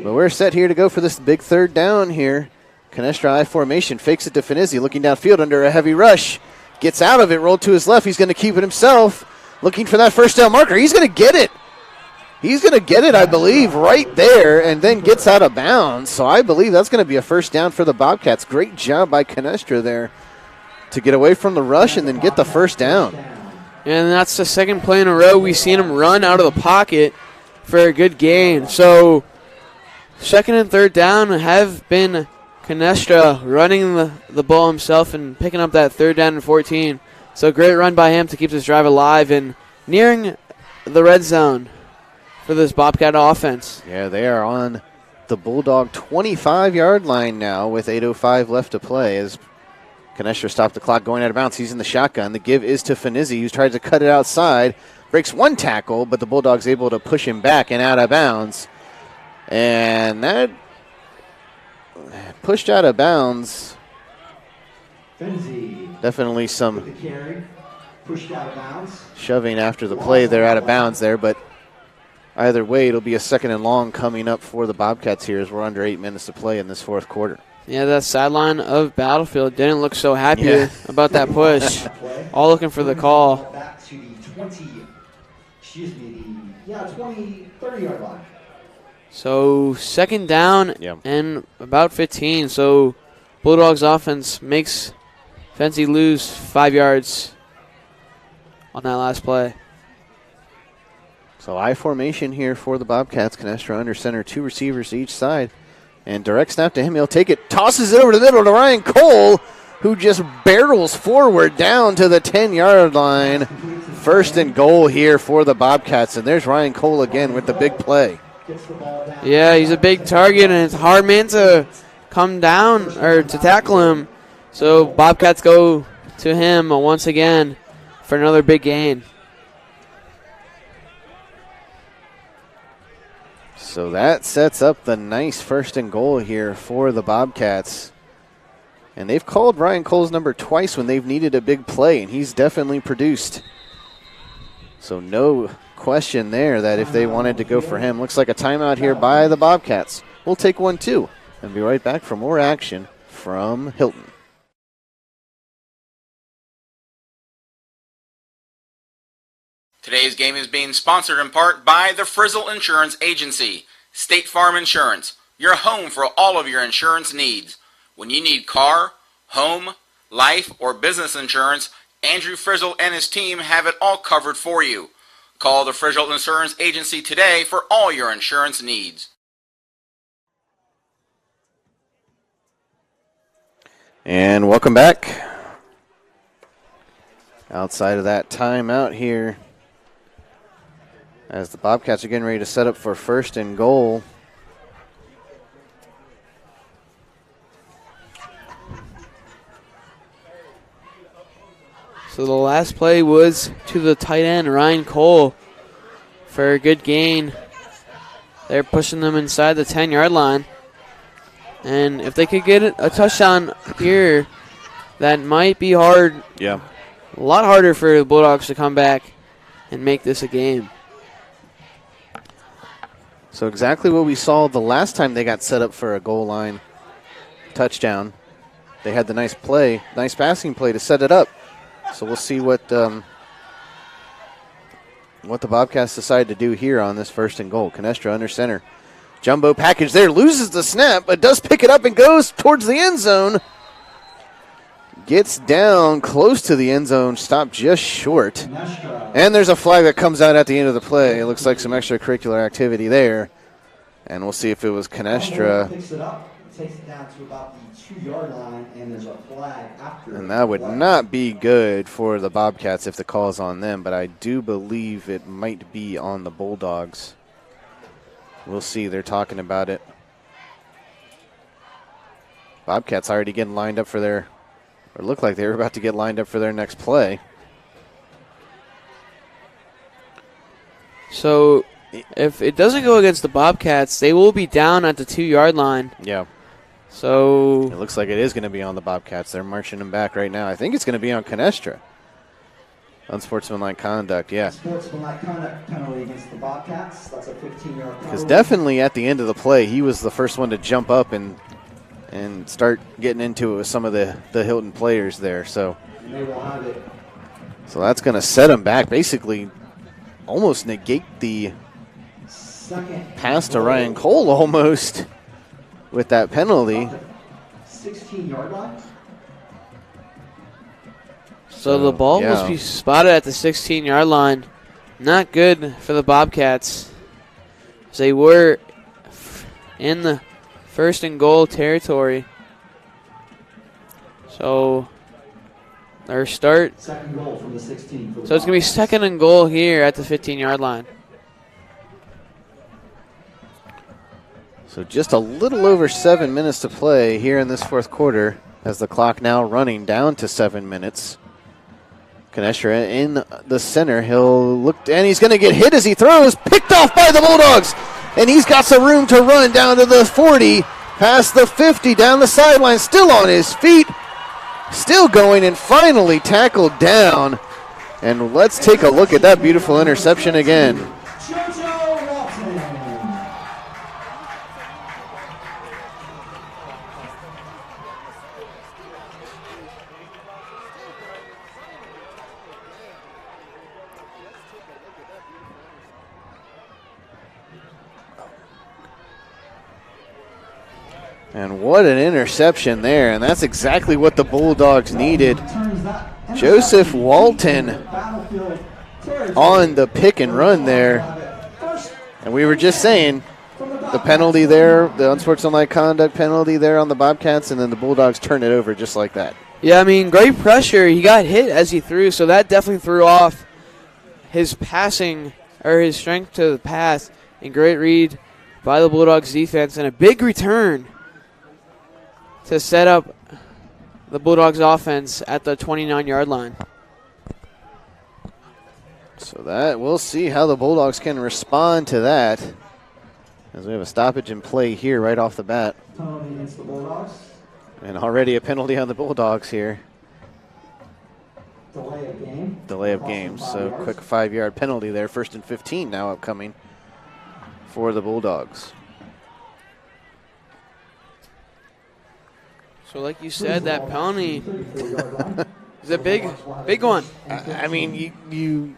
But we're set here to go for this big third down here. Canestra I formation, fakes it to Finizzi, looking downfield under a heavy rush. Gets out of it, rolled to his left. He's going to keep it himself, looking for that first down marker. He's going to get it. He's going to get it, I believe, right there, and then gets out of bounds. So I believe that's going to be a first down for the Bobcats. Great job by Canestra there to get away from the rush and then get the first down. And that's the second play in a row we've seen him run out of the pocket for a good gain. So second and third down have been Canestra running the ball himself and picking up that third down and 14. So great run by him to keep this drive alive and nearing the red zone for this Bobcat offense. Yeah, they are on the Bulldog 25-yard line now with 8:05 left to play, as Canestra stopped the clock going out of bounds. He's in the shotgun. The give is to Finizzi, who tries to cut it outside. Breaks one tackle, but the Bulldogs able to push him back and out of bounds. And that pushed out of bounds. Finzi Definitely with some the carry, pushed out of bounds. shoving after the play. They're out of bounds there, but either way, it'll be a 2nd and long coming up for the Bobcats here as we're under 8 minutes to play in this 4th quarter. Yeah, that sideline of Battlefield didn't look so happy about that push. All looking for the call. Back to the 30-yard line. So 2nd down and about 15. So Bulldogs offense makes Fency lose 5 yards on that last play. So I formation here for the Bobcats. Canestra under center, 2 receivers to each side. And direct snap to him. He'll take it, tosses it over the middle to Ryan Cole, who just barrels forward down to the 10-yard line. 1st and goal here for the Bobcats. And there's Ryan Cole again with the big play. Yeah, he's a big target, and it's a hard man to come down or to tackle him. So Bobcats go to him once again for another big gain. So that sets up the nice 1st and goal here for the Bobcats. And they've called Ryan Cole's number twice when they've needed a big play, and he's definitely produced. So no question there that if they wanted to go for him. Looks like a timeout here by the Bobcats. We'll take one too and be right back for more action from Hylton. Today's game is being sponsored in part by the Frizzle Insurance Agency, State Farm Insurance, your home for all of your insurance needs. When you need car, home, life, or business insurance, Andrew Frizzle and his team have it all covered for you. Call the Frizzle Insurance Agency today for all your insurance needs. And welcome back. Outside of that timeout here, as the Bobcats are getting ready to set up for 1st and goal. So the last play was to the tight end, Ryan Cole, for a good gain. They're pushing them inside the 10-yard line. And if they could get a touchdown here, that might be hard. Yeah. A lot harder for the Bulldogs to come back and make this a game. So exactly what we saw the last time they got set up for a goal line touchdown. They had the nice play, nice passing play to set it up. So we'll see what the Bobcats decide to do here on this 1st and goal. Canestra under center. Jumbo package there, loses the snap, but does pick it up and goes towards the end zone. Gets down close to the end zone, stopped just short. And there's a flag that comes out at the end of the play. It looks like some extracurricular activity there. And we'll see if it was Canestra. Picks it up, takes it down to about the 2-yard line, and there's a flag after. And that would not be good for the Bobcats if the call is on them, but I do believe it might be on the Bulldogs. We'll see. They're talking about it. Bobcats already getting lined up for their, or look like they were about to get lined up for their next play. So if it doesn't go against the Bobcats, they will be down at the 2-yard line. Yeah. So it looks like it is going to be on the Bobcats. They're marching them back right now. I think it's going to be on Canestra. Unsportsmanlike conduct, yeah. Unsportsmanlike conduct penalty against the Bobcats. That's a 15-yard penalty. Because definitely at the end of the play, he was the first one to jump up and start getting into it with some of the Hylton players there. So, they will have it. So that's going to set him back, basically almost negate the pass to Ryan Cole almost with that penalty. 16-yard line. So the ball must be spotted at the 16-yard line. Not good for the Bobcats. They were in the 1st and goal territory. So their start. Second goal from the 16. So it's going to be 2nd and goal here at the 15-yard line. So just a little over 7 minutes to play here in this 4th quarter. as the clock now running down to 7 minutes. Canestra in the center. He'll look, and he's going to get hit as he throws. Picked off by the Bulldogs. And he's got some room to run down to the 40, past the 50, down the sideline, still on his feet, still going, and finally tackled down. And let's take a look at that beautiful interception again. And what an interception there, and that's exactly what the Bulldogs needed. Joseph Walton on the pick and run there. And we were just saying, the penalty there, the unsportsmanlike conduct penalty there on the Bobcats, and then the Bulldogs turn it over just like that. Yeah, I mean, great pressure. He got hit as he threw, so that definitely threw off his passing, or his strength to the pass. And great read by the Bulldogs defense, and a big return to set up the Bulldogs offense at the 29-yard line. So that, we'll see how the Bulldogs can respond to that, as we have a stoppage in play here right off the bat. Penalty against the Bulldogs. And already a penalty on the Bulldogs here. Delay of game. Delay of game, so quick 5-yard penalty there. 1st and 15 now upcoming for the Bulldogs. So like you said, that penalty is a big one. I mean, you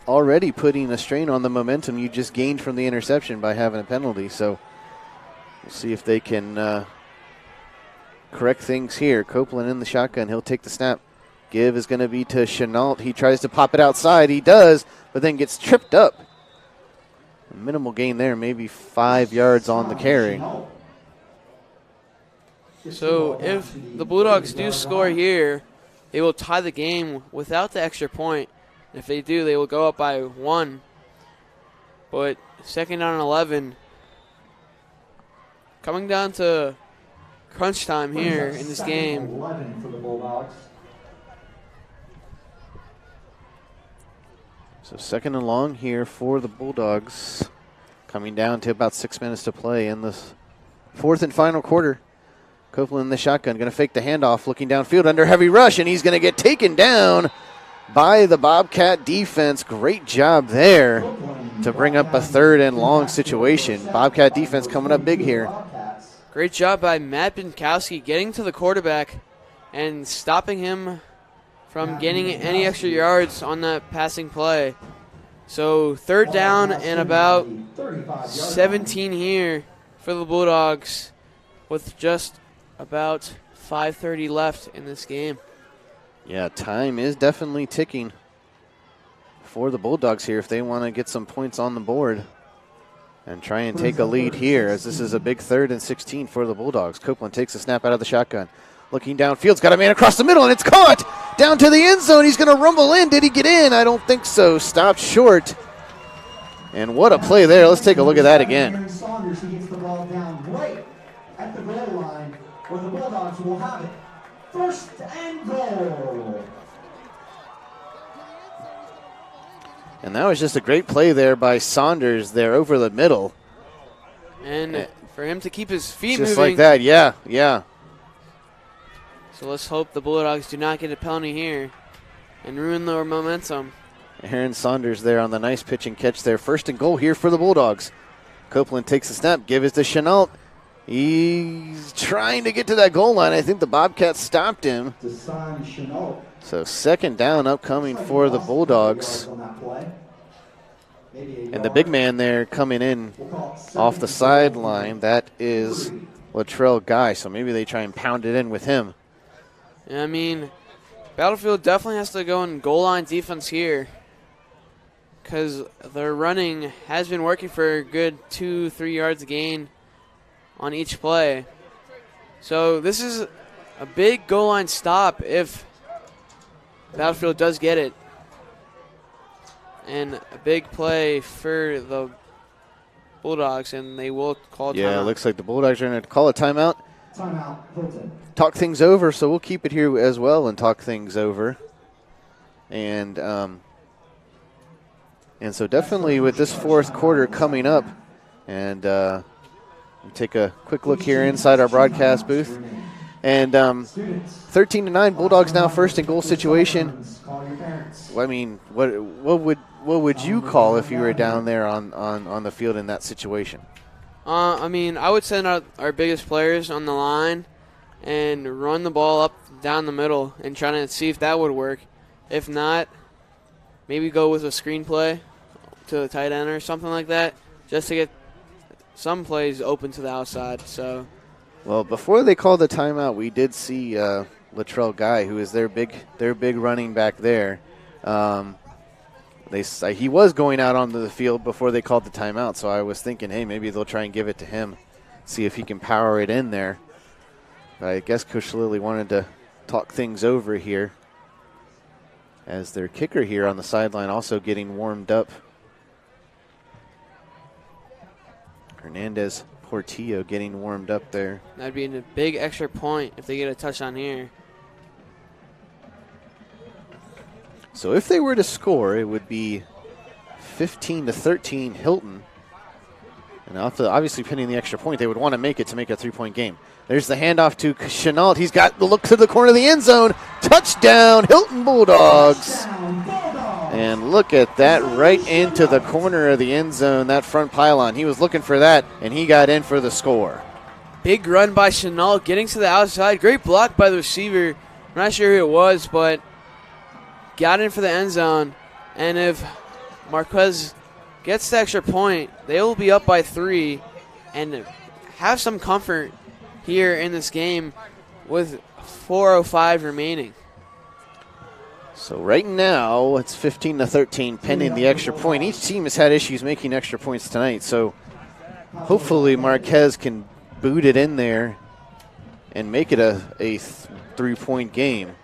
already putting a strain on the momentum you just gained from the interception by having a penalty. So we'll see if they can correct things here. Copeland in the shotgun. He'll take the snap. Give is going to be to Chenault. He tries to pop it outside. He does, but then gets tripped up. Minimal gain there, maybe 5 yards on the carry. So if the Bulldogs do score here, they will tie the game without the extra point. If they do, they will go up by 1. But 2nd down and 11. Coming down to crunch time here in this game. 11 for the Bulldogs. So 2nd and long here for the Bulldogs. Coming down to about 6 minutes to play in this 4th and final quarter. Copeland in the shotgun, going to fake the handoff, looking downfield under heavy rush, and he's going to get taken down by the Bobcat defense. Great job there to bring up a 3rd and long situation. Bobcat defense coming up big here. Great job by Matt Binkowski getting to the quarterback and stopping him from getting any extra yards on that passing play. So 3rd down and about 17 here for the Bulldogs with just about 5:30 left in this game. Yeah, time is definitely ticking for the Bulldogs here if they want to get some points on the board and try and take a lead here, as this is a big 3rd and 16 for the Bulldogs. Copeland takes a snap out of the shotgun. Looking downfield's got a man across the middle, and it's caught down to the end zone. He's going to rumble in. Did he get in? I don't think so. Stopped short. And what a play there. Let's take a look at that again. Saunders, he gets the ball down right at the goal line, where the Bulldogs will have it. 1st and goal. And that was just a great play there by Saunders there over the middle. And for him to keep his feet just moving. like that, yeah. So let's hope the Bulldogs do not get a penalty here and ruin their momentum. Aaron Saunders there on the nice pitch and catch there. 1st and goal here for the Bulldogs. Copeland takes the snap. Give it to Chenault. He's trying to get to that goal line. I think the Bobcats stopped him. So 2nd down upcoming for the Bulldogs. And the big man there coming in off the sideline, that is Latrell Guy. So maybe they try and pound it in with him. I mean, Battlefield definitely has to go in goal line defense here because their running has been working for a good 2-3 yards gain on each play. So this is a big goal line stop if Battlefield does get it. And a big play for the Bulldogs, and they will call a timeout. Yeah, it looks like the Bulldogs are going to call a timeout. Timeout, Hylton. talk things over, so we'll keep it here as well and talk things over. And so definitely with this fourth quarter coming up, and we'll take a quick look here inside our broadcast booth. And 13-9, Bulldogs now first in goal situation. I mean, what would you call if you were down there on the field in that situation? I mean, I would send out our biggest players on the line and run the ball up down the middle and try to see if that would work. If not, maybe go with a screenplay to the tight end or something like that, just to get some plays open to the outside. So, well, before they called the timeout, we did see Latrell Guy, who is their big running back there. He was going out onto the field before they called the timeout, so I was thinking, hey, maybe they'll try and give it to him, see if he can power it in there. But I guess Coach Lilly wanted to talk things over here, as their kicker here on the sideline also getting warmed up. Hernandez Portillo getting warmed up there. That'd be a big extra point if they get a touchdown here. So if they were to score, it would be 15-13 Hylton. And obviously pinning the extra point, they would want to make it a 3-point game. There's the handoff to Chenault. He's got the look to the corner of the end zone. Touchdown, Hylton Bulldogs. And look at that, right into the corner of the end zone, that front pylon. He was looking for that, and he got in for the score. Big run by Chenault, getting to the outside. Great block by the receiver. I'm not sure who it was, but got in for the end zone. And if Marquez gets the extra point, they will be up by 3 and have some comfort here in this game with 4:05 remaining. So right now it's 15-13 pending the extra point. Each team has had issues making extra points tonight, so hopefully Marquez can boot it in there and make it a 3-point game.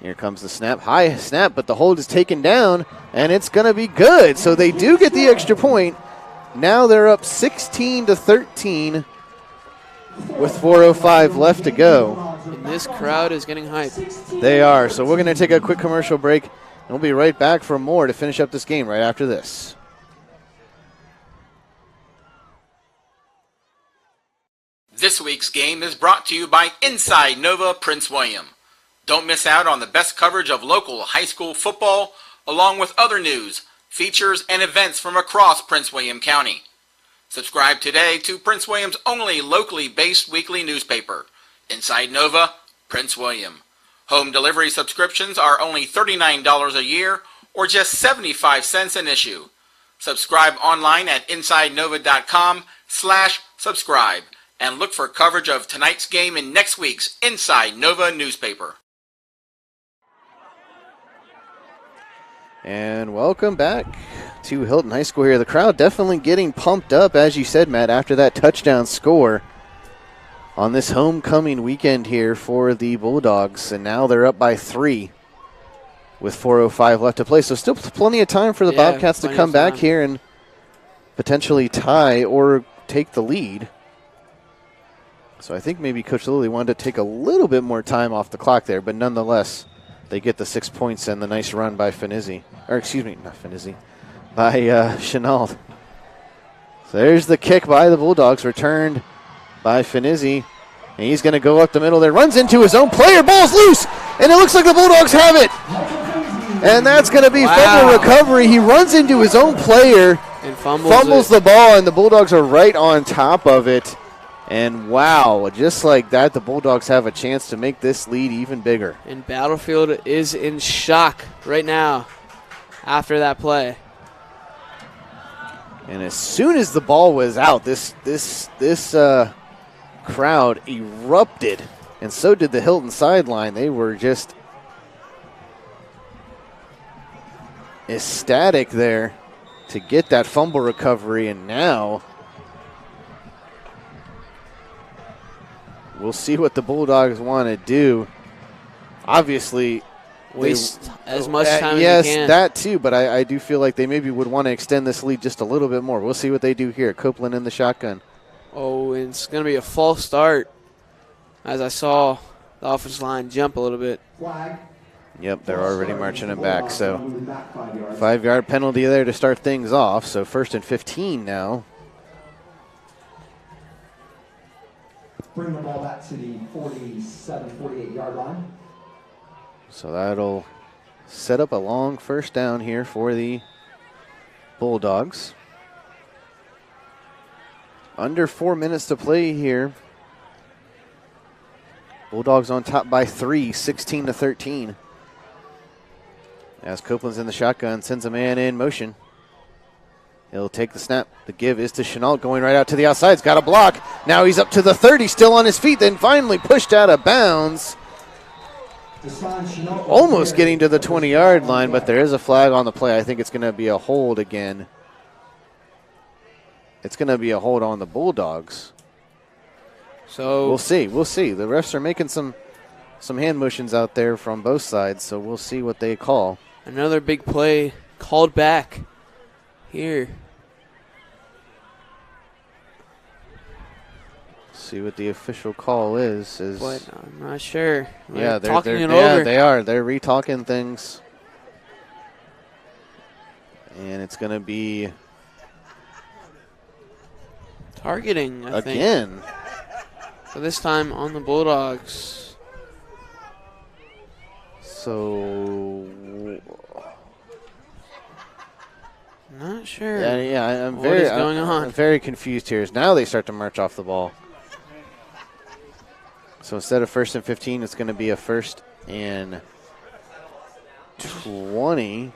Here comes the snap. High snap, but the hold is taken down, and it's going to be good. So they do get the extra point. Now they're up 16-13 with 4:05 left to go. And this crowd is getting hyped. They are. So we're going to take a quick commercial break, and we'll be right back for more to finish up this game right after this. This week's game is brought to you by Inside Nova Prince William. Don't miss out on the best coverage of local high school football, along with other news, features, and events from across Prince William County. Subscribe today to Prince William's only locally based weekly newspaper, Inside Nova Prince William. Home delivery subscriptions are only $39 a year or just 75 cents an issue. Subscribe online at InsideNova.com/subscribe and look for coverage of tonight's game in next week's Inside Nova newspaper. And welcome back to Hylton High School here. The crowd definitely getting pumped up, as you said, Matt, after that touchdown score on this homecoming weekend here for the Bulldogs. And now they're up by 3 with 4:05 left to play. So still plenty of time for the Bobcats to come back here and potentially tie or take the lead. So I think maybe Coach Lilly wanted to take a little bit more time off the clock there, but nonetheless, they get the 6 points and the nice run by Finizzi. Or excuse me, not Finizzi, by Chenault. So there's the kick by the Bulldogs, returned by Finizzi. And he's going to go up the middle there, runs into his own player, ball's loose, and it looks like the Bulldogs have it. And that's going to be fumble recovery. He runs into his own player and fumbles the ball, and the Bulldogs are right on top of it. And wow, just like that, the Bulldogs have a chance to make this lead even bigger. And Battlefield is in shock right now after that play. And as soon as the ball was out, this crowd erupted, and so did the Hylton sideline. They were just ecstatic there to get that fumble recovery, and now we'll see what the Bulldogs want to do. Obviously, waste as much time as they yes, can. that too, but I do feel like they maybe would want to extend this lead just a little bit more. We'll see what they do here. Copeland in the shotgun. Oh, and it's going to be a false start as I saw the offensive line jump a little bit. Flag. Yep, they're already marching him back. So 5-yard penalty there to start things off. So 1st and 15 now. Bring the ball back to the 47, 48-yard line. So that'll set up a long first down here for the Bulldogs. Under 4 minutes to play here. Bulldogs on top by 3, 16-13. As Copeland's in the shotgun, sends a man in motion. He'll take the snap. The give is to Chenault, going right out to the outside. He's got a block. Now he's up to the 30, still on his feet, then finally pushed out of bounds. Almost getting to the 20-yard line, but there is a flag on the play. I think it's going to be a hold again. It's going to be a hold on the Bulldogs. So we'll see. We'll see. The refs are making some hand motions out there from both sides, so we'll see what they call. Another big play called back here. See what the official call is. But I'm not sure. Yeah, they're talking it yeah, over. they are. They're re-talking things. And it's going to be targeting, I think. Again. So this time on the Bulldogs. So not sure. Yeah, I'm what is going on. I'm very confused here. Now they start to march off the ball. So instead of 1st and 15, it's going to be a 1st and 20.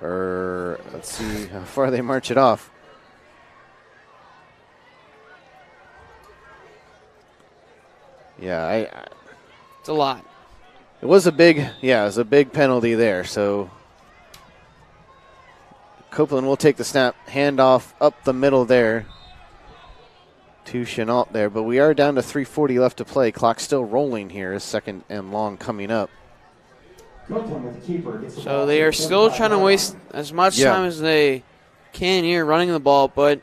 Or let's see how far they march it off. Yeah, it's a lot. It was a big penalty there. So Copeland will take the snap, handoff up the middle there to Chenault there. But we are down to 3:40 left to play. Clock still rolling here. 2nd and long coming up. So they are still trying to waste as much time as they can here running the ball, but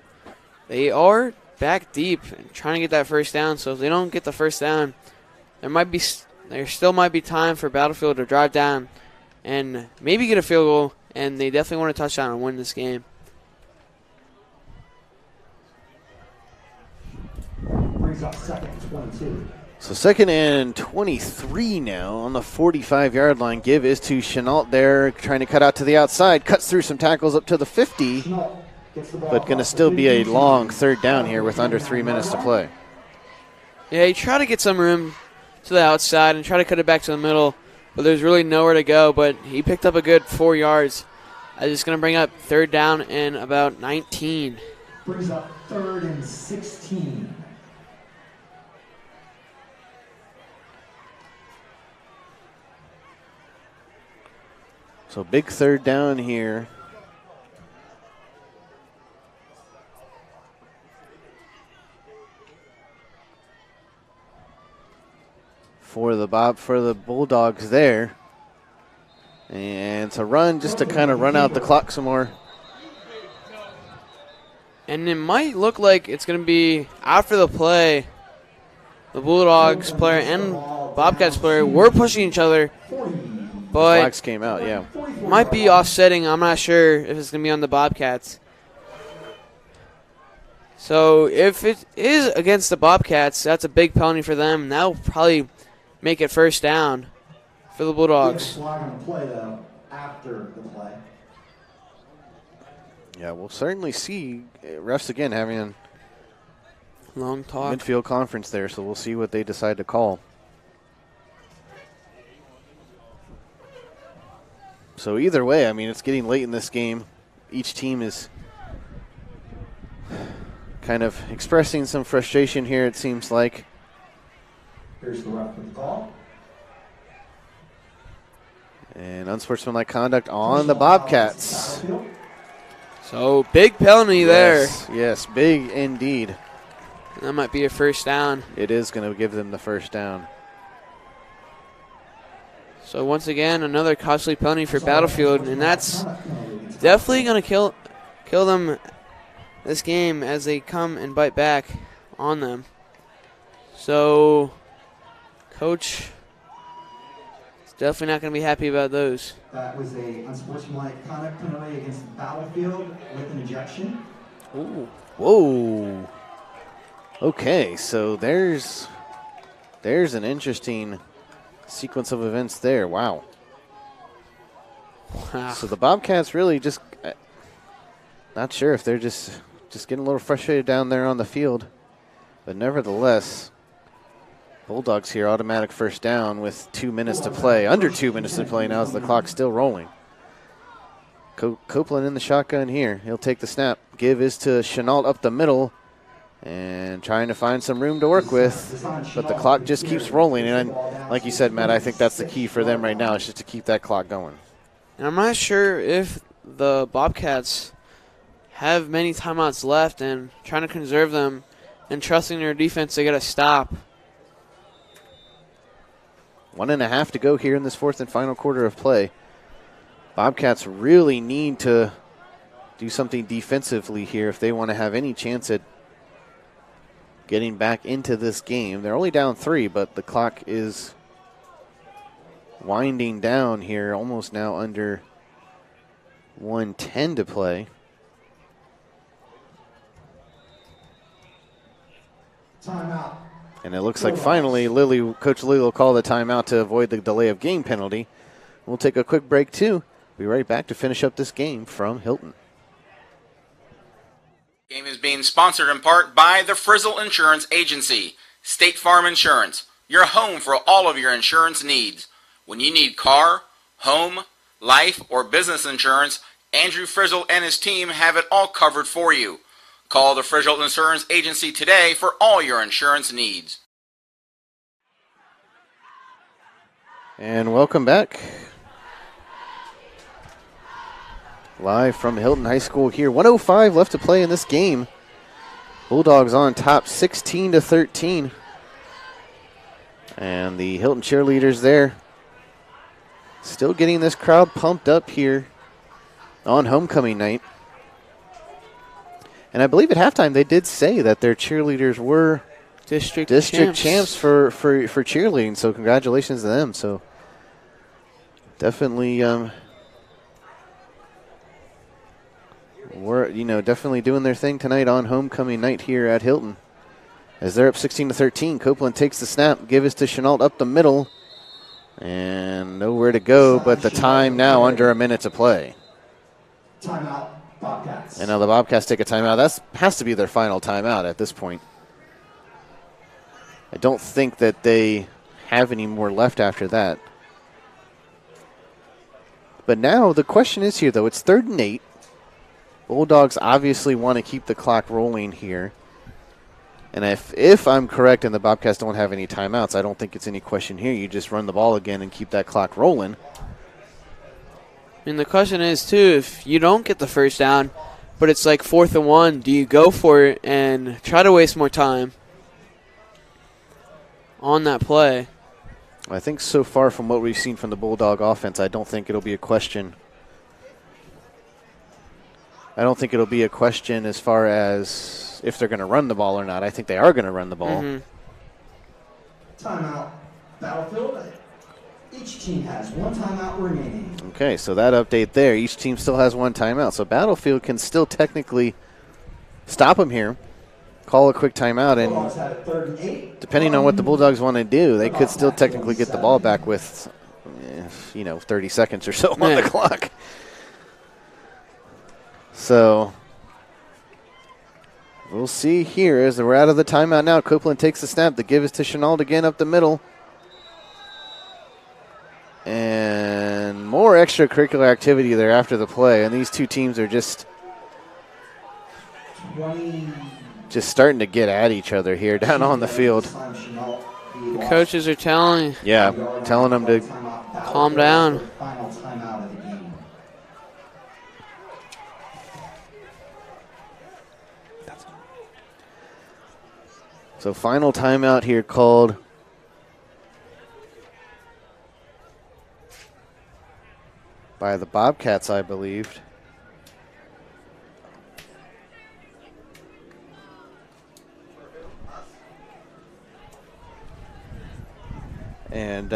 they are back deep and trying to get that first down. So if they don't get the first down, there still might be time for Battlefield to drive down and maybe get a field goal, and they definitely want a touchdown and win this game. Brings up 2nd and 22. So 2nd and 23 now on the 45-yard line. Give is to Chenault there, trying to cut out to the outside. Cuts through some tackles up to the 50, but going to still be a long 3rd down here with under 3 minutes to play. Yeah, he tried to get some room to the outside and try to cut it back to the middle, but there's really nowhere to go. But he picked up a good 4 yards. It's going to bring up 3rd down and about 19. Brings up 3rd and 16. So big 3rd down here. For the Bulldogs there. And to run, just to kind of run out the clock some more. And it might look like it's going to be after the play. The Bulldogs player and Bobcats player were pushing each other. But flags came out, yeah. Might be offsetting. I'm not sure if it's going to be on the Bobcats. So if it is against the Bobcats, that's a big penalty for them. That'll probably make it 1st down for the Bulldogs. Flag on the play, though, after the play. Yeah, we'll certainly see refs again having a long talk. Midfield conference there, so we'll see what they decide to call. So either way, I mean, it's getting late in this game. Each team is kind of expressing some frustration here, it seems like. Here's the ref with the call. And unsportsmanlike conduct on the Bobcats. So big penalty there. Yes, big indeed. That might be a 1st down. It is going to give them the 1st down. So once again, another costly penalty for Battlefield, and that's definitely going to kill them this game as they come and bite back on them. So, Coach is definitely not going to be happy about those. That was a unsportsmanlike conduct penalty against Battlefield with an ejection. Ooh. Whoa. Okay, so there's an interesting sequence of events there. Wow. Wow. So the Bobcats really just not sure if they're just getting a little frustrated down there on the field. But nevertheless, Bulldogs here, automatic first down with 2 minutes to play. Under 2 minutes to play now as the clock's still rolling. Copeland in the shotgun here. He'll take the snap. Give is to Chenault up the middle and trying to find some room to work with. But the clock just keeps rolling. And like you said, Matt, I think that's the key for them right now is just to keep that clock going. And I'm not sure if the Bobcats have many timeouts left and trying to conserve them and trusting their defense to get a stop. 1.5 to go here in this fourth and final quarter of play. Bobcats really need to do something defensively here if they want to have any chance at getting back into this game. They're only down 3, but the clock is winding down here, almost now under 1:10 to play. Timeout. And it looks like finally Coach Lilly will call the timeout to avoid the delay of game penalty. We'll take a quick break too. Be right back to finish up this game from Hylton. Game is being sponsored in part by the Frizzle Insurance Agency, State Farm Insurance, your home for all of your insurance needs. When you need car, home, life, or business insurance, Andrew Frizzle and his team have it all covered for you. Call the Frizzle Insurance Agency today for all your insurance needs. And welcome back. Live from Hylton High School here. 1:05 left to play in this game. Bulldogs on top 16-13. And the Hylton cheerleaders there still getting this crowd pumped up here on homecoming night. And I believe at halftime they did say that their cheerleaders were District champs for cheerleading. So congratulations to them. So definitely definitely doing their thing tonight on homecoming night here at Hylton. As they're up 16-13, Copeland takes the snap, give it to Chenault up the middle, and nowhere to go, but the time now under a minute to play. Timeout, Bobcats. And now the Bobcats take a timeout. That has to be their final timeout at this point. I don't think that they have any more left after that. But now the question is here, though. It's 3rd and 8. Bulldogs obviously want to keep the clock rolling here. And if I'm correct and the Bobcats don't have any timeouts, I don't think it's any question here. You just run the ball again and keep that clock rolling. I mean, the question is, too, if you don't get the first down, but it's like 4th and 1, do you go for it and try to waste more time on that play? I think so far from what we've seen from the Bulldog offense, I don't think it'll be a question. I don't think it'll be a question as far as if they're going to run the ball or not. I think they are going to run the ball. Mm-hmm. Timeout, Battlefield. Each team has 1 timeout remaining. Okay, so that update there. Each team still has 1 timeout. So Battlefield can still technically stop them here, call a quick timeout, and depending on what the Bulldogs want to do, they could still technically get the ball back with, 30 seconds or so on the clock. So we'll see here as we're out of the timeout now. Copeland takes the snap. The give is to Chenault again up the middle. And more extracurricular activity there after the play. And these two teams are just starting to get at each other here down on the field. The coaches are telling them to calm down. So final timeout here called by the Bobcats, I believe. And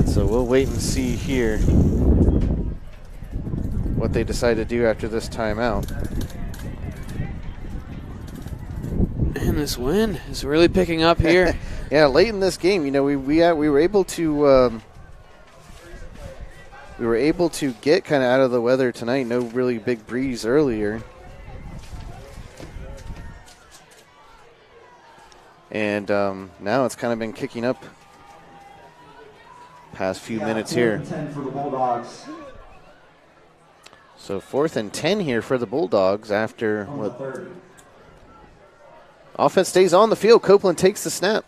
so we'll wait and see here what they decide to do after this timeout. And this wind is really picking up here. Yeah, late in this game, you know, we were able to get kind of out of the weather tonight. No really big breeze earlier, and now it's kind of been kicking up past few minutes here. 10 for the Bulldogs. So 4th and 10 here for the Bulldogs after On the what 30. offense stays on the field. Copeland takes the snap,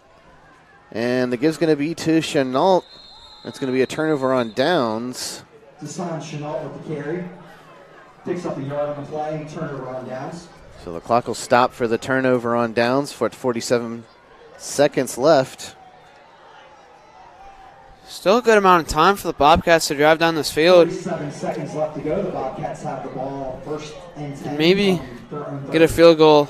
and the give's going to be to Chenault. It's going to be a turnover on downs. Deshaun Chenault with the carry. Picks up a yard on the play, turnover on downs. So the clock will stop for the turnover on downs for 47 seconds left. Still a good amount of time for the Bobcats to drive down this field. 37 seconds left to go. The Bobcats have the ball, 1st and 10. Maybe on get a field goal.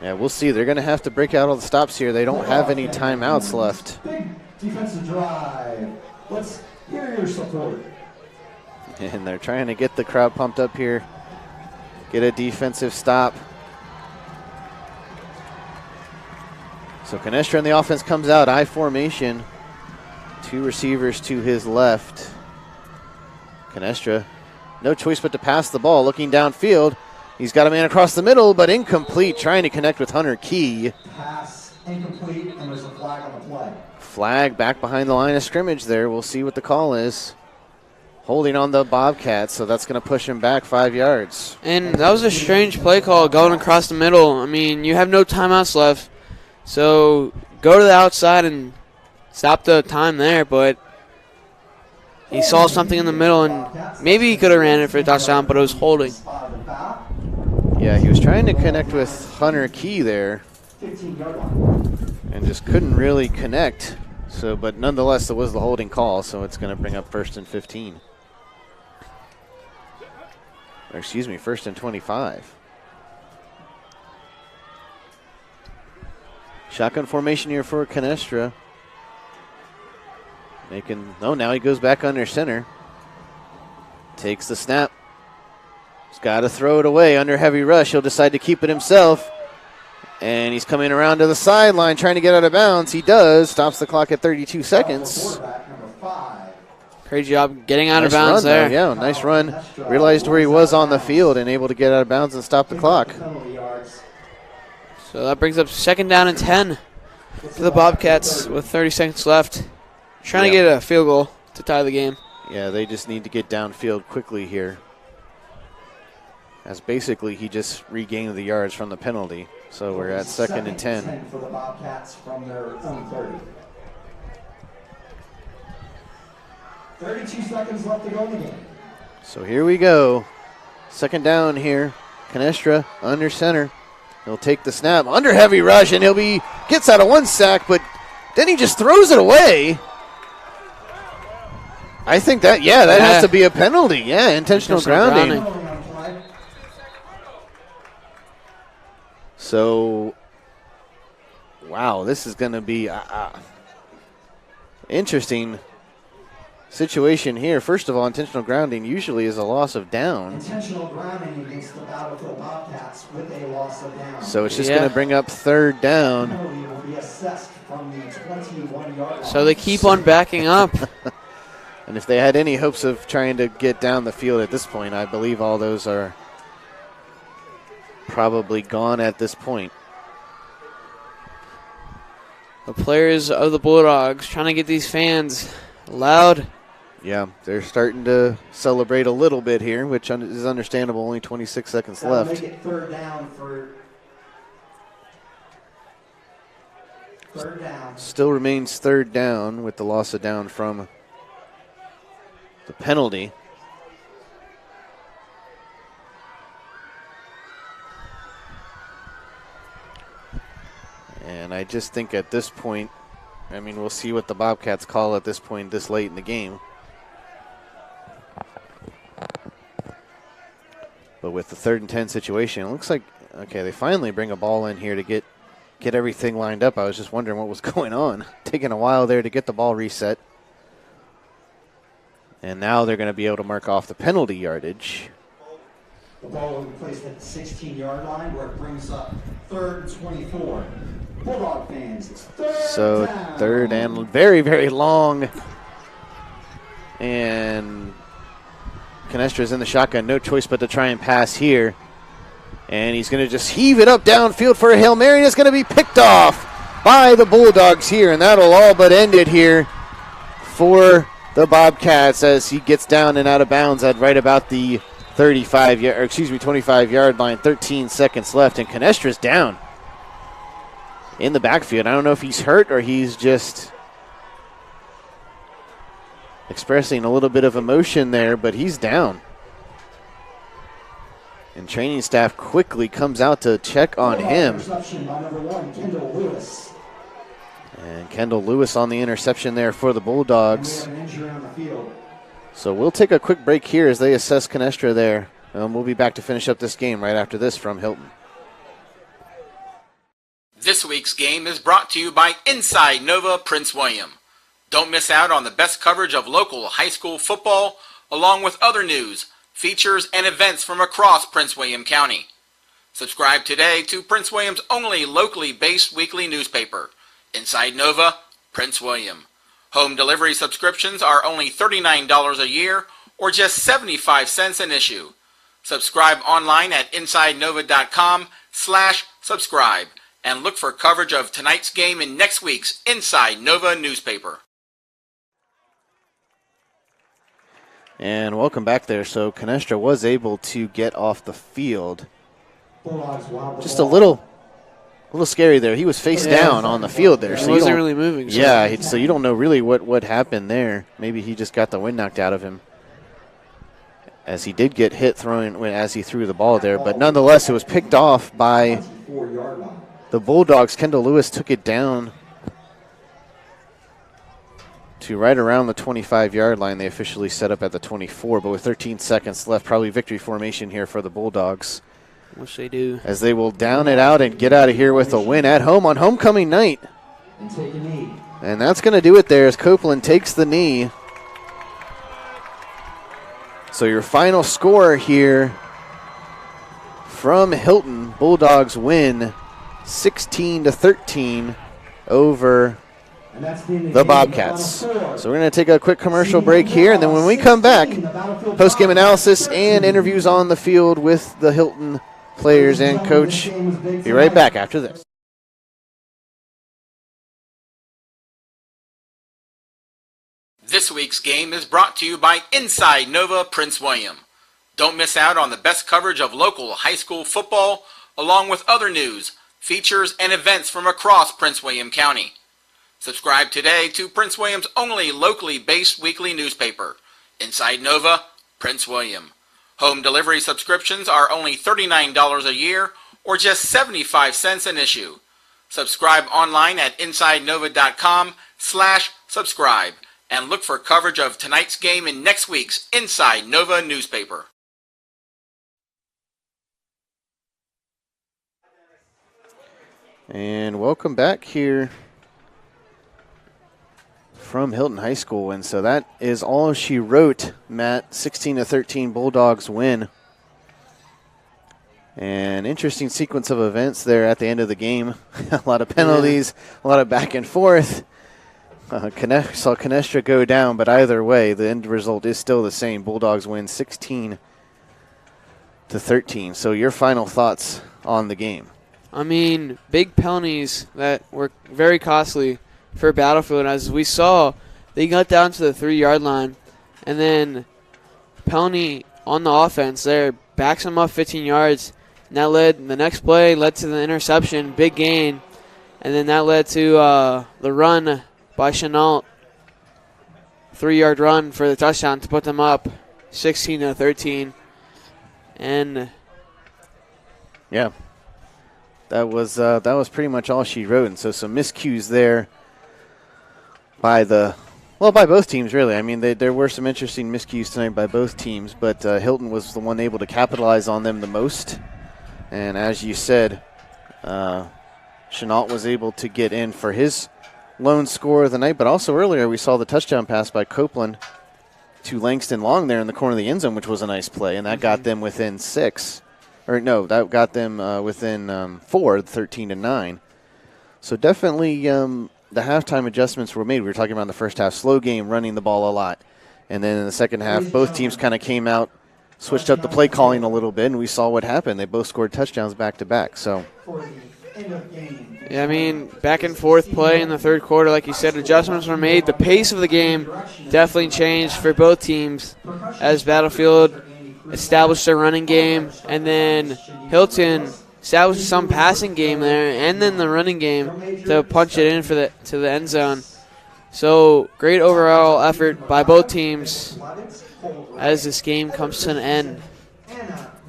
Yeah, we'll see. They're going to have to break out all the stops here. They don't have any timeouts left. Big defensive drive. Let's hear your support. And they're trying to get the crowd pumped up here. Get a defensive stop. So Canestra in the offense comes out, I formation. 2 receivers to his left. Canestra, no choice but to pass the ball, looking downfield. He's got a man across the middle, but incomplete, trying to connect with Hunter Key. Pass incomplete, and there's a flag on the play. Flag back behind the line of scrimmage there. We'll see what the call is. Holding on the Bobcats, so that's going to push him back 5 yards. And that was a strange play call going across the middle. I mean, you have no timeouts left. So go to the outside and stop the time there, but he saw something in the middle, and maybe he could have ran it for a touchdown, but it was holding. Yeah, he was trying to connect with Hunter Key there and just couldn't really connect. So, but nonetheless, it was the holding call, so it's going to bring up 1st and 15. Or excuse me, 1st and 25. Shotgun formation here for Canestra. Now he goes back under center. Takes the snap. He's got to throw it away under heavy rush. He'll decide to keep it himself. And he's coming around to the sideline trying to get out of bounds. He does. Stops the clock at 32 seconds. Great job getting out Nice of bounds run, there. though. Yeah, nice run. Realized where he was on the field and able to get out of bounds and stop the clock. So that brings up 2nd down and 10 for the Bobcats with 30 seconds left. Trying to get a field goal to tie the game. Yeah, they just need to get downfield quickly here. As basically he just regained the yards from the penalty. So we're at 2nd and 10. For the Bobcats from their own 30. 32 seconds left to go in the game. So here we go. 2nd down here. Canestra under center. He'll take the snap under heavy rush, and gets out of 1 sack, but then he just throws it away. I think that has to be a penalty. Yeah, intentional grounding. So, wow, this is going to be interesting situation here. First of all, intentional grounding usually is a loss of down. Intentional grounding against the Battlefield Bobcats with a loss of down. So it's just going to bring up 3rd down. Penalty will be assessed from the 21-yard line. So they keep on backing up. And if they had any hopes of trying to get down the field at this point, I believe all those are probably gone at this point. The players of the Bulldogs trying to get these fans loud. Yeah, they're starting to celebrate a little bit here, which is understandable. Only 26 seconds That'll left. Make it 3rd down for 3rd down. Still remains 3rd down with the loss of down from the penalty. And I just think at this point, I mean, we'll see what the Bobcats call at this point this late in the game. But with the 3rd and 10 situation, it looks like, okay, they finally bring a ball in here to get everything lined up. I was just wondering what was going on. Taking a while there to get the ball reset. And now they're going to be able to mark off the penalty yardage. The ball will be placed at the 16-yard line where it brings up 3rd and 24. Bulldog fans, it's third down. 3rd and very, very long. And Canestra's in the shotgun. No choice but to try and pass here. And he's going to just heave it up downfield for a Hail Mary, and it's going to be picked off by the Bulldogs here. And that'll all but end it here for the Bobcats as he gets down and out of bounds at right about the 25-yard line. 13 seconds left, and Canestra's down in the backfield. I don't know if he's hurt or he's just expressing a little bit of emotion there, but he's down. And training staff quickly comes out to check on him. And Kendall Lewis on the interception there for the Bulldogs. So we'll take a quick break here as they assess Canestra there. We'll be back to finish up this game right after this from Hylton. This week's game is brought to you by Inside Nova Prince William. Don't miss out on the best coverage of local high school football, along with other news, features, and events from across Prince William County. Subscribe today to Prince William's only locally based weekly newspaper, Inside Nova Prince William. Home delivery subscriptions are only $39 a year or just 75 cents an issue. Subscribe online at InsideNova.com/subscribe and look for coverage of tonight's game in next week's Inside Nova newspaper. And welcome back there. So Canestra was able to get off the field. Just a little scary there. He was face down on the field there. So he wasn't really moving. So. Yeah, so you don't know really what happened there. Maybe he just got the wind knocked out of him, as he did get hit as he threw the ball there. But nonetheless, it was picked off by the Bulldogs. Kendall Lewis took it down to right around the 25-yard line. They officially set up at the 24, but with 13 seconds left, probably victory formation here for the Bulldogs. Wish they do. As they will down it out and get out of here with a win at home on homecoming night. And that's going to do it there as Copeland takes the knee. So your final score here from Hylton, Bulldogs win 16-13 over the Bobcats. So we're going to take a quick commercial break here, and then when we come back, post-game analysis and interviews on the field with the Hylton players and coach. Be right back after this. This week's game is brought to you by Inside Nova Prince William. Don't miss out on the best coverage of local high school football, along with other news, features, and events from across Prince William County. Subscribe today to Prince William's only locally based weekly newspaper, Inside Nova Prince William. Home delivery subscriptions are only $39 a year or just 75 cents an issue. Subscribe online at InsideNova.com/subscribe and look for coverage of tonight's game in next week's Inside Nova newspaper. And welcome back here from Hylton High School. And so that is all she wrote, Matt. 16-13 Bulldogs win. An interesting sequence of events there at the end of the game. A lot of penalties, a lot of back and forth. Saw Canestra go down, but either way, the end result is still the same. Bulldogs win 16-13. So your final thoughts on the game? I mean, big penalties that were very costly for Battlefield. As we saw, they got down to the 3-yard line, and then penalty on the offense there backs them up 15 yards. And that the next play led to the interception, big gain, and then that led to the run by Chenault, 3-yard run for the touchdown to put them up 16-13. And yeah, that was pretty much all she wrote. And so some miscues there by the Well, by both teams, really. I mean, there were some interesting miscues tonight by both teams, but Hylton was the one able to capitalize on them the most. And as you said, Chenault was able to get in for his lone score of the night, but also earlier we saw the touchdown pass by Copeland to Langston Long there in the corner of the end zone, which was a nice play, and that got them within 6. Or no, that got them within 4, 13-9. So definitely the halftime adjustments were made. We were talking about in the first half, slow game, running the ball a lot. And then in the second half, both teams kind of came out, switched up the play calling a little bit, and we saw what happened. They both scored touchdowns back-to-back. So, yeah, I mean, back and forth play in the third quarter, like you said, adjustments were made. The pace of the game definitely changed for both teams as Battlefield established their running game, and then Hylton established some passing game there, and then the running game to punch it in to the end zone. So great overall effort by both teams as this game comes to an end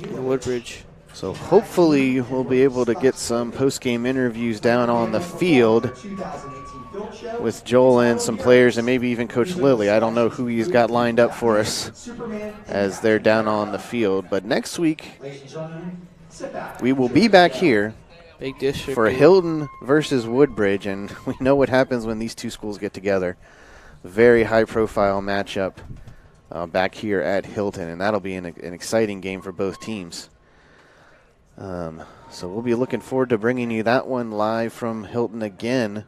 in Woodbridge. So hopefully we'll be able to get some post-game interviews down on the field with Joel and some players and maybe even Coach Lilly. I don't know who he's got lined up for us as they're down on the field. But next week we will be back here Big district for Hylton versus Woodbridge, and we know what happens when these two schools get together. Very high-profile matchup back here at Hylton, and that'll be an exciting game for both teams. So we'll be looking forward to bringing you that one live from Hylton again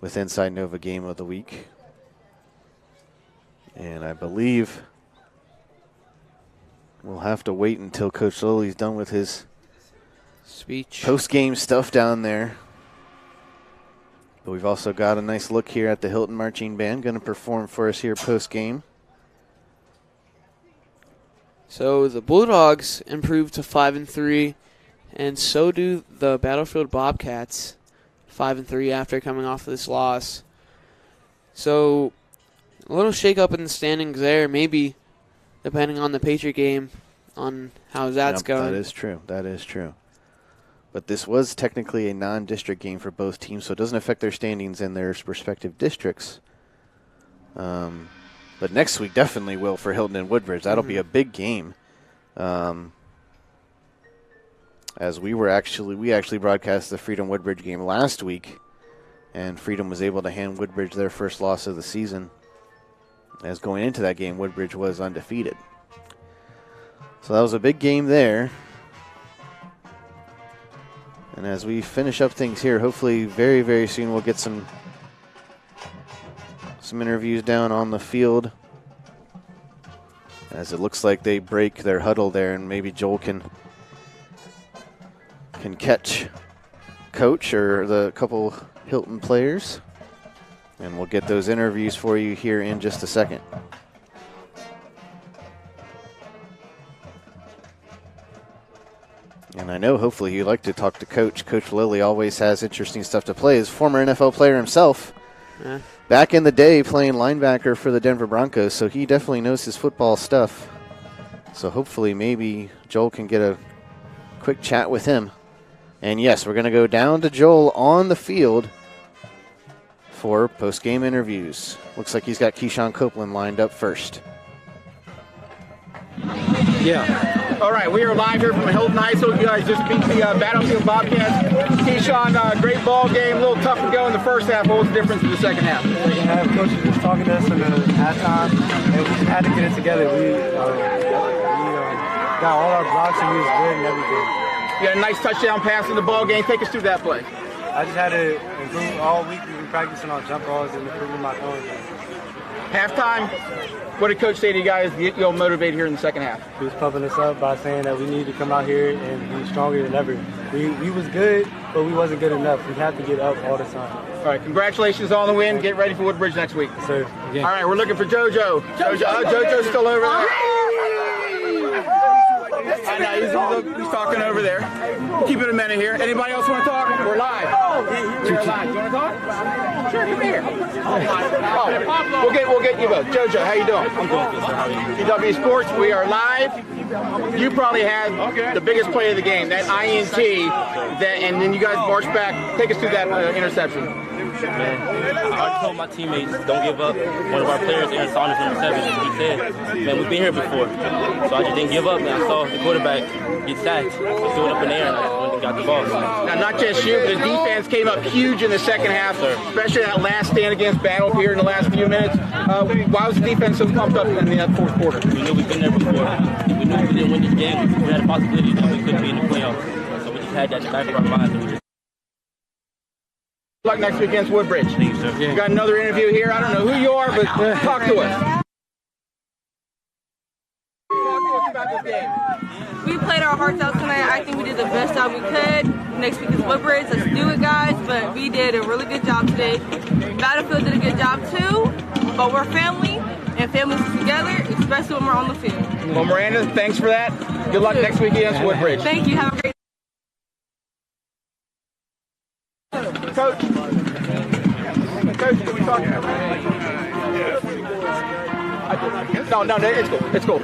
with Inside Nova Game of the Week. And I believe we'll have to wait until Coach Lilly's done with his speech, post-game stuff down there. But we've also got a nice look here at the Hylton Marching Band going to perform for us here post-game. So the Bulldogs improved to 5-3, and so do the Battlefield Bobcats, 5-3 after coming off of this loss. So a little shake-up in the standings there, maybe, depending on the Patriot game, on how that's going. That is true. That is true. But this was technically a non-district game for both teams, so it doesn't affect their standings in their respective districts. But next week definitely will for Hylton and Woodbridge. That'll be a big game. As we actually broadcast the Freedom Woodbridge game last week, and Freedom was able to hand Woodbridge their first loss of the season. As going into that game, Woodbridge was undefeated. So that was a big game there. And as we finish up things here, hopefully very, very soon we'll get some interviews down on the field, as it looks like they break their huddle there, and maybe Joel can catch Coach or the couple Hylton players, and we'll get those interviews for you here in just a second. And I know hopefully you'd like to talk to Coach. Coach Lilly always has interesting stuff to play. As former NFL player himself, back in the day playing linebacker for the Denver Broncos, so he definitely knows his football stuff. So hopefully maybe Joel can get a quick chat with him. And yes, we're going to go down to Joel on the field for post-game interviews. Looks like he's got Keyshawn Copeland lined up first. Yeah. All right, we are live here from Hylton High School. You guys just beat the Battlefield Bobcats. Keyshawn, great ball game, a little tough to go in the first half. What was the difference in the second half? The second half, Coach was just talking to us in the halftime, and we just had to get it together. We got all our blocks, and we was good and everything. You had a nice touchdown pass in the ball game. Take us through that play. I just had to improve all week. We've been practicing on jump balls and improving my throwing. Halftime, what did Coach say to you guys to get you all motivated here in the second half? He was pumping us up by saying that we need to come out here and be stronger than ever. We was good, but we wasn't good enough. We have to get up all the time. All right, congratulations on the win. Get ready for Woodbridge next week. Yes, sir. Again. All right, we're looking for JoJo. JoJo's still over there. I know, he's talking over there. Keep it a minute here. Anybody else want to talk? We're live. We're live. You want to talk? Sure, come here. We'll get you both. JoJo, how you doing? I'm good. TW Sports, we are live. You probably had the biggest play of the game, that INT, and then you guys marched back. Take us through that interception. Man, I told my teammates, don't give up. One of our players, Aaron Saunders, number 7, he said, man, we've been here before. So I just didn't give up, man. I saw the quarterback get sacked, threw it up in the air, and I went and got the ball. Now, not just you, but the defense came up huge in the second half, especially that last stand against Battle here in the last few minutes. Why was the defense so pumped up in the fourth quarter? We knew we'd been there before. We knew if we didn't win this game, we had a possibility that we couldn't be in the playoffs. So we just had that in the back of our minds. And we just Good luck next week against Woodbridge. Thank you, sir. We've got another interview here. I don't know who you are, but talk to us. Talk to us about this game. We played our hearts out tonight. I think we did the best job we could. Next week is Woodbridge. Let's do it, guys. But we did a really good job today. Battlefield did a good job too. But we're family, and families together, especially when we're on the field. Well, Miranda, thanks for that. Good luck next week against Woodbridge. Thank you. Have a great Coach, can we talk? No, it's cool. It's cool.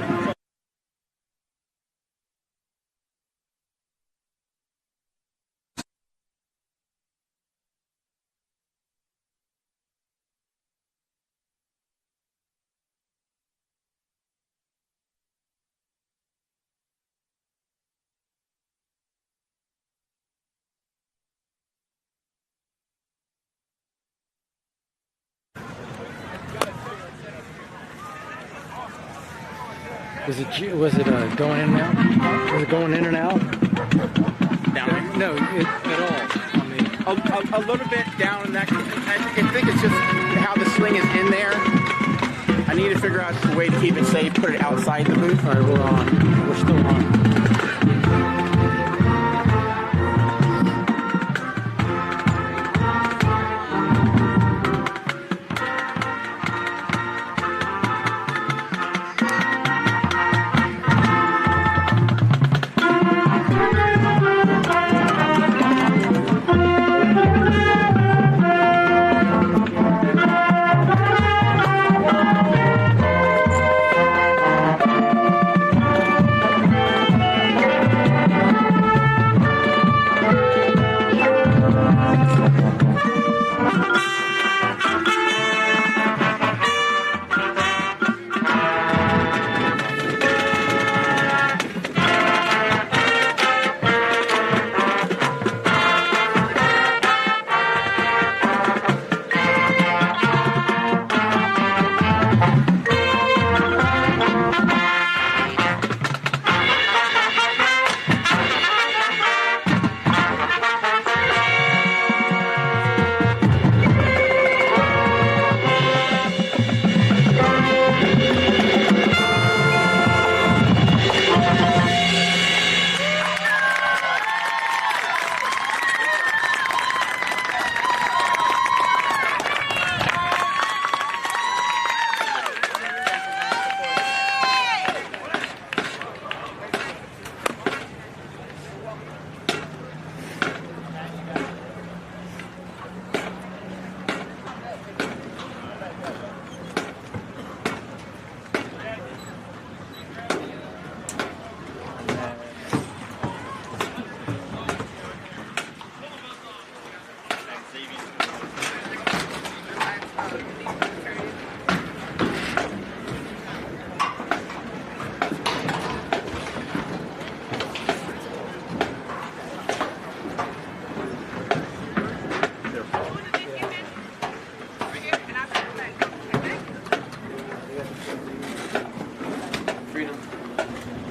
Was it going in and out? Was it going in and out? Down there? No, at all. I mean, a little bit down in that. I think it's just how the sling is in there. I need to figure out a way to keep it safe, put it outside the booth. All right, we're on. We're still on.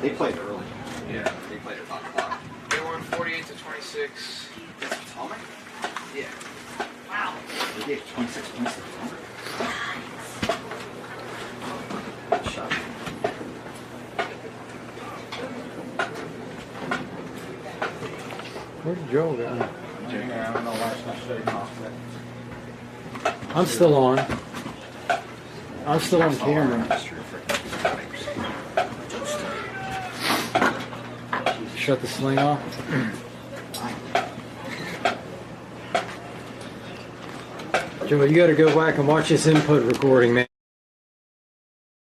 They played early. Yeah, they played at 5 o'clock. They won 48-26. That's Palmer? Yeah. Wow. They gave 26 points to Palmer. Good shot. Where'd Joe go? I don't know why it's not shutting off. I'm still on. I'm still on camera. Shut the sling off. Joe, you got to go back and watch this input recording, man.